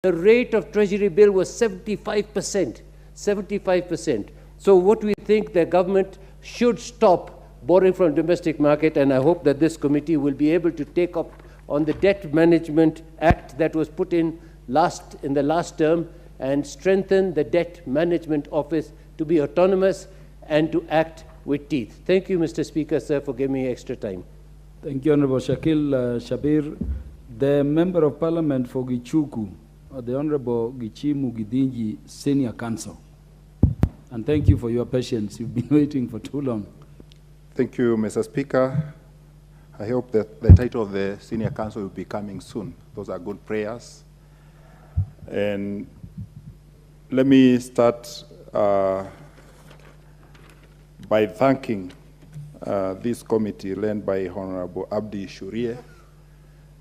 The rate of treasury bill was 75%, 75%. So what we think the government should stop borrowing from domestic market, and I hope that this committee will be able to take up on the Debt Management Act that was put in the last term and strengthen the Debt Management Office to be autonomous and to act with teeth. Thank you, Mr. Speaker, sir, for giving me extra time. Thank you, Honorable Shakil Shabir. The Member of Parliament for Gichuku, the Honorable Gichimu Gidinji, Senior Counsel. And thank you for your patience. You've been waiting for too long. Thank you, Mr. Speaker. I hope that the title of the Senior Counsel will be coming soon. Those are good prayers. And let me start by thanking this committee led by Honorable Abdi Shurie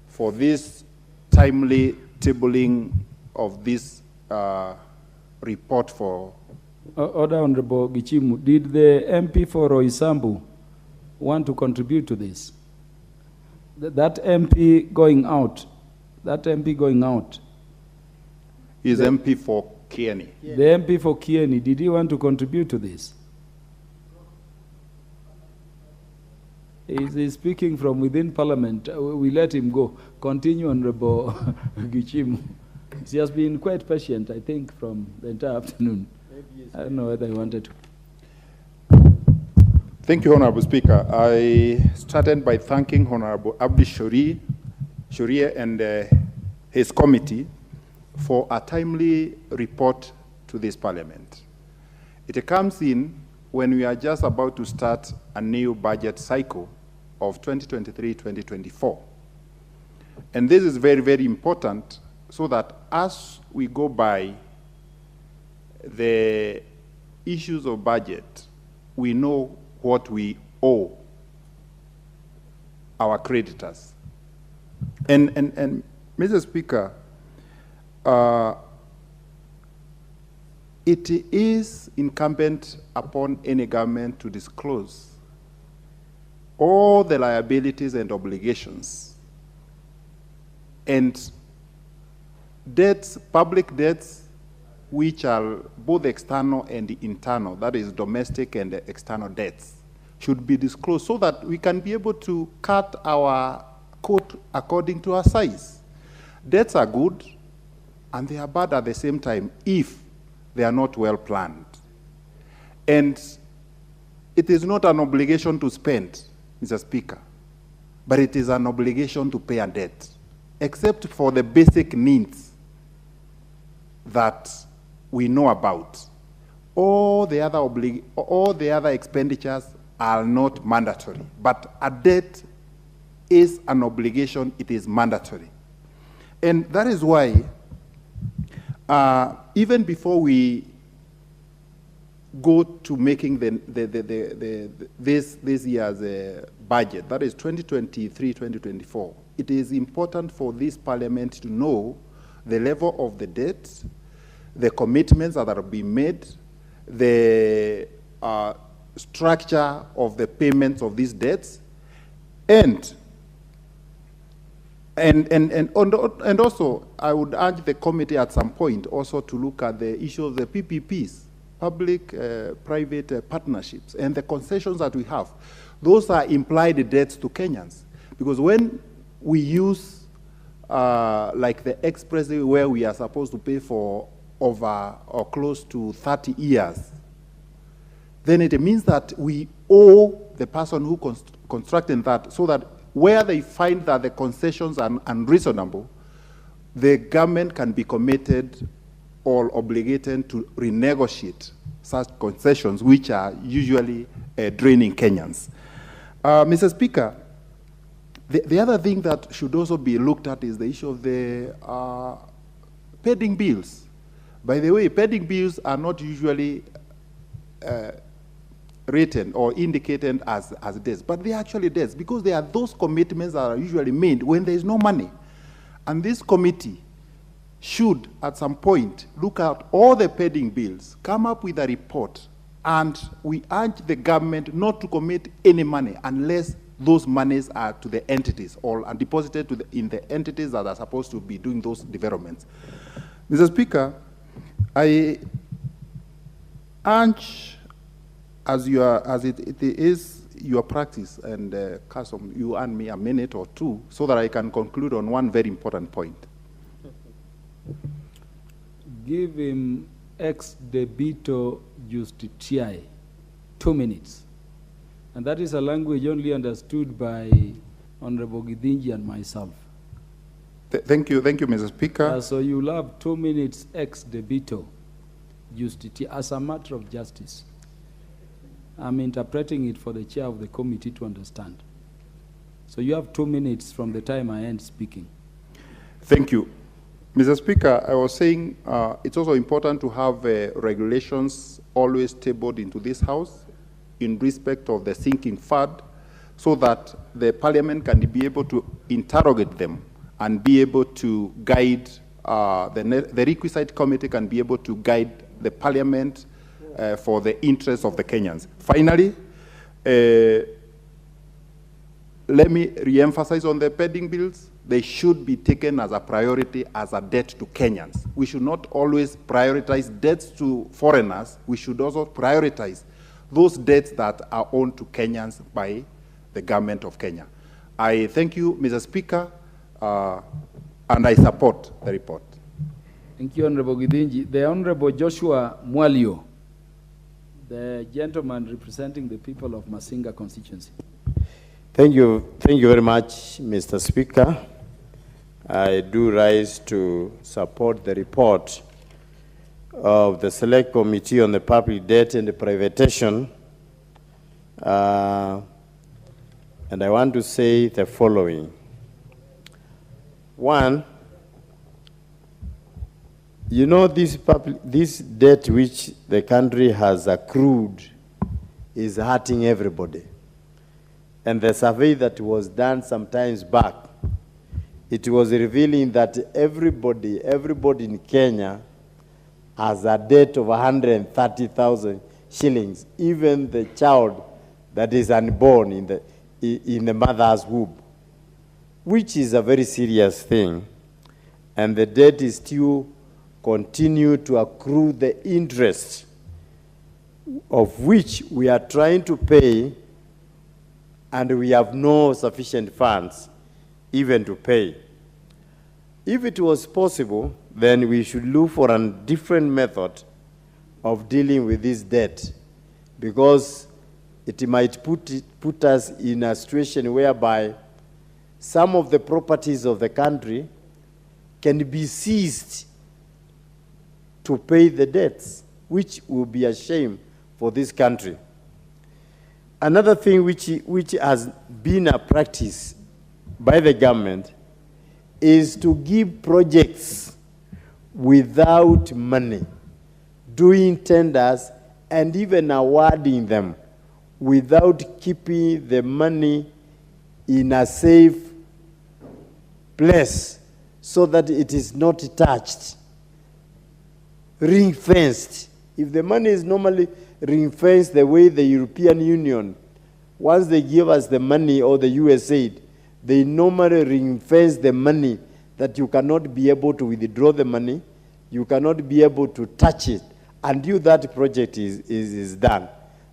for this timely tabling of this report for... Order, Honorable Gichimu. Did the MP for Roysambu want to contribute to this? That MP going out, is MP for Kieni. The MP for Kieni, did he want to contribute to this? He's speaking from within Parliament. We let him go. Continue, Honorable Gichimu. He has been quite patient, I think, from the entire afternoon. I don't know whether he wanted to. Thank you, Honorable Speaker. I started by thanking Honorable Abdi Shurie and his committee for a timely report to this Parliament. It comes in when we are just about to start a new budget cycle of 2023-2024. And this is very, very important so that as we go by the issues of budget, we know what we owe our creditors. And Mr. Speaker, it is incumbent upon any government to disclose all the liabilities and obligations and debts, public debts, which are both external and internal, that is domestic and external debts, should be disclosed so that we can be able to cut our coat according to our size. Debts are good and they are bad at the same time if they are not well planned. And it is not an obligation to spend, Mr. Speaker, but it is an obligation to pay a debt, except for the basic needs that we know about. All the other expenditures are not mandatory, but a debt is an obligation, it is mandatory. And that is why, even before we go to making this year's budget, that is 2023-2024, it is important for this parliament to know the level of the debt, the commitments that are being made, the structure of the payments of these debts, and also I would urge the committee at some point also to look at the issue of the PPPs, public-private partnerships, and the concessions that we have. Those are implied debts to Kenyans, because when we use like the expressway where we are supposed to pay for over or close to 30 years, then it means that we owe the person who constructed that, so that where they find that the concessions are unreasonable, the government can be committed or obligated to renegotiate such concessions, which are usually draining Kenyans. Mr. Speaker, the other thing that should also be looked at is the issue of the pending bills. By the way, pending bills are not usually written or indicated as debts, but they are actually debts because they are those commitments that are usually made when there is no money. And this committee should, at some point, look at all the pending bills, come up with a report, and we urge the government not to commit any money unless those monies are to the entities or are deposited in the entities that are supposed to be doing those developments. Mr. Speaker, I urge, as it is your practice and custom, you earn me a minute or two so that I can conclude on one very important point. Give him ex debito justitiae, 2 minutes. And that is a language only understood by Honorable Githinji and myself. Thank you, Mr. Speaker. So you'll have 2 minutes ex debito justitiae as a matter of justice. I'm interpreting it for the chair of the committee to understand. So you have 2 minutes from the time I end speaking. Thank you. Mr. Speaker, I was saying it's also important to have regulations always tabled into this House in respect of the sinking fund, so that the Parliament can be able to interrogate them and be able to guide, the requisite committee can be able to guide the Parliament for the interests of the Kenyans. Finally, let me re-emphasize on the pending bills. They should be taken as a priority, as a debt to Kenyans. We should not always prioritize debts to foreigners. We should also prioritize those debts that are owed to Kenyans by the government of Kenya. I thank you, Mr. Speaker, and I support the report. Thank you, Honorable Githinji. The Honorable Joshua Mwalio, the gentleman representing the people of Masinga constituency. Thank you very much, Mr. Speaker. I do rise to support the report of the Select Committee on the Public Debt and the Privatization. And I want to say the following. One, you know, this debt which the country has accrued is hurting everybody. And the survey that was done some times back, it was revealing that everybody in Kenya has a debt of 130,000 shillings, even the child that is unborn in the mother's womb, which is a very serious thing. And the debt is still continue to accrue the interest of which we are trying to pay, and we have no sufficient funds even to pay. If it was possible, then we should look for a different method of dealing with this debt, because it might put us in a situation whereby some of the properties of the country can be seized to pay the debts, which will be a shame for this country. Another thing which has been a practice by the government is to give projects without money, doing tenders and even awarding them without keeping the money in a safe place so that it is not touched, ring-fenced. If the money is normally ring-fenced the way the European Union, once they give us the money, or the USA, they normally ring-fence the money that you cannot be able to withdraw the money, you cannot be able to touch it until that project is done.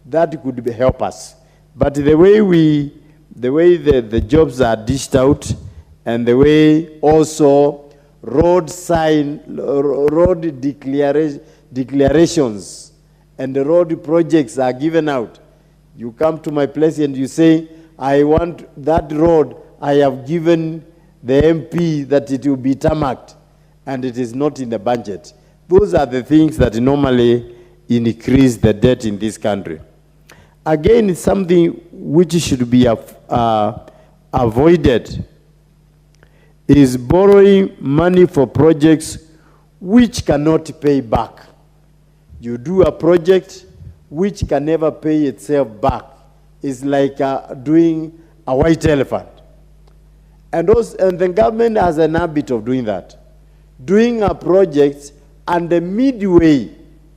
That could help us. But the way the jobs are dished out, and the way also road declarations and the road projects are given out. You come to my place and you say, I want that road, I have given the MP that it will be tarmacked, and it is not in the budget. Those are the things that normally increase the debt in this country. Again, it's something which should be avoided, is borrowing money for projects which cannot pay back. You do a project which can never pay itself back. It's like doing a white elephant. And the government has an habit of doing that. Doing a project, and the midway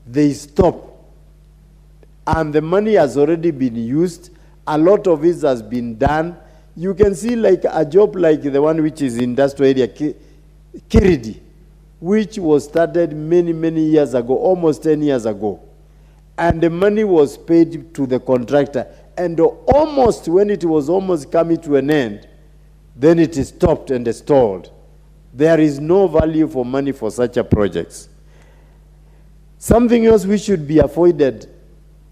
they stop. And the money has already been used. A lot of it has been done. You can see like a job like the one which is industrial area, Kiridi, which was started many, many years ago, almost 10 years ago. And the money was paid to the contractor. And almost, when it was almost coming to an end, then it is stopped and stalled. There is no value for money for such a projects. Something else which should be avoided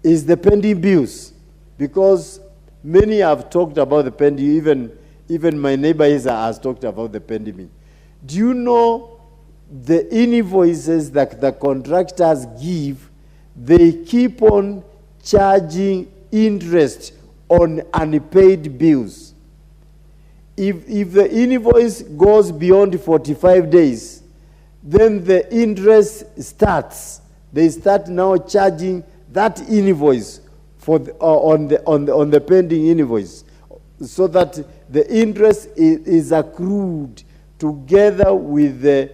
is the pending bills, because many have talked about the pending, even my neighbor has talked about the pending bill. Do you know the invoices that the contractors give, they keep on charging interest on unpaid bills? If the invoice goes beyond 45 days, then the interest starts. They start now charging that invoice for on the pending invoice, so that the interest is accrued together with the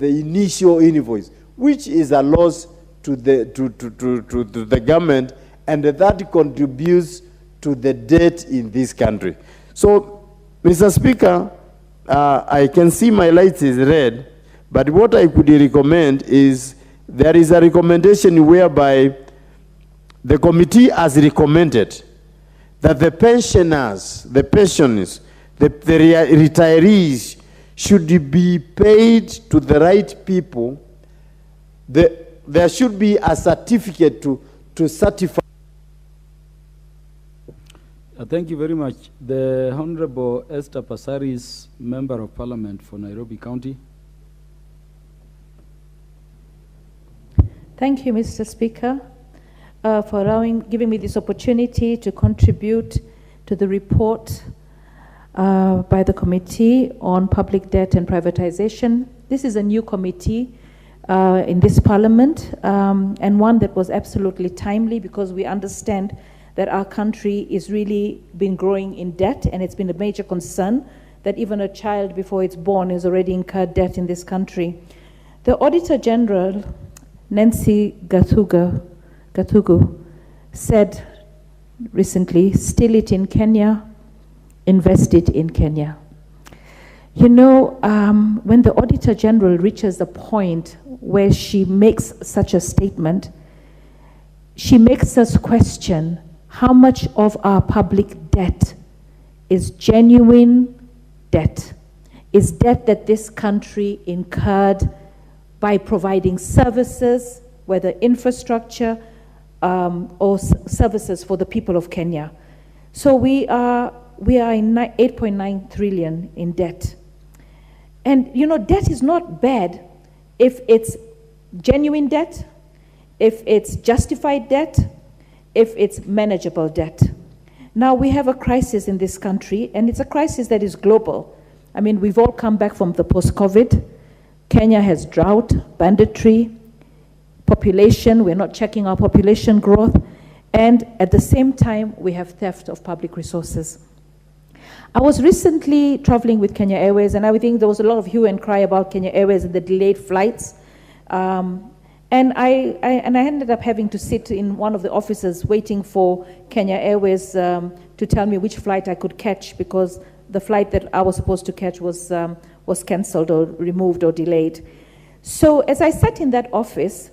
initial invoice, which is a loss to the government, and that contributes to the debt in this country. So, Mr. Speaker, I can see my light is red, but what I could recommend is, there is a recommendation whereby the committee has recommended that the pensioners, the pensioners, the retirees should be paid to the right people. There should be a certificate to certify. Thank you very much. The Honorable Esther Passaris, Member of Parliament for Nairobi County. Thank you, Mr. Speaker, for giving me this opportunity to contribute to the report by the Committee on Public Debt and Privatization. This is a new committee in this Parliament, and one that was absolutely timely, because we understand that our country is really been growing in debt, and it's been a major concern that even a child before it's born has already incurred debt in this country. The Auditor General Nancy Gathugu, said recently, steal it in Kenya, invest it in Kenya. You know, when the Auditor General reaches the point where she makes such a statement, she makes us question how much of our public debt is genuine debt, is debt that this country incurred by providing services, whether infrastructure or services for the people of Kenya. So we are in 8.9 trillion in debt. And you know, debt is not bad if it's genuine debt, if it's justified debt, if it's manageable debt. Now we have a crisis in this country, and it's a crisis that is global. I mean, we've all come back from the post-COVID. Kenya has drought, banditry, population, we're not checking our population growth, and at the same time, we have theft of public resources. I was recently traveling with Kenya Airways, and I think there was a lot of hue and cry about Kenya Airways and the delayed flights. And I ended up having to sit in one of the offices waiting for Kenya Airways to tell me which flight I could catch, because the flight that I was supposed to catch was cancelled or removed or delayed. So as I sat in that office,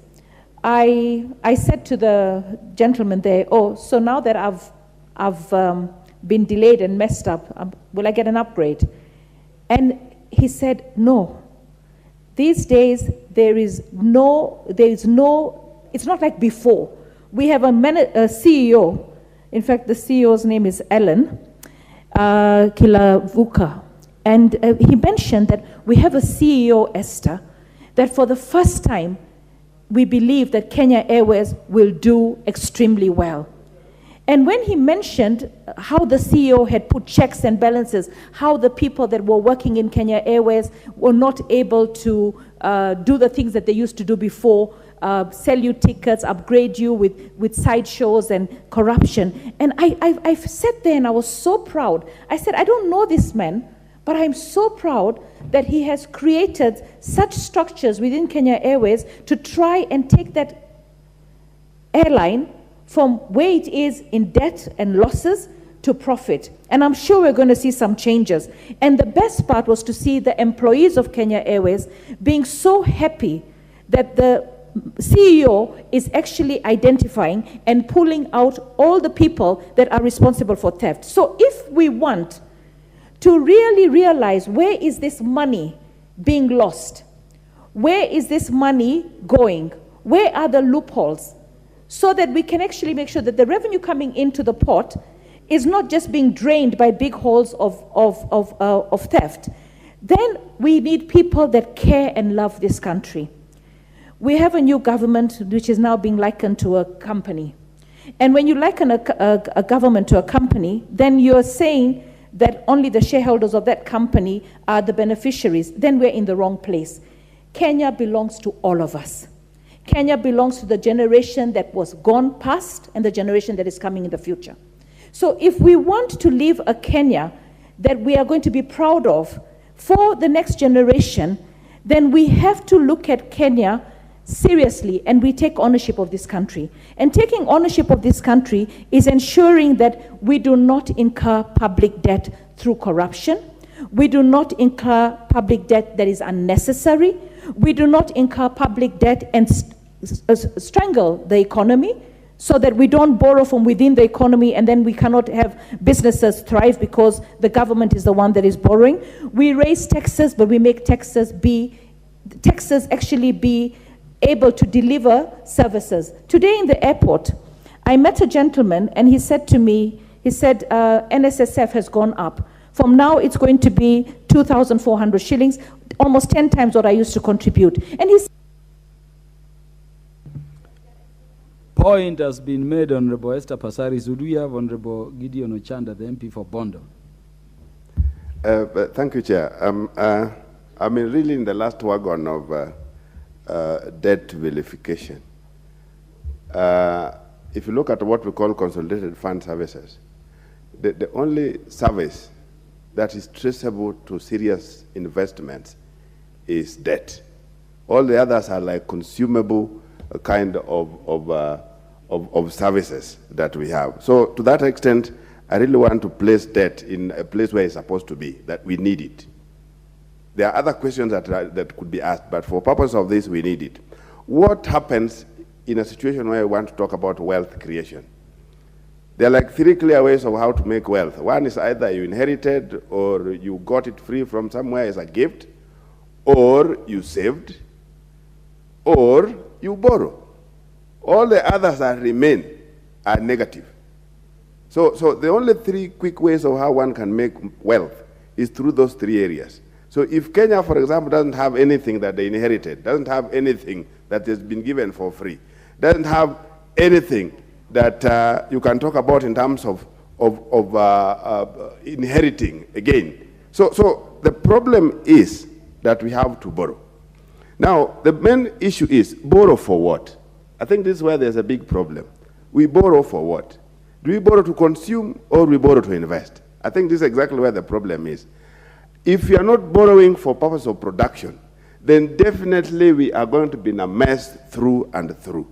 I said to the gentleman there, oh, so now that I've been delayed and messed up, will I get an upgrade? And he said, no. These days, it's not like before. We have a CEO, in fact, the CEO's name is Ellen Kilavuka, and he mentioned that we have a CEO, Esther, that for the first time, we believe that Kenya Airways will do extremely well. And when he mentioned how the CEO had put checks and balances, how the people that were working in Kenya Airways were not able to do the things that they used to do before, sell you tickets, upgrade you with sideshows and corruption. And I sat there and I was so proud. I said, I don't know this man, but I'm so proud that he has created such structures within Kenya Airways to try and take that airline from where it is in debt and losses to profit. And I'm sure we're going to see some changes. And the best part was to see the employees of Kenya Airways being so happy that the CEO is actually identifying and pulling out all the people that are responsible for theft. So if we want to really realize where is this money being lost, where is this money going, where are the loopholes, so that we can actually make sure that the revenue coming into the pot is not just being drained by big holes of theft, then we need people that care and love this country. We have a new government which is now being likened to a company. And when you liken a government to a company, then you're saying that only the shareholders of that company are the beneficiaries. Then we're in the wrong place. Kenya belongs to all of us. Kenya belongs to the generation that was gone past and the generation that is coming in the future. So if we want to leave a Kenya that we are going to be proud of for the next generation, then we have to look at Kenya seriously and we take ownership of this country. And taking ownership of this country is ensuring that we do not incur public debt through corruption. We do not incur public debt that is unnecessary. We do not incur public debt and strangle the economy, so that we don't borrow from within the economy and then we cannot have businesses thrive because the government is the one that is borrowing. We raise taxes, but we make taxes actually be able to deliver services. Today in the airport, I met a gentleman and he said to me, he said, NSSF has gone up. From now it's going to be 2,400 shillings, almost 10 times what I used to contribute. And he Point has been made, Honorable Esther Pasari. Should we have Honorable Gideon Ochanda, the MP for Bondo? Thank you, Chair. I mean, really in the last wagon of debt vilification, if you look at what we call consolidated fund services, the only service that is traceable to serious investments is debt. All the others are like consumable kind of services that we have. So to that extent, I really want to place debt in a place where it's supposed to be, that we need it. There are other questions that could be asked, but for purpose of this, we need it. What happens in a situation where we want to talk about wealth creation? There are like 3 clear ways of how to make wealth. One is either you inherited, or you got it free from somewhere as a gift, or you saved, or you borrow. All the others that remain are negative. So the only 3 quick ways of how one can make wealth is through those 3 areas. So if Kenya, for example, doesn't have anything that they inherited, doesn't have anything that has been given for free, doesn't have anything that you can talk about in terms of inheriting again. So the problem is that we have to borrow. Now, the main issue is borrow for what? I think this is where there's a big problem. We borrow for what? Do we borrow to consume, or we borrow to invest? I think this is exactly where the problem is. If we are not borrowing for purpose of production, then definitely we are going to be in a mess through and through.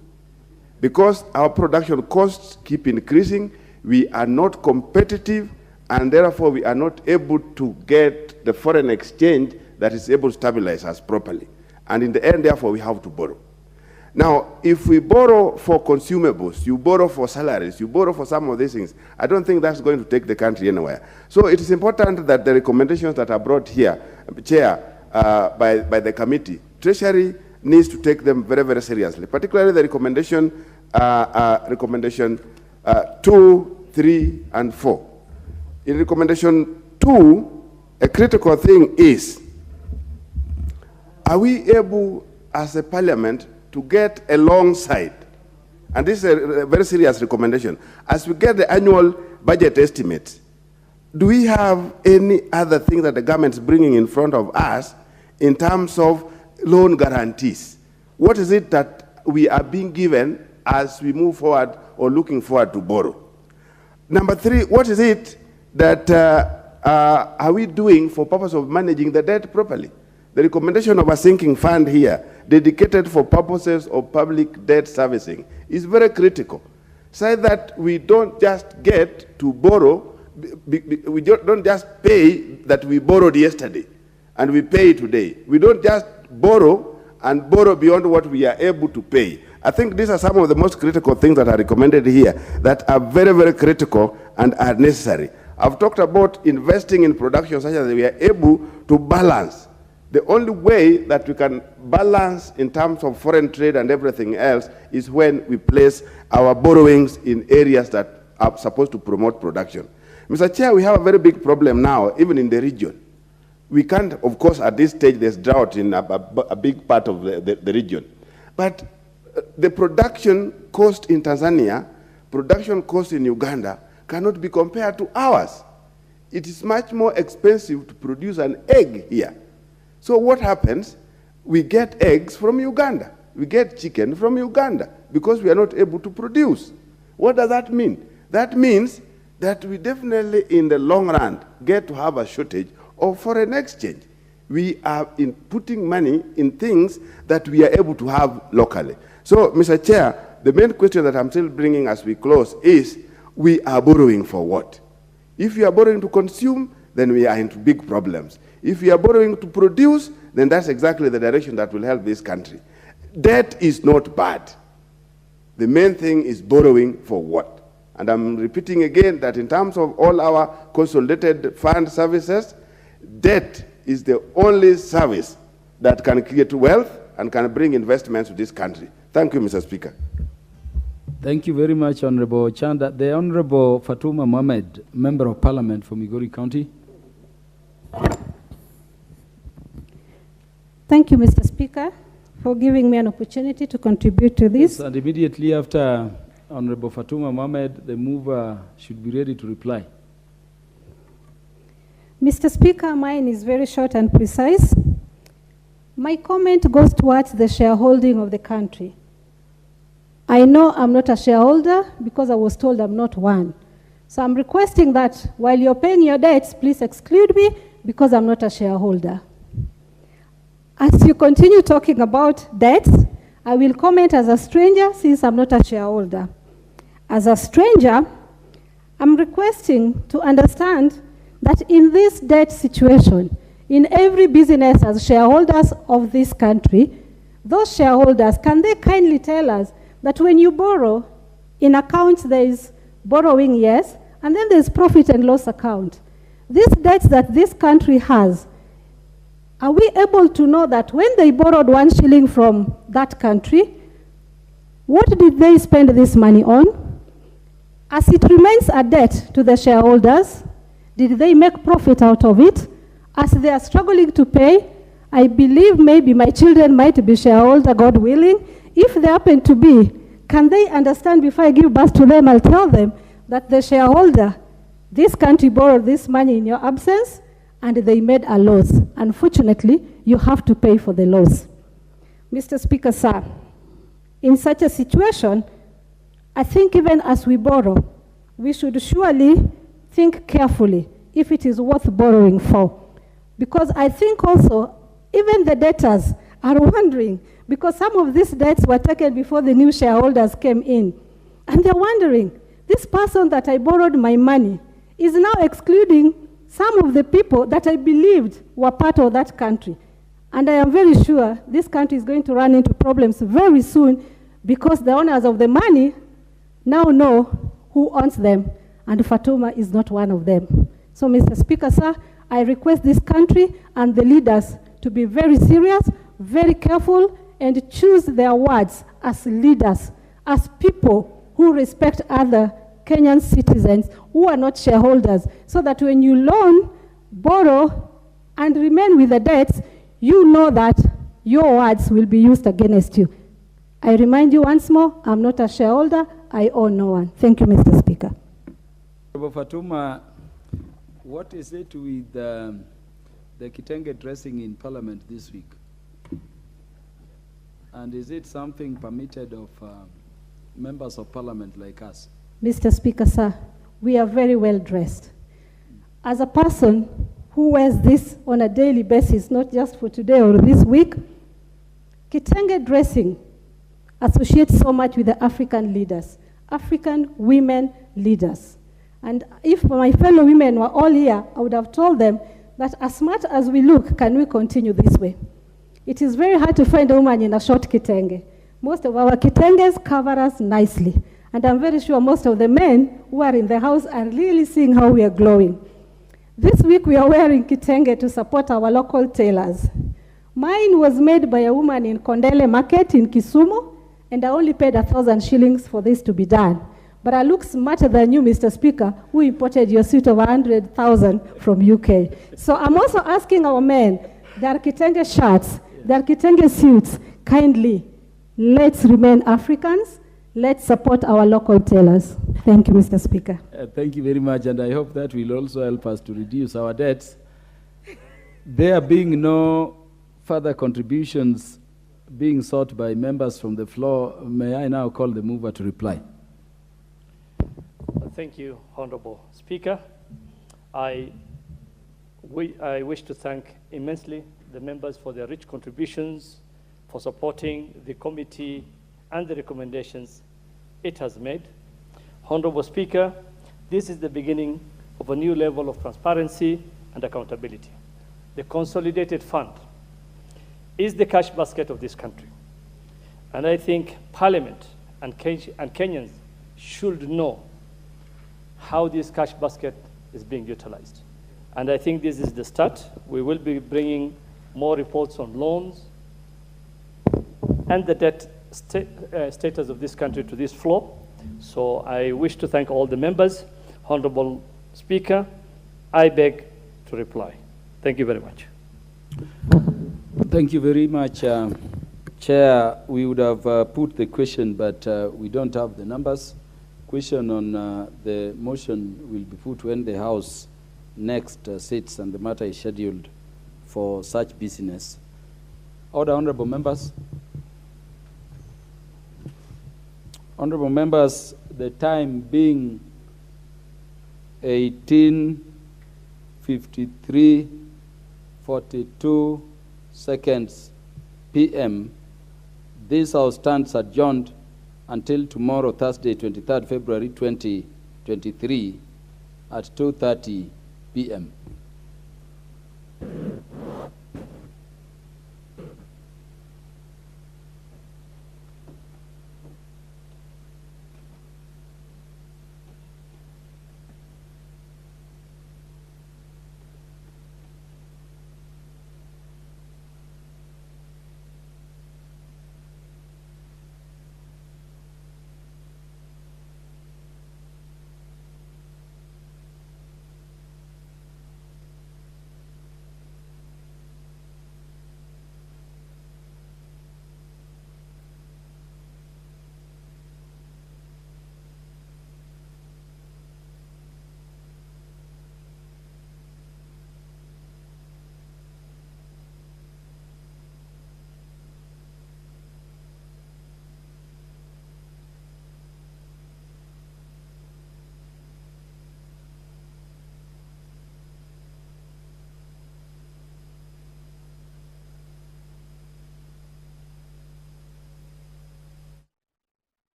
Because our production costs keep increasing, we are not competitive, and therefore we are not able to get the foreign exchange that is able to stabilize us properly. And in the end, therefore, we have to borrow. Now, if we borrow for consumables, you borrow for salaries, you borrow for some of these things, I don't think that's going to take the country anywhere. So it is important that the recommendations that are brought here, Chair, by the committee, Treasury needs to take them very, very seriously, particularly the recommendation 2, 3, and 4. In recommendation 2, a critical thing is, are we able as a parliament to get alongside, and this is a very serious recommendation, as we get the annual budget estimates, do we have any other thing that the government is bringing in front of us in terms of loan guarantees? What is it that we are being given as we move forward or looking forward to borrow? Number 3, what is it that are we doing for purpose of managing the debt properly? The recommendation of a sinking fund here, dedicated for purposes of public debt servicing, is very critical. So that we don't just get to borrow, we don't just pay that we borrowed yesterday and we pay today. We don't just borrow and borrow beyond what we are able to pay. I think these are some of the most critical things that are recommended here that are very, very critical and are necessary. I've talked about investing in production such that we are able to balance. The only way that we can balance in terms of foreign trade and everything else is when we place our borrowings in areas that are supposed to promote production. Mr. Chair, we have a very big problem now, even in the region. We can't, of course, at this stage, there's drought in a big part of the region. But the production cost in Tanzania, production cost in Uganda, cannot be compared to ours. It is much more expensive to produce an egg here. So what happens? We get eggs from Uganda. We get chicken from Uganda because we are not able to produce. What does that mean? That means that we definitely, in the long run, get to have a shortage of foreign exchange. We are putting money in things that we are able to have locally. So, Mr. Chair, the main question that I'm still bringing as we close is, we are borrowing for what? If we are borrowing to consume, then we are into big problems. If we are borrowing to produce, then that's exactly the direction that will help this country. Debt is not bad. The main thing is borrowing for what? And I'm repeating again that in terms of all our consolidated fund services, debt is the only service that can create wealth and can bring investments to this country. Thank you, Mr. Speaker. Thank you very much, Honorable Chanda. The Honorable Fatuma Mohamed, Member of Parliament for Migori County. Thank you, Mr. Speaker, for giving me an opportunity to contribute to this. Yes, and immediately after Honorable Fatuma Mohamed, the mover should be ready to reply. Mr. Speaker, mine is very short and precise. My comment goes towards the shareholding of the country. I know I'm not a shareholder because I was told I'm not one. So I'm requesting that while you're paying your debts, please exclude me because I'm not a shareholder. As you continue talking about debts, I will comment as a stranger since I'm not a shareholder. As a stranger, I'm requesting to understand that in this debt situation, in every business as shareholders of this country, those shareholders, can they kindly tell us that when you borrow, in accounts there is borrowing, yes, and then there's profit and loss account. These debts that this country has, are we able to know that when they borrowed 1 shilling from that country, what did they spend this money on? As it remains a debt to the shareholders, did they make profit out of it? As they are struggling to pay, I believe maybe my children might be shareholder, God willing. If they happen to be, can they understand before I give birth to them, I'll tell them that the shareholder, this country borrowed this money in your absence, and they made a loss. Unfortunately, you have to pay for the loss. Mr. Speaker, sir, in such a situation, I think even as we borrow, we should surely think carefully if it is worth borrowing for. Because I think also, even the debtors are wondering, because some of these debts were taken before the new shareholders came in. And they're wondering, this person that I borrowed my money is now excluding some of the people that I believed were part of that country. And I am very sure this country is going to run into problems very soon because the owners of the money now know who owns them, and Fatuma is not one of them. So, Mr. Speaker, sir, I request this country and the leaders to be very serious, very careful, and choose their words as leaders, as people who respect other Kenyan citizens who are not shareholders, so that when you loan, borrow, and remain with the debts, you know that your words will be used against you. I remind you once more, I'm not a shareholder, I owe no one. Thank you, Mr. Speaker. Fatuma, what is it with the Kitenge dressing in Parliament this week? And is it something permitted of members of Parliament like us? Mr. Speaker, sir, we are very well dressed. As a person who wears this on a daily basis, not just for today or this week, Kitenge dressing associates so much with the African leaders, African women leaders. And if my fellow women were all here, I would have told them that as smart as we look, can we continue this way? It is very hard to find a woman in a short kitenge. Most of our kitenges cover us nicely. And I'm very sure most of the men who are in the house are really seeing how we are glowing. This week we are wearing kitenge to support our local tailors. Mine was made by a woman in Kondele Market in Kisumu, and I only paid 1,000 shillings for this to be done. But I look smarter than you, Mr. Speaker, who imported your suit of 100,000 from UK. So I'm also asking our men, their kitenge shirts, their kitenge suits, kindly, let's remain Africans. Let's support our local tailors. Thank you, Mr. Speaker. Thank you very much, and I hope that will also help us to reduce our debts. There being no further contributions being sought by members from the floor, may I now call the mover to reply? Thank you, Honorable Speaker. I wish to thank immensely the members for their rich contributions, for supporting the committee and the recommendations it has made. Honorable Speaker, this is the beginning of a new level of transparency and accountability. The consolidated fund is the cash basket of this country. And I think Parliament and Kenyans should know how this cash basket is being utilized. And I think this is the start. We will be bringing more reports on loans and the debt status of this country to this floor. So I wish to thank all the members. Honorable Speaker, I beg to reply. Thank you very much. Thank you very much, Chair. We would have put the question, but we don't have the numbers. Question on the motion will be put when the House next sits and the matter is scheduled for such business. Order, honorable members. Honorable members, the time being 18:53:42 PM, This House stands adjourned until tomorrow, Thursday, 23rd February 2023 at 2:30 p.m.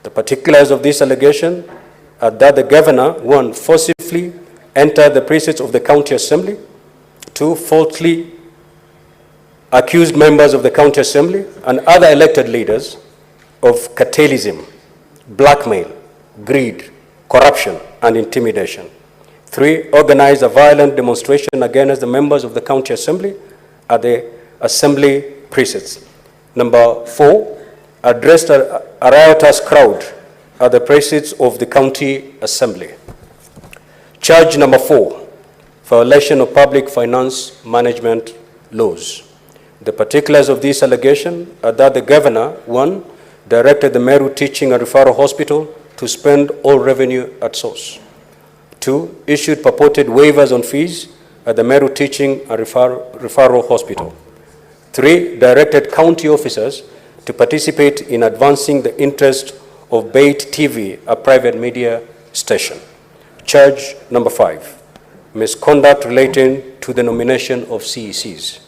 The particulars of this allegation are that the governor, 1, forcibly entered the precincts of the county assembly, 2, falsely accused members of the county assembly and other elected leaders of cartelism, blackmail, greed, corruption, and intimidation. 3, organized a violent demonstration against the members of the county assembly at the assembly precincts. Number 4, addressed a riotous crowd at the precincts of the county assembly. Charge number 4, violation of public finance management laws. The particulars of this allegation are that the governor, 1, directed the Meru Teaching and Referral Hospital to spend all revenue at source. 2, issued purported waivers on fees at the Meru Teaching and Referral Hospital. 3, directed county officers to participate in advancing the interest of Bait TV, a private media station. Charge number 5, misconduct relating to the nomination of CECs.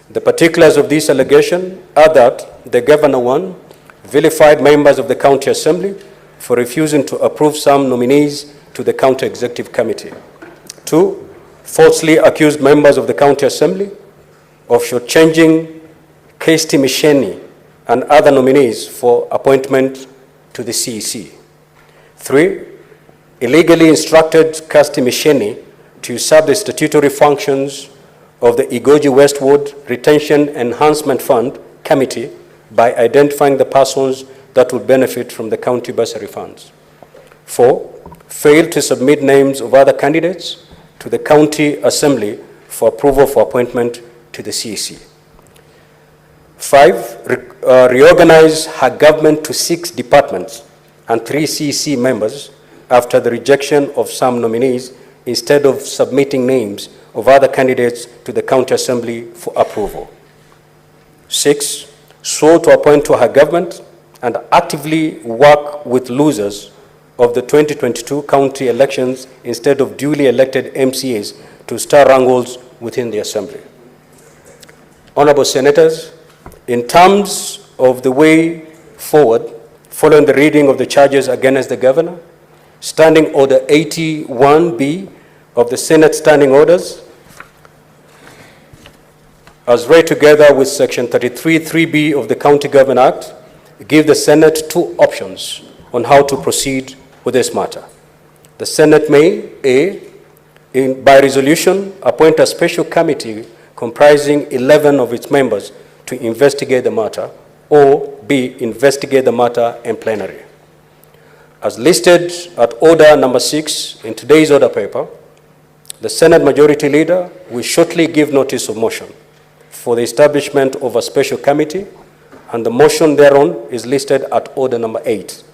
The particulars of this allegation are that the governor, 1, vilified members of the county assembly for refusing to approve some nominees to the county executive committee. 2, falsely accused members of the county assembly of shortchanging Kirsty Misheni and other nominees for appointment to the CEC. 3, illegally instructed Kirsty Misheni to usurp the statutory functions of the Igoji Westwood Retention Enhancement Fund Committee by identifying the persons that would benefit from the county bursary funds. 4, failed to submit names of other candidates to the county assembly for approval for appointment to the CEC. 5, reorganize her government to 6 departments and 3 CEC members after the rejection of some nominees instead of submitting names of other candidates to the county assembly for approval. 6, swore to appoint to her government and actively work with losers of the 2022 county elections instead of duly elected MCAs to stir wrangles within the assembly. Honorable Senators, in terms of the way forward, following the reading of the charges against the governor, Standing Order 81B of the Senate Standing Orders, as read together with Section 33(3)B of the County Government Act, give the Senate 2 options on how to proceed with this matter. The Senate may, A, by resolution, appoint a special committee comprising 11 of its members to investigate the matter, or B, investigate the matter in plenary. As listed at order number 6 in today's order paper, the Senate Majority Leader will shortly give notice of motion for the establishment of a special committee, and the motion thereon is listed at order number 8.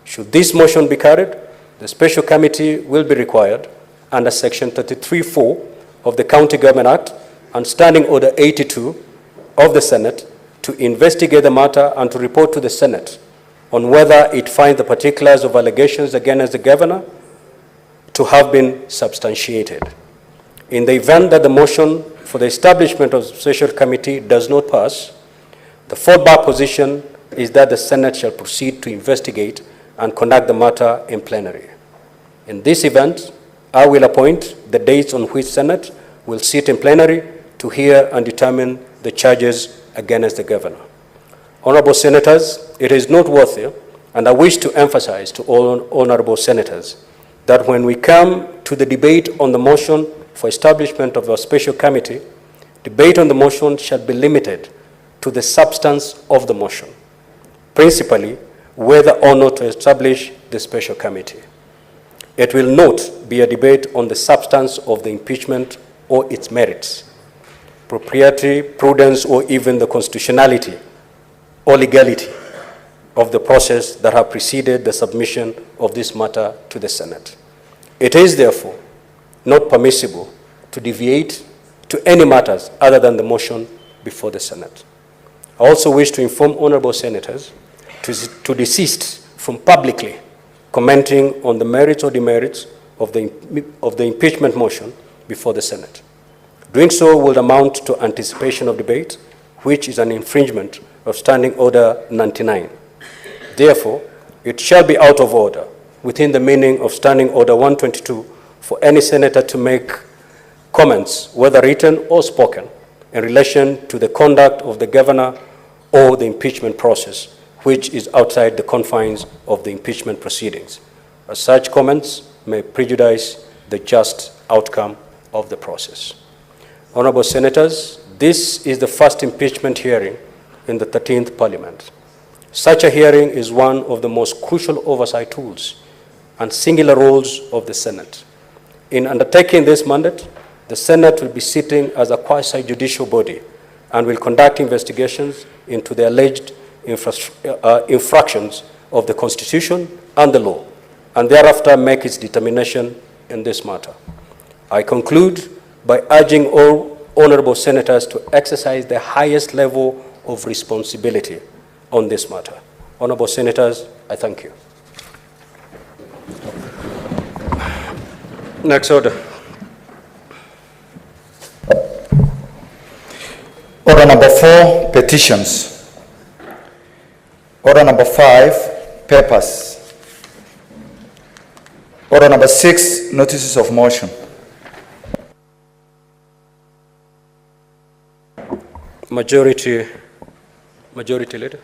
Should this motion be carried, the special committee will be required under Section 33(4) of the County Government Act and Standing Order 82 of the Senate to investigate the matter and to report to the Senate on whether it finds the particulars of allegations against the governor to have been substantiated. In the event that the motion for the establishment of the special committee does not pass, the fallback position is that the Senate shall proceed to investigate and conduct the matter in plenary. In this event, I will appoint the dates on which Senate will sit in plenary to hear and determine the charges against the governor. Honorable Senators, it is noteworthy, and I wish to emphasize to all honorable senators, that when we come to the debate on the motion for establishment of a special committee, debate on the motion shall be limited to the substance of the motion, principally whether or not to establish the special committee. It will not be a debate on the substance of the impeachment or its merits, propriety, prudence, or even the constitutionality or legality of the process that have preceded the submission of this matter to the Senate. It is therefore not permissible to deviate to any matters other than the motion before the Senate. I also wish to inform honorable senators to desist from publicly commenting on the merits or demerits of the impeachment motion before the Senate. Doing so will amount to anticipation of debate, which is an infringement of Standing Order 99. Therefore, it shall be out of order within the meaning of Standing Order 122 for any senator to make comments, whether written or spoken, in relation to the conduct of the governor or the impeachment process, which is outside the confines of the impeachment proceedings, as such comments may prejudice the just outcome of the process. Honorable Senators, this is the first impeachment hearing in the 13th Parliament. Such a hearing is one of the most crucial oversight tools and singular roles of the Senate. In undertaking this mandate, the Senate will be sitting as a quasi-judicial body and will conduct investigations into the alleged infractions of the Constitution and the law, and thereafter make its determination in this matter. I conclude by urging all honorable senators to exercise the highest level of responsibility on this matter. Honorable senators, I thank you. Next order. Order number 4, petitions. Order number 5, papers. Order number 6, notices of motion. Majority Leader.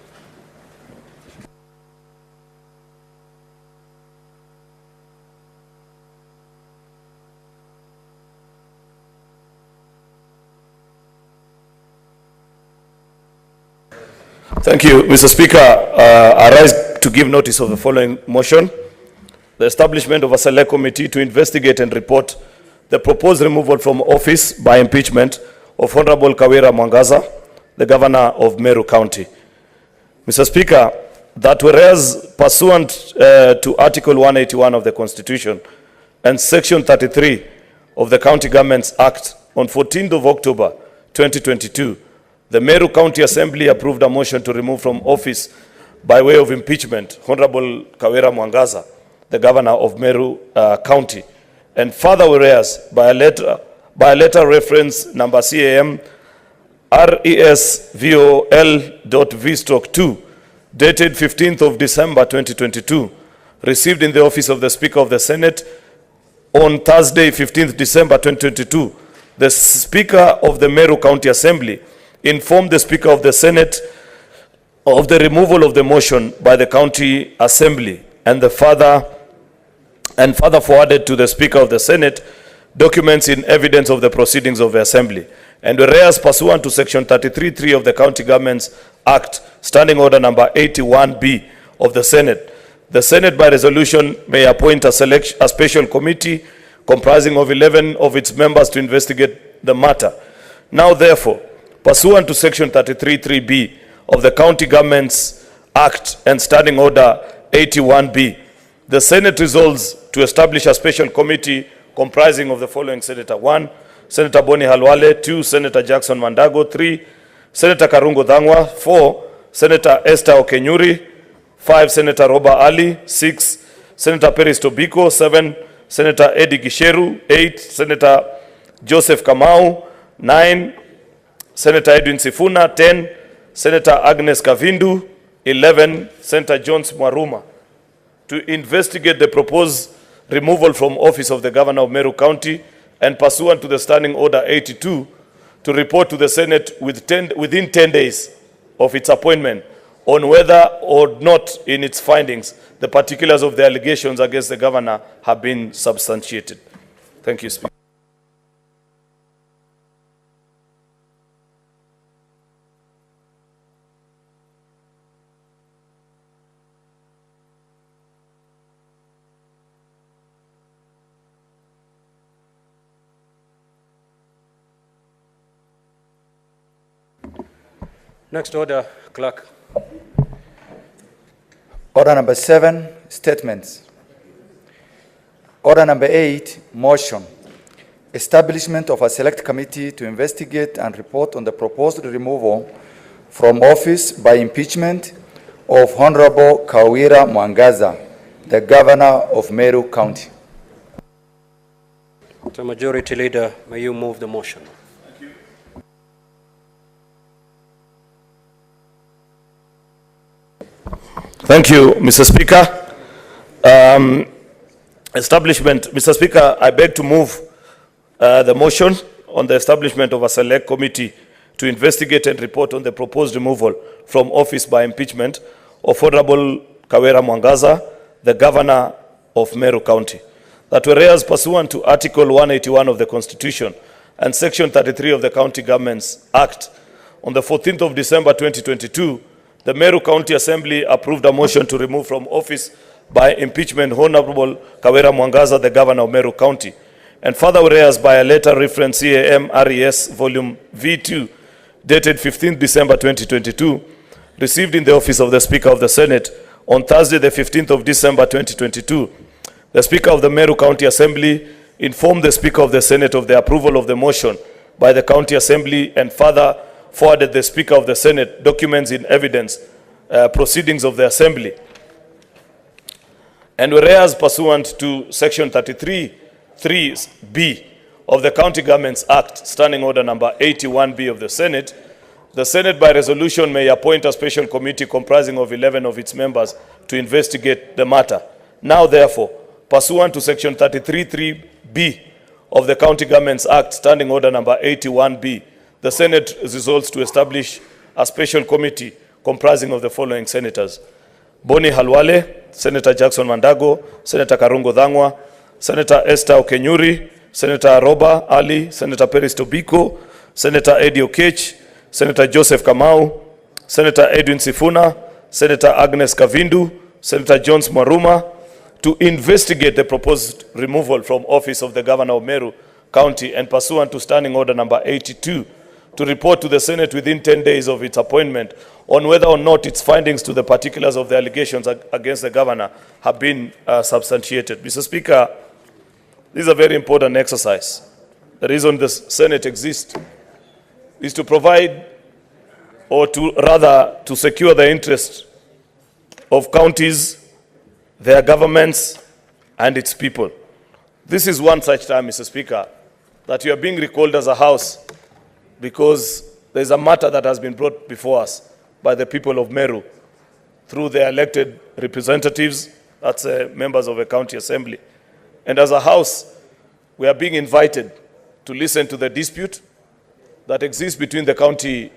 Thank you, Mr. Speaker. I rise to give notice of the following motion. The establishment of a select committee to investigate and report the proposed removal from office by impeachment of Honorable Kawira Mwangaza, the Governor of Meru County. Mr. Speaker, that whereas pursuant to Article 181 of the Constitution and Section 33 of the County Governments Act on 14th of October 2022, the Meru County Assembly approved a motion to remove from office by way of impeachment Honorable Kawira Mwangaza, the Governor of Meru County, and further whereas by a letter reference number CAM RESVOL.V/2 dated 15th of December 2022, received in the office of the Speaker of the Senate on Thursday 15th December 2022, the Speaker of the Meru County Assembly informed the Speaker of the Senate of the removal of the motion by the County Assembly and further forwarded to the Speaker of the Senate documents in evidence of the proceedings of the Assembly. And whereas pursuant to Section 33(3) of the County Governments Act, Standing Order number 81B of the Senate by resolution may appoint a special committee comprising of 11 of its members to investigate the matter. Now, therefore, pursuant to Section 33(3)(b) of the County Governments Act and Standing Order 81B, the Senate resolves to establish a special committee comprising of the following Senator: 1, Senator Boni Halwale; 2, Senator Jackson Mandago; 3, Senator Karungo Dhangwa; 4, Senator Esther Okenyuri; 5, Senator Roba Ali; 6, Senator Peris Tobiko; 7, Senator Eddie Gisheru; 8, Senator Joseph Kamau; 9, Senator Edwin Sifuna; 10, Senator Agnes Kavindu; 11, Senator Jones Mwaruma, to investigate the proposed removal from office of the Governor of Meru County, and pursuant to the Standing Order 82, to report to the Senate within 10 days of its appointment on whether or not in its findings the particulars of the allegations against the Governor have been substantiated. Thank you, Speaker. Next order, Clerk. Order number 7, statements. Order number 8, motion. Establishment of a select committee to investigate and report on the proposed removal from office by impeachment of Honorable Kawira Mwangaza, the Governor of Meru County. The Majority Leader, may you move the motion. Thank you, Mr. Speaker. Mr. Speaker, I beg to move the motion on the establishment of a select committee to investigate and report on the proposed removal from office by impeachment of Honorable Kawira Mwangaza, the Governor of Meru County. That whereas pursuant to Article 181 of the Constitution and Section 33 of the County Governments Act, on the 14th of December 2022, the Meru County Assembly approved a motion to remove from office by impeachment Honorable Kawira Mwangaza, the Governor of Meru County. And further, whereas by a letter reference CAM RES Volume V2, dated 15th December 2022, received in the office of the Speaker of the Senate on Thursday, the 15th of December 2022, the Speaker of the Meru County Assembly informed the Speaker of the Senate of the approval of the motion by the County Assembly, and further forwarded the Speaker of the Senate documents in evidence, proceedings of the Assembly. And whereas pursuant to Section 33(3)(b) of the County Governments Act, Standing Order number 81B of the Senate by resolution may appoint a special committee comprising of 11 of its members to investigate the matter. Now, therefore, pursuant to Section 33(3)(b) of the County Governments Act, Standing Order number 81B, the Senate resolves to establish a special committee comprising of the following senators: Boni Halwale, Senator Jackson Mandago, Senator Karungo Dhangwa, Senator Esther Okenyuri, Senator Roba Ali, Senator Peris Tobiko, Senator Eddie Okech, Senator Joseph Kamau, Senator Edwin Sifuna, Senator Agnes Kavindu, Senator Jones Mwaruma, to investigate the proposed removal from office of the Governor of Meru County, and pursuant to Standing Order number 82, to report to the Senate within 10 days of its appointment on whether or not its findings to the particulars of the allegations against the Governor have been substantiated. Mr. Speaker, this is a very important exercise. The reason the Senate exists is to provide, or to rather to secure the interest of counties, their governments, and its people. This is one such time, Mr. Speaker, that you are being recalled as a House because there is a matter that has been brought before us by the people of Meru through their elected representatives, that's members of a county assembly. And as a House, we are being invited to listen to the dispute that exists between the county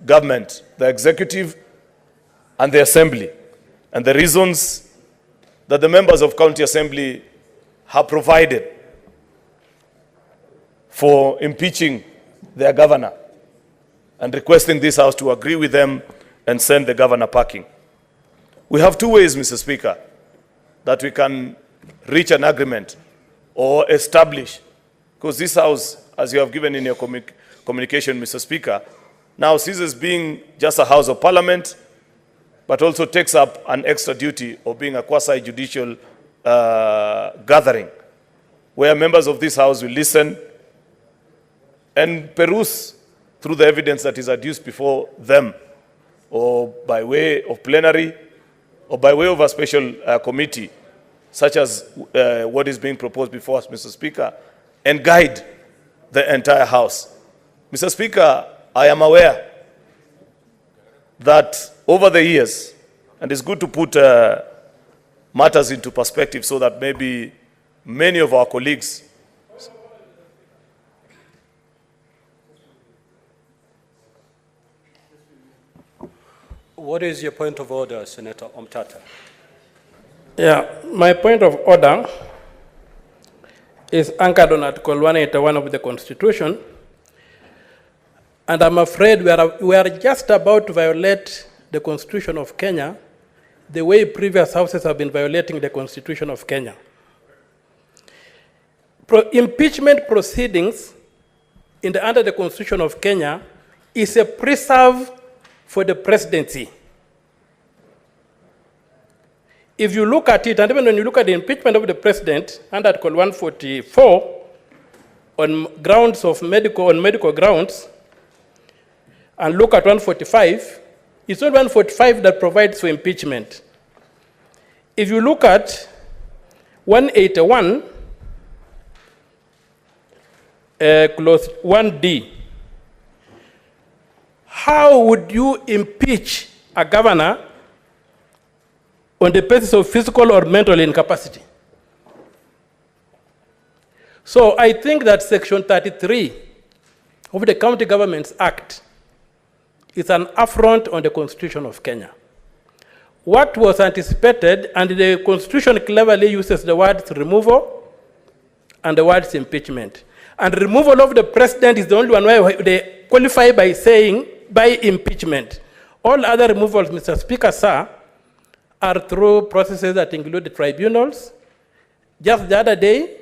government, the executive, and the assembly, and the reasons that the members of county assembly have provided for impeaching their governor and requesting this House to agree with them and send the governor packing. We have two ways, Mr. Speaker, that we can reach an agreement or establish, because this House, as you have given in your communication, Mr. Speaker, now ceases being just a House of Parliament, but also takes up an extra duty of being a quasi-judicial gathering, where members of this House will listen and peruse through the evidence that is adduced before them, or by way of plenary, or by way of a special committee, such as what is being proposed before us, Mr. Speaker, and guide the entire House. Mr. Speaker, I am aware that over the years, and it's good to put matters into perspective so that maybe many of our colleagues What is your point of order, Senator Omtata? Yeah, my point of order is anchored on Article 181 of the Constitution, and I'm afraid we are just about to violate the Constitution of Kenya the way previous houses have been violating the Constitution of Kenya. Impeachment proceedings under the Constitution of Kenya is a preserve for the presidency. If you look at it, and even when you look at the impeachment of the president under Article 144 on grounds of medical grounds, and look at 145, it's not 145 that provides for impeachment. If you look at 181, clause 1D, how would you impeach a governor on the basis of physical or mental incapacity? So I think that Section 33 of the County Governments Act is an affront on the Constitution of Kenya. What was anticipated, and the Constitution cleverly uses the words removal and the words impeachment. And removal of the president is the only one where they qualify by saying by impeachment. All other removals, Mr. Speaker, sir, are through processes that include the tribunals. Just the other day,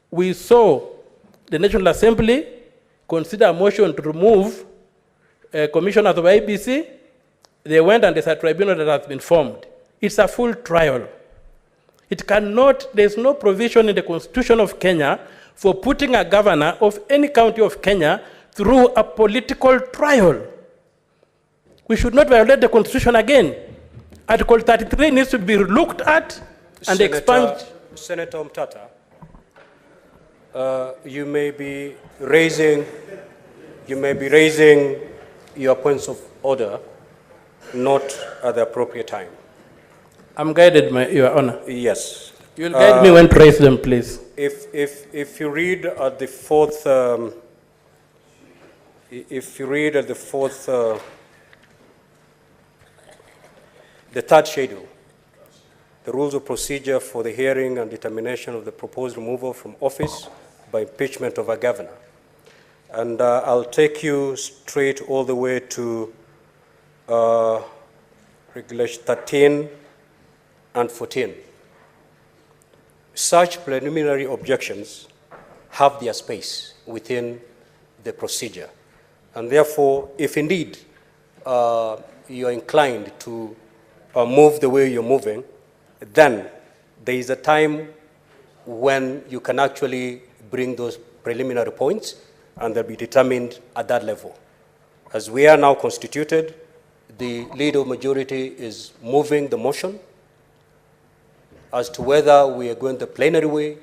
we saw the National Assembly consider a motion to remove commissioners of IBC. They went and there's a tribunal that has been formed. It's a full trial. It cannot, there's no provision in the Constitution of Kenya for putting a governor of any county of Kenya through a political trial. We should not violate the Constitution again. Article 33 needs to be looked at and expunged. Senator Omtata, you may be raising your points of order not at the appropriate time. I'm guided, Your Honor. Yes. You'll guide me when to raise them, please. If you read at the fourth, the third schedule, the rules of procedure for the hearing and determination of the proposed removal from office by impeachment of a governor. And I'll take you straight all the way to Regulation 13 and 14. Such preliminary objections have their space within the procedure. And therefore, if indeed you're inclined to move the way you're moving, then there is a time when you can actually bring those preliminary points and they'll be determined at that level. As we are now constituted, the leader majority is moving the motion as to whether we are going the plenary way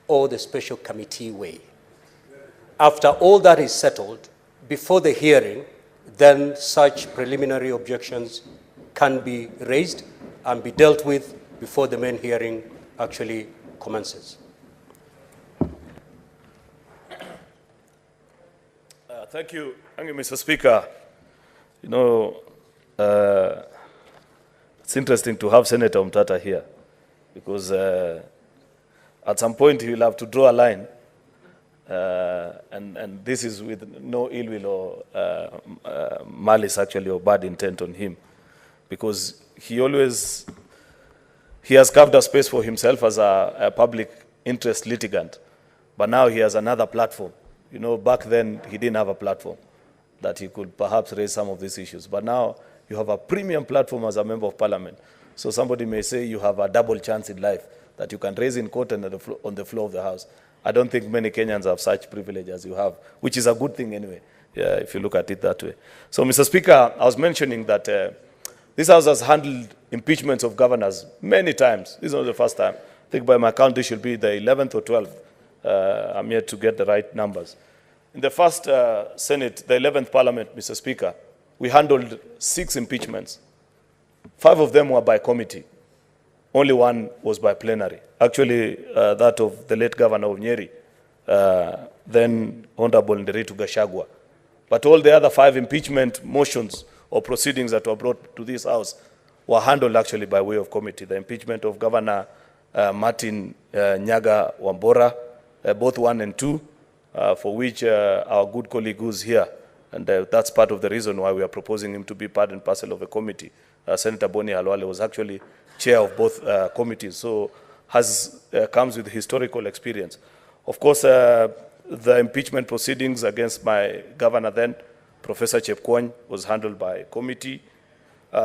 or the special committee way. After all that is settled, before the hearing, then such preliminary objections can be raised and be dealt with before the main hearing actually commences. Thank you, Mr. Speaker. You know, it's interesting to have Senator Omtata here because at some point he will have to draw a line, and this is with no ill will or malice actually or bad intent on him, because he has carved a space for himself as a public interest litigant. But now he has another platform. You know, back then he didn't have a platform that he could perhaps raise some of these issues. But now you have a premium platform as a member of parliament. So somebody may say you have a double chance in life that you can raise in court and on the floor of the House. I don't think many Kenyans have such privilege as you have, which is a good thing anyway, yeah, if you look at it that way. So, Mr. Speaker, I was mentioning that this House has handled impeachments of governors many times. This is not the first time. I think by my count, this should be the 11th or 12th. I'm yet to get the right numbers. In the first Senate, the 11th Parliament, Mr. Speaker, we handled 6 impeachments. 5 of them were by committee. Only 1 was by plenary. Actually, that of the late governor of Nyeri, then Honorable Nderitu Gachagua. But all the other 5 impeachment motions or proceedings that were brought to this House were handled actually by way of committee. The impeachment of Governor Martin Nyaga Wambora, both 1 and 2, for which our good colleague who's here, and that's part of the reason why we are proposing him to be part and parcel of a committee. Senator Boni Halwale was actually chair of both committees, so comes with historical experience. Of course, the impeachment proceedings against my governor then, Professor Chepkwony, was handled by committee.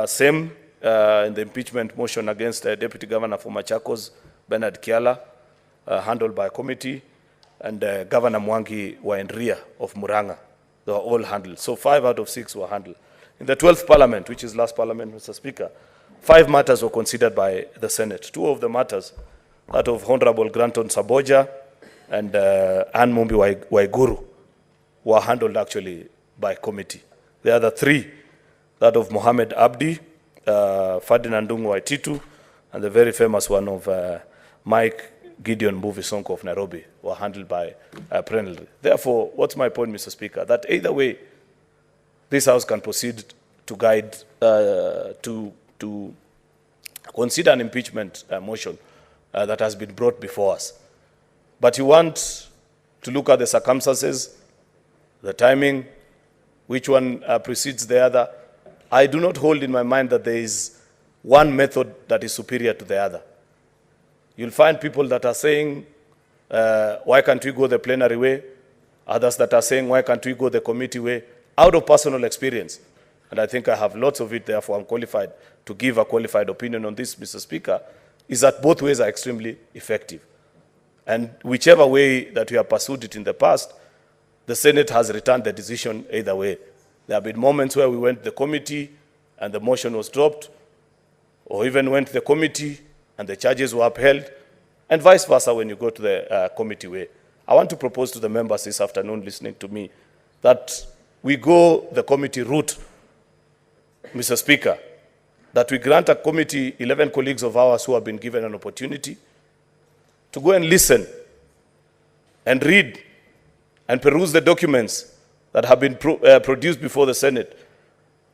Same in the impeachment motion against Deputy Governor for Machakos, Bernard Kiala, handled by committee, and Governor Mwangi Waendria of Muranga. They were all handled. So 5 out of 6 were handled. In the 12th Parliament, which is last Parliament, Mr. Speaker, 5 matters were considered by the Senate. 2 of the matters, that of Honorable Granton Saboja and Ann Mumbi Waiguru, were handled actually by committee. The other 3, that of Mohammed Abdi, Ferdinand Ndung'u Waititu, and the very famous one of Mike Gideon Mbuvi Sonko of Nairobi, were handled by plenary. Therefore, what's my point, Mr. Speaker? That either way, this House can proceed to guide, to consider an impeachment motion that has been brought before us. But you want to look at the circumstances, the timing, which one precedes the other. I do not hold in my mind that there is one method that is superior to the other. You'll find people that are saying, why can't we go the plenary way? Others that are saying, why can't we go the committee way? Out of personal experience, and I think I have lots of it, therefore I'm qualified to give a qualified opinion on this, Mr. Speaker, is that both ways are extremely effective. And whichever way that we have pursued it in the past, the Senate has returned the decision either way. There have been moments where we went to the committee and the motion was dropped, or even went to the committee and the charges were upheld, and vice versa when you go to the committee way. I want to propose to the members this afternoon listening to me that we go the committee route, Mr. Speaker, that we grant a committee 11 colleagues of ours who have been given an opportunity to go and listen and read and peruse the documents that have been produced before the Senate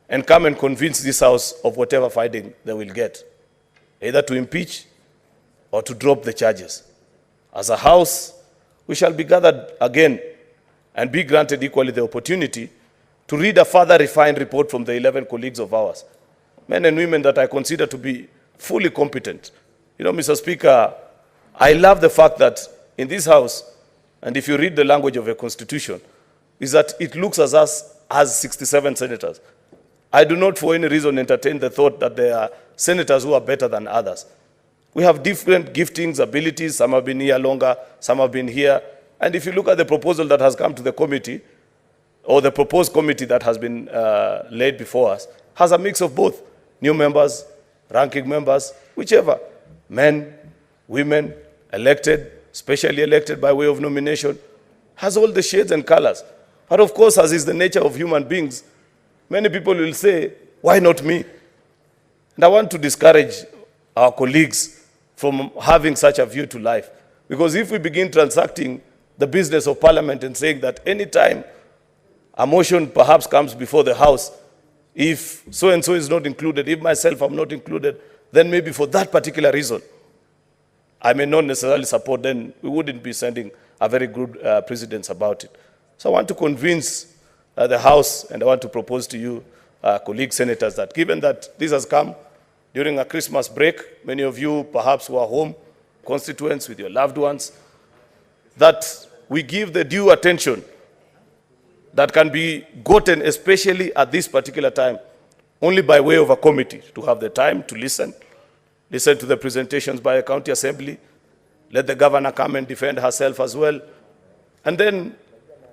and come and convince this House of whatever finding they will get, either to impeach or to drop the charges. As a House, we shall be gathered again and be granted equally the opportunity to read a further refined report from the 11 colleagues of ours, men and women that I consider to be fully competent. You know, Mr. Speaker, I love the fact that in this House, and if you read the language of a constitution, is that it looks at us as 67 senators. I do not for any reason entertain the thought that there are senators who are better than others. We have different giftings, abilities. Some have been here longer, some have been here. And if you look at the proposal that has come to the committee, or the proposed committee that has been laid before us, has a mix of both. New members, ranking members, whichever. Men, women, elected, specially elected by way of nomination, has all the shades and colors. But of course, as is the nature of human beings, many people will say, why not me? And I want to discourage our colleagues from having such a view to life. Because if we begin transacting the business of Parliament and saying that any time a motion perhaps comes before the House, if so-and-so is not included, if myself am not included, then maybe for that particular reason, I may not necessarily support, then we wouldn't be sending a very good precedence about it. So I want to convince the House, and I want to propose to you, colleague senators, that given that this has come during a Christmas break, many of you perhaps were home, constituents, with your loved ones, that we give the due attention that can be gotten, especially at this particular time, only by way of a committee, to have the time to listen to the presentations by a county assembly, let the governor come and defend herself as well. And then,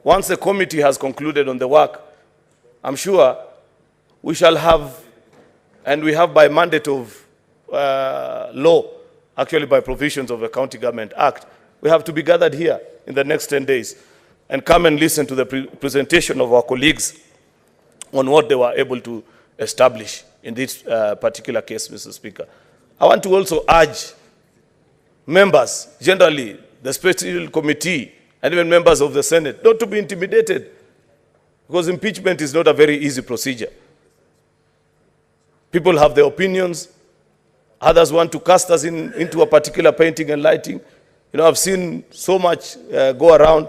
once the committee has concluded on the work, I'm sure we shall have, and we have by mandate of law, actually by provisions of the County Government Act, we have to be gathered here in the next 10 days and come and listen to the presentation of our colleagues on what they were able to establish in this particular case, Mr. Speaker. I want to also urge members, generally the special committee, and even members of the Senate, not to be intimidated, because impeachment is not a very easy procedure. People have their opinions. Others want to cast us into a particular painting and lighting. You know, I've seen so much go around.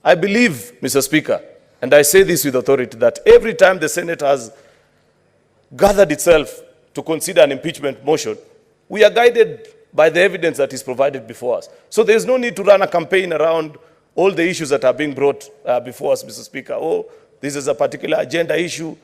I believe, Mr. Speaker, and I say this with authority, that every time the Senate has gathered itself to consider an impeachment motion, we are guided by the evidence that is provided before us. So there's no need to run a campaign around all the issues that are being brought before us, Mr. Speaker. Oh, this is a particular agenda issue.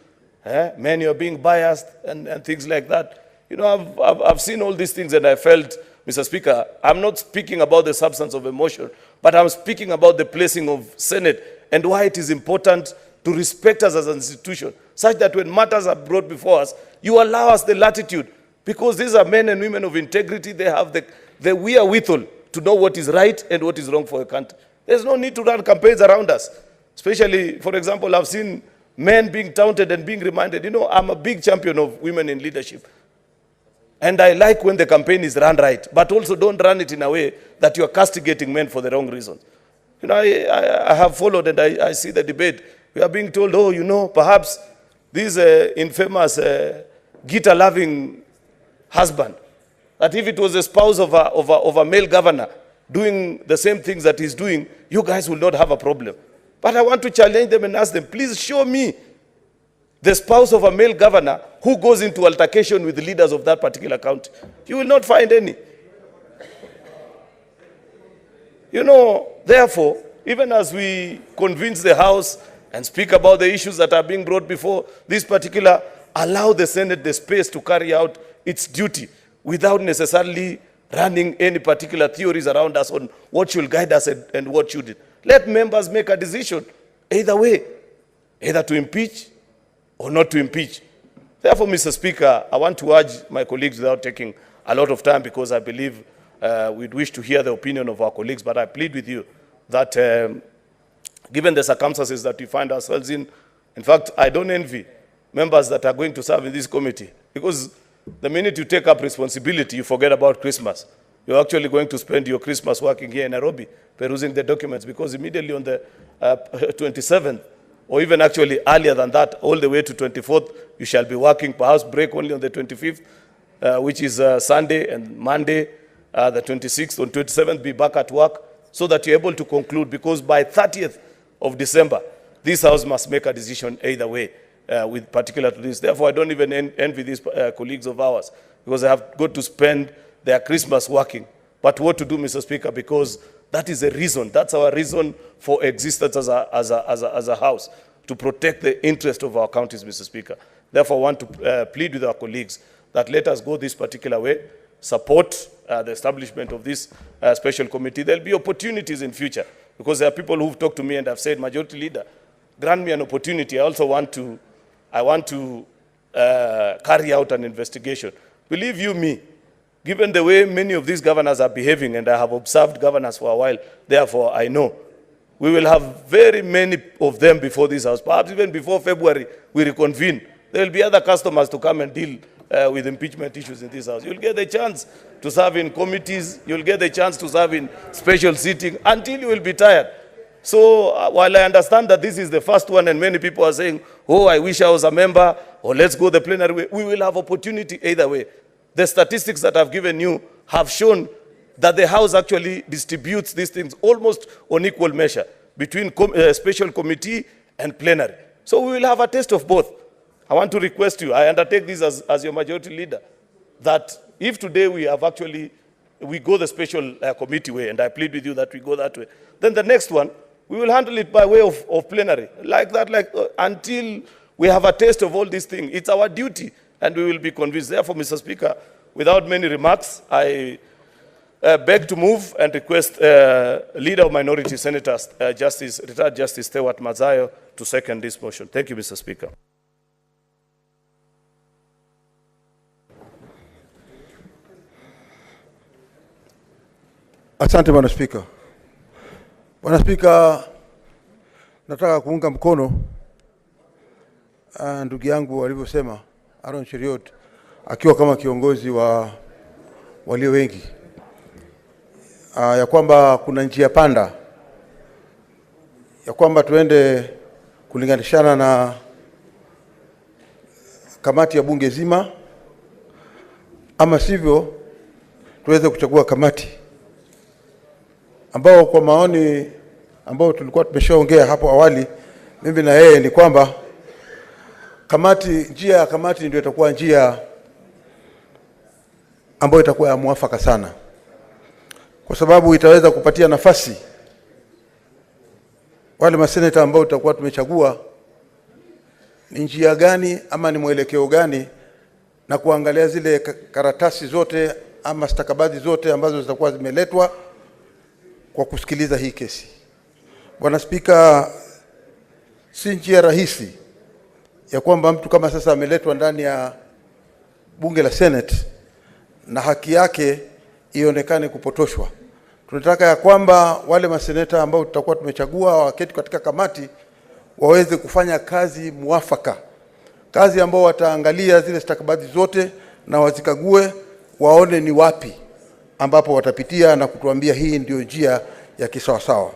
Many are being biased and things like that. You know, I've seen all these things and I felt, Mr. Speaker, I'm not speaking about the substance of a motion, but I'm speaking about the placing of Senate and why it is important to respect us as an institution, such that when matters are brought before us, you allow us the latitude, because these are men and women of integrity. They have the wherewithal to know what is right and what is wrong for a country. There's no need to run campaigns around us. Especially, for example, I've seen men being taunted and being reminded. You know, I'm a big champion of women in leadership. And I like when the campaign is run right, but also don't run it in a way that you're castigating men for the wrong reasons. You know, I have followed and I see the debate. We are being told, oh, you know, perhaps this infamous guitar-loving husband, that if it was a spouse of a male governor doing the same things that he's doing, you guys will not have a problem. But I want to challenge them and ask them, please show me the spouse of a male governor who goes into altercation with the leaders of that particular county. You will not find any. You know, therefore, even as we convince the House and speak about the issues that are being brought before this particular, allow the Senate the space to carry out its duty without necessarily running any particular theories around us on what should guide us and what shouldn't. Let members make a decision either way, either to impeach or not to impeach. Therefore, Mr. Speaker, I want to urge my colleagues without taking a lot of time, because I believe we'd wish to hear the opinion of our colleagues, but I plead with you that given the circumstances that we find ourselves in fact, I don't envy members that are going to serve in this committee, because the minute you take up responsibility, you forget about Christmas. You're actually going to spend your Christmas working here in Nairobi, perusing the documents, because immediately on the 27th, or even actually earlier than that, all the way to 24th, you shall be working, perhaps break only on the 25th, which is Sunday, and Monday, the 26th, on 27th, be back at work, so that you're able to conclude, because by 30th of December, this House must make a decision either way, with particular to this. Therefore, I don't even envy these colleagues of ours, because they have got to spend their Christmas working. But what to do, Mr. Speaker, because that is a reason. That's our reason for existence as a House, to protect the interest of our counties, Mr. Speaker. Therefore, I want to plead with our colleagues that let us go this particular way, support the establishment of this special committee. There'll be opportunities in future, because there are people who've talked to me and have said, Majority Leader, grant me an opportunity. I also want to carry out an investigation. Believe you me, given the way many of these governors are behaving, and I have observed governors for a while, therefore I know, we will have very many of them before this House. Perhaps even before February, we reconvene. There will be other customers to come and deal with impeachment issues in this House. You'll get the chance to serve in committees. You'll get the chance to serve in special sitting until you will be tired. So while I understand that this is the first one and many people are saying, oh, I wish I was a member, or let's go the plenary way, we will have opportunity either way. The statistics that I've given you have shown that the House actually distributes these things almost on equal measure between special committee and plenary. So we will have a taste of both. I want to request you, I undertake this as your Majority Leader, that if today we have actually we go the special committee way, and I plead with you that we go that way. Then the next one, we will handle it by way of plenary, like that, until we have a taste of all these things. It's our duty, and we will be convinced. Therefore, Mr. Speaker, without many remarks, I beg to move and request Leader of Minority Senators, retired Justice Stewart Mazayo, to second this motion. Thank you, Mr. Speaker. Asante Bwana Spika. Bwana Spika, nataka kuunga mkono ndugu yangu alivyosema Aaron Cheriot akiwa kama kiongozi wa walio wengi, ya kwamba kuna njia panda, ya kwamba tuende kulinganishana na kamati ya bunge zima, ama sivyo tuweze kuchagua kamati ambao kwa maoni ambao tulikuwa tumeshaongea hapo awali mimi na yeye ni kwamba njia ya kamati ndio itakuwa njia ambayo itakuwa ya muafaka sana, kwa sababu itaweza kupatia nafasi wale maseneta ambao tutakuwa tumechagua ni njia gani ama ni mwelekeo gani, na kuangalia zile karatasi zote ama stakabadhi zote ambazo zitakuwa zimeletwa kwa kusikiliza hii kesi. Bwana Spika, si njia rahisi ya kwamba mtu kama sasa ameletwa ndani ya bunge la Senate na haki yake ionekane kupotoshwa. Tunataka ya kwamba wale maseneta ambao tutakuwa tumechagua waketi katika kamati waweze kufanya kazi muafaka, kazi ambao wataangalia zile stakabadhi zote na wazikague, waone ni wapi ambapo watapitia na kutuambia hii ndio njia ya kisawasawa.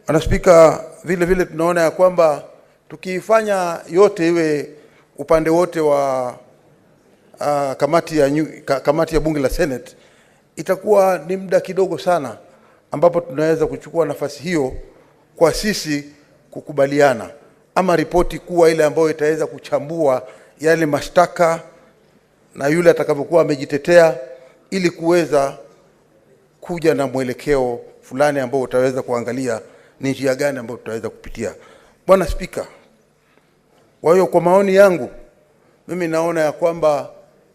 Bwana Spika, vile vile tunaona ya kwamba tukiifanya yote iwe upande wote wa kamati ya bunge la Senate, itakuwa ni muda kidogo sana ambapo tunaweza kuchukua nafasi hiyo kwa sisi kukubaliana ama ripoti kuwa ile ambayo itaweza kuchambua yale mashtaka na yule atakapokuwa amejitetea, ili kuweza kuja na mwelekeo fulani ambao utaweza kuangalia ni njia gani ambayo tutaweza kupitia. Bwana Spika, kwa hiyo kwa maoni yangu mimi naona ya kwamba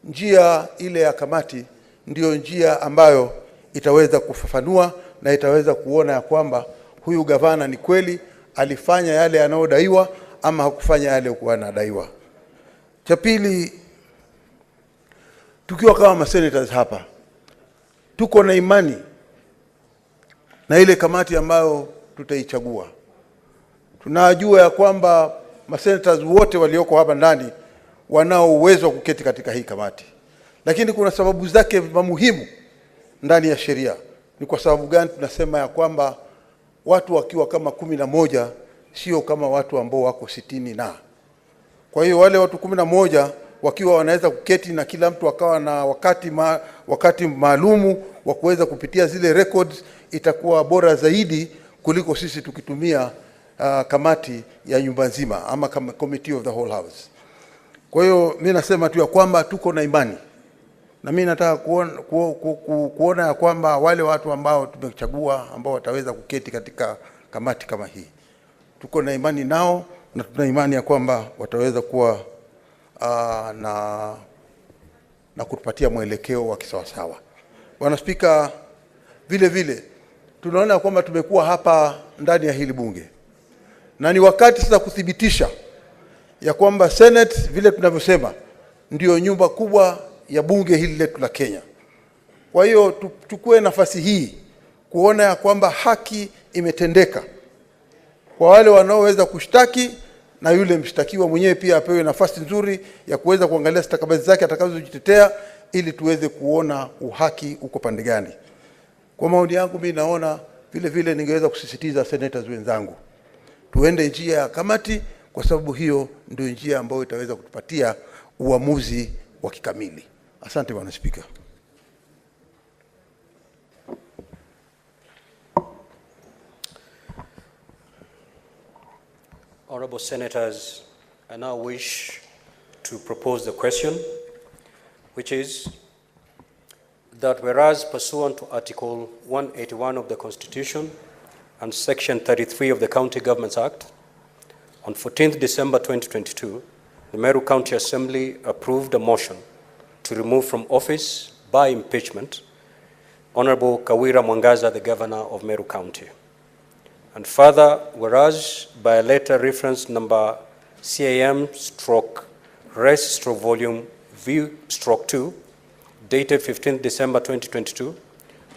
njia ile ya kamati ndio njia ambayo itaweza kufafanua na itaweza kuona ya kwamba huyu gavana ni kweli alifanya yale yanayodaiwa ama hakufanya yale kuwa anadaiwa. Cha pili, tukiwa kama senators hapa, tuko na imani na ile kamati ambayo tutaichagua. Tunajua ya kwamba masenators wote walioko hapa ndani wanao uwezo wa kuketi katika hii kamati, lakini kuna sababu zake muhimu ndani ya sheria. Ni kwa sababu gani tunasema ya kwamba watu wakiwa kama 11 sio kama watu ambao wako 60 na. Kwa hiyo wale watu 11 wakiwa wanaweza kuketi na kila mtu akawa na wakati maalumu wa kuweza kupitia zile records, itakuwa bora zaidi kuliko sisi tukitumia kamati ya nyumba nzima ama committee of the whole house. Kwa hiyo mimi nasema tu ya kwamba tuko na imani, na mimi nataka kuona ya kwamba wale watu ambao tumechagua ambao wataweza kuketi katika kamati kama hii, tuko na imani nao na tuna imani ya kwamba wataweza kuwa na kutupatia mwelekeo wa kisawasawa. Bwana Spika, vile vile tunaona kwamba tumekuwa hapa ndani ya hili bunge na ni wakati sasa kuthibitisha ya kwamba Senate vile tunavyosema ndio nyumba kubwa ya bunge hili letu la Kenya. Kwa hiyo tuchukue nafasi hii kuona ya kwamba haki imetendeka kwa wale wanaoweza kushtaki, na yule mshtakiwa mwenyewe pia apewe nafasi nzuri ya kuweza kuangalia stakabadhi zake atakazojitetea, ili tuweze kuona uhaki uko pande gani. Kwa maoni yangu mimi naona vile vile ningeweza kusisitiza senators wenzangu tuende njia ya kamati, kwa sababu hiyo ndio njia ambayo itaweza kutupatia uamuzi wa kikamili. Asante Bwana Spika. Honorable Senators, I now wish to propose the question, which is that whereas pursuant to Article 181 of the Constitution and Section 33 of the County Governments Act, on 14th December 2022, the Meru County Assembly approved a motion to remove from office by impeachment Honorable Kawira Mwangaza, the Governor of Meru County. And further, whereas by a letter reference number CAM/Res/Volume V/2, dated 15th December 2022,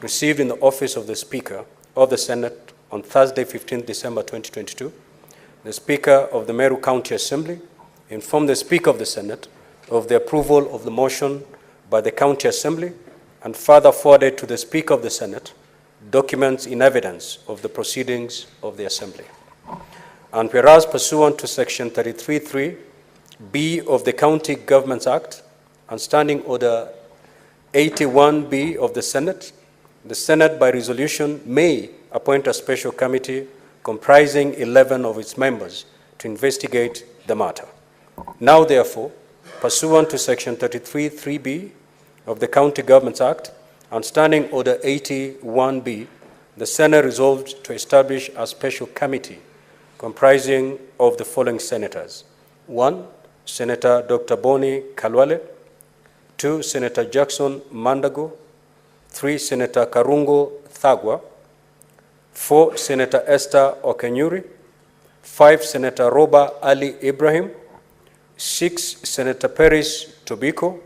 received in the office of the Speaker of the Senate on Thursday, 15th December 2022, the Speaker of the Meru County Assembly informed the Speaker of the Senate of the approval of the motion by the County Assembly and further forwarded to the Speaker of the Senate documents in evidence of the proceedings of the Assembly. And whereas pursuant to Section 33(3)(b) of the County Governments Act and Standing Order 81B of the Senate by resolution may appoint a special committee comprising 11 of its members to investigate the matter. Now, therefore, pursuant to Section 33(3)(b) of the County Governments Act and Standing Order 81B, the Senate resolved to establish a special committee comprising of the following senators. 1, Senator Dr. Boni Kalwale. 2, Senator Jackson Mandago. 3, Senator Karungo Thagwa. 4, Senator Esther Okenyuri. 5, Senator Roba Ali Ibrahim. 6, Senator Peris Tobiko.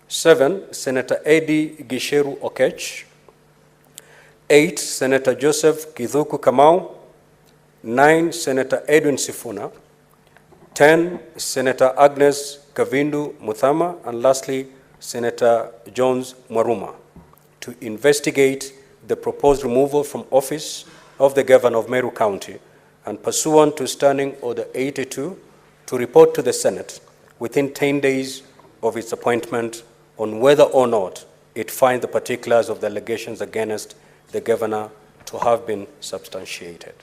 7, Senator Eddie Gisheru Okech. 8, Senator Joseph Kithuku Kamau. 9, Senator Edwin Sifuna. 10, Senator Agnes Kavindu Muthama. And lastly, Senator Jones Mwaruma, to investigate the proposed removal from office of the Governor of Meru County and pursuant to Standing Order 82 to report to the Senate within 10 days of its appointment on whether or not it finds the particulars of the allegations against the Governor to have been substantiated.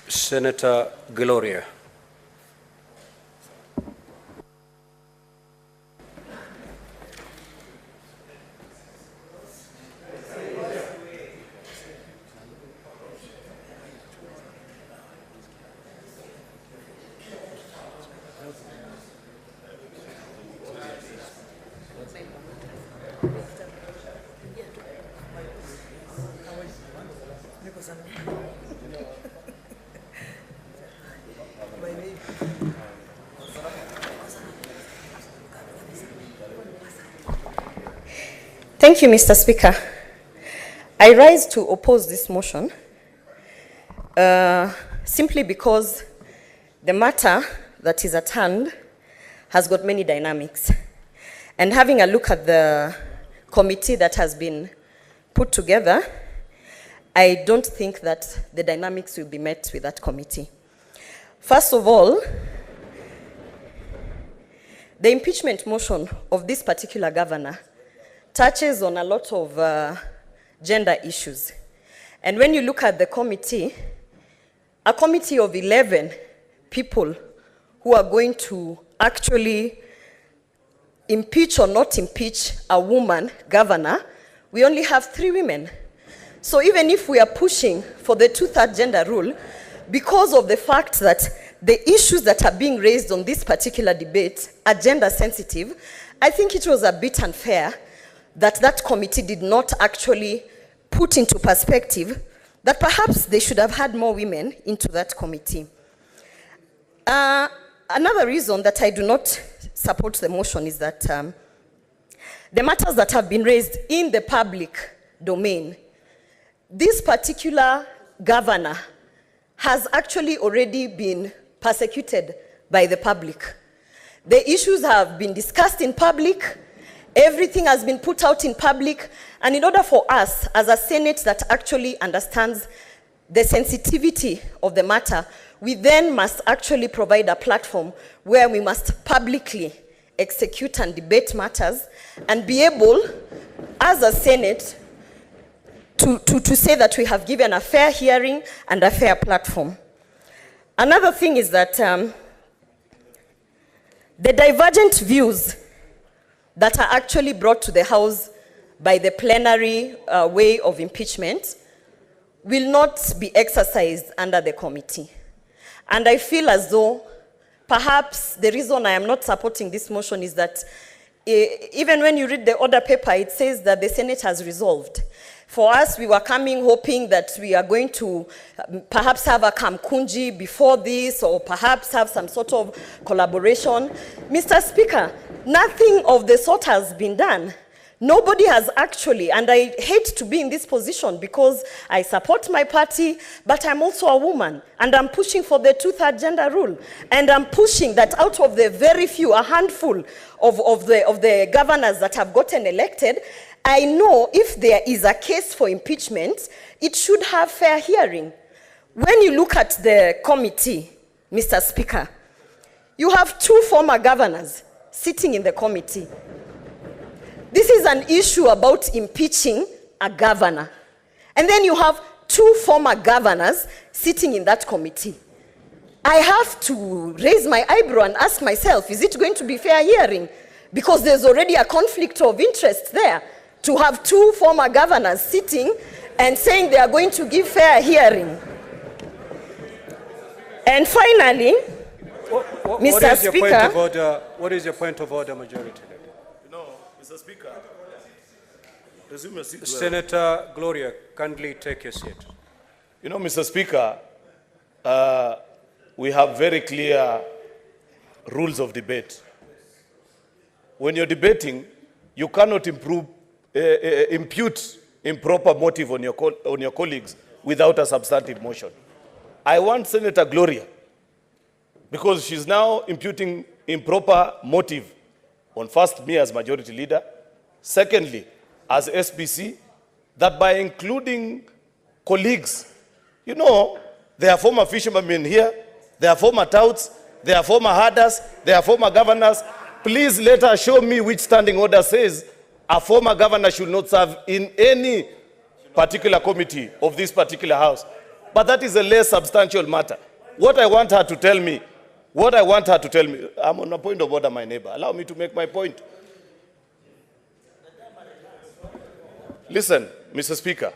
Senator Gloria. Thank you, Mr. Speaker. I rise to oppose this motion simply because the matter that is at hand has got many dynamics. And having a look at the committee that has been put together, I don't think that the dynamics will be met with that committee. First of all, the impeachment motion of this particular governor touches on a lot of gender issues. And when you look at the committee, a committee of 11 people who are going to actually impeach or not impeach a woman governor, we only have 3 women. So even if we are pushing for the 2/3 gender rule, because of the fact that the issues that are being raised on this particular debate are gender sensitive, I think it was a bit unfair that that committee did not actually put into perspective that perhaps they should have had more women into that committee. Another reason that I do not support the motion is that the matters that have been raised in the public domain, this particular governor has actually already been persecuted by the public. The issues have been discussed in public. Everything has been put out in public, and in order for us as a Senate that actually understands the sensitivity of the matter, we then must actually provide a platform where we must publicly execute and debate matters and be able, as a Senate, to say that we have given a fair hearing and a fair platform. Another thing is that The divergent views that are actually brought to the House by the plenary way of impeachment will not be exercised under the committee. And I feel as though perhaps the reason I am not supporting this motion is that even when you read the order paper, it says that the Senate has resolved. For us, we were coming hoping that we are going to perhaps have a kamkunji before this, or perhaps have some sort of collaboration. Mr. Speaker, nothing of the sort has been done. Nobody has actually, and I hate to be in this position because I support my party, but I'm also a woman, and I'm pushing for the two-thirds gender rule. And I'm pushing that out of the very few, a handful of the governors that have gotten elected, I know if there is a case for impeachment, it should have fair hearing. When you look at the committee, Mr. Speaker, you have 2 former governors sitting in the committee. This is an issue about impeaching a governor. And then you have 2 former governors sitting in that committee. I have to raise my eyebrow and ask myself, is it going to be fair hearing? Because there's already a conflict of interest there to have 2 former governors sitting and saying they are going to give fair hearing. And finally, Mr. Speaker, what is your point of order, Majority Leader? Mr. Speaker, resume your seat. Senator Gloria, kindly take your seat. You know, Mr. Speaker, we have very clear rules of debate. When you're debating, you cannot impute improper motive on your colleagues without a substantive motion. I want Senator Gloria, because she's now imputing improper motive on first me as Majority Leader, secondly, as SBC, that by including colleagues, you know, there are former fishermen here, there are former touts, there are former herders, there are former governors. Please let her show me which standing order says a former governor should not serve in any particular committee of this particular house. But that is a less substantial matter. What I want her to tell me, I'm on a point of order, my neighbor. Allow me to make my point. Listen, Mr. Speaker,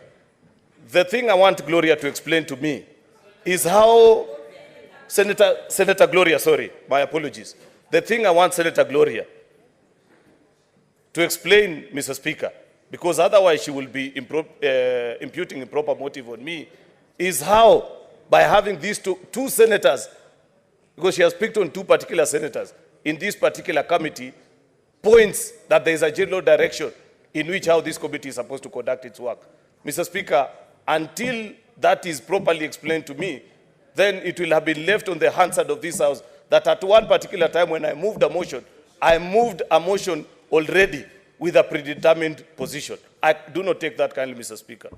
the thing I want Gloria to explain to me is how Senator Gloria, sorry, my apologies. The thing I want Senator Gloria to explain, Mr. Speaker, because otherwise she will be imputing improper motive on me, is how, by having these two senators, because she has picked on 2 particular senators in this particular committee, points that there is a general direction in which how this committee is supposed to conduct its work. Mr. Speaker, until that is properly explained to me, then it will have been left on the Hansard of this House that at one particular time when I moved a motion already with a predetermined position. I do not take that kindly, Mr. Speaker.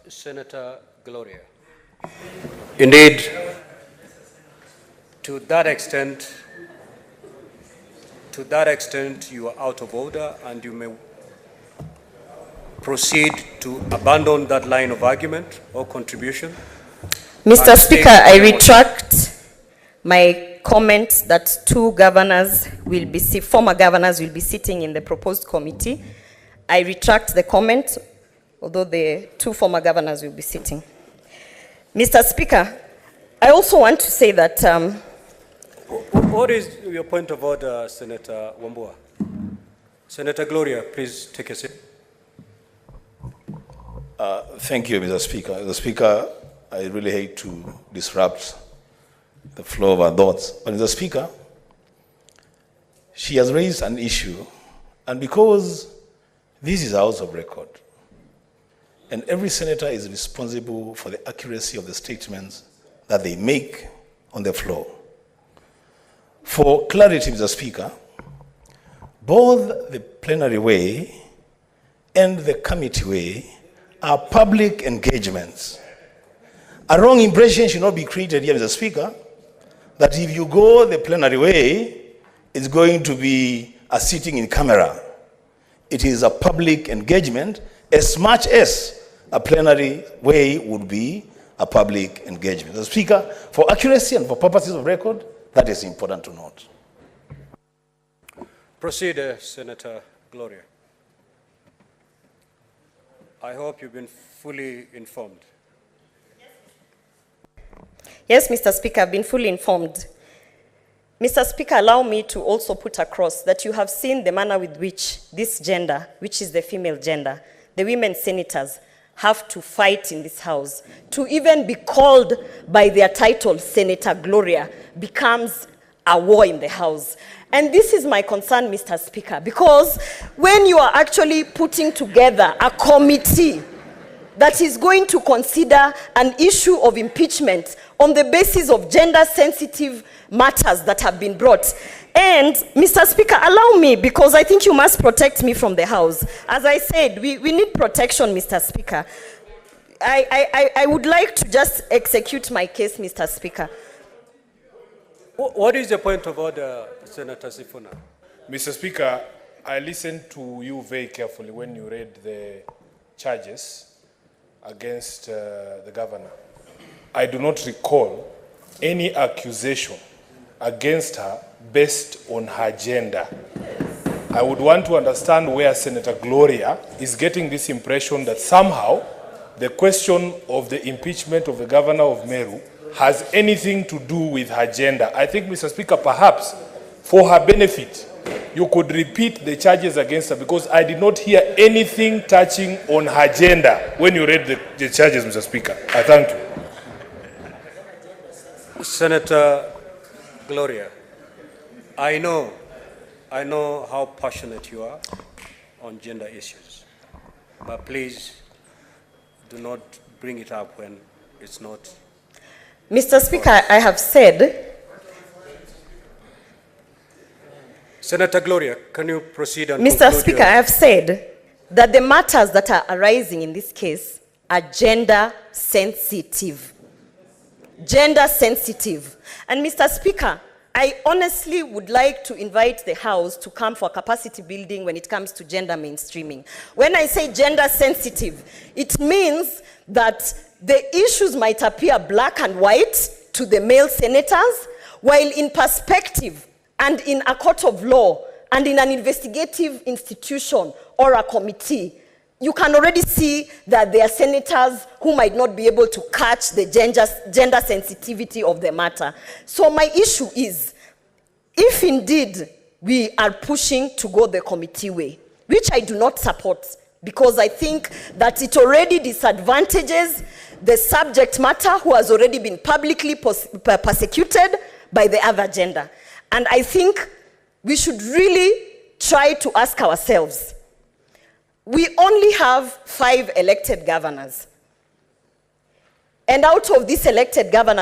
Senator Gloria. Indeed, to that extent, you are out of order, and you may proceed to abandon that line of argument or contribution. Mr. Speaker, I retract my comment that 2 governors will be, former governors will be sitting in the proposed committee. I retract the comment, although the 2 former governors will be sitting. Mr. Speaker, I also want to say that... what is your point of order, Senator Wambua? Senator Gloria, please take a seat. Thank you, Mr. Speaker. Mr. Speaker, I really hate to disrupt the flow of our thoughts. But Mr. Speaker, she has raised an issue, and because this is a House of Record, and every senator is responsible for the accuracy of the statements that they make on the floor. For clarity, Mr. Speaker, both the plenary way and the committee way are public engagements. A wrong impression should not be created here, Mr. Speaker, that if you go the plenary way, it's going to be a sitting in camera. It is a public engagement as much as a plenary way would be a public engagement. Mr. Speaker, for accuracy and for purposes of record, That is important to note. Proceed, Senator Gloria. I hope you've been fully informed. Yes, Mr. Speaker, I've been fully informed. Mr. Speaker, allow me to also put across that you have seen the manner with which this gender, which is the female gender, the women senators, have to fight in this house. To even be called by their title, Senator Gloria, becomes a war in the house. And this is my concern, Mr. Speaker, because when you are actually putting together a committee that is going to consider an issue of impeachment on the basis of gender-sensitive matters that have been brought. And, Mr. Speaker, allow me, because I think you must protect me from the House. As I said, we need protection, Mr. Speaker. I would like to just execute my case, Mr. Speaker. What is the point of order, Senator Sifuna? Mr. Speaker, I listened to you very carefully when you read the charges against the governor. I do not recall any accusation against her based on her gender. I would want to understand where Senator Gloria is getting this impression that somehow the question of the impeachment of the governor of Meru has anything to do with her gender. I think, Mr. Speaker, perhaps for her benefit, you could repeat the charges against her, because I did not hear anything touching on her gender when you read the charges, Mr. Speaker. I thank you. Senator Gloria, I know how passionate you are on gender issues, but please do not bring it up when it's not. Mr. Speaker, I have said. Senator Gloria, can you proceed and Mr. Speaker, I have said that the matters that are arising in this case are gender sensitive. Gender sensitive. And Mr. Speaker, I honestly would like to invite the House to come for capacity building when it comes to gender mainstreaming. When I say gender sensitive, it means that the issues might appear black and white to the male senators, while in perspective and in a court of law and in an investigative institution or a committee, you can already see that there are senators who might not be able to catch the gender sensitivity of the matter. So my issue is, if indeed we are pushing to go the committee way, which I do not support, because I think that it already disadvantages the subject matter who has already been publicly persecuted by the other gender. And I think we should really try to ask ourselves, we only have 5 elected governors. And out of these elected governors,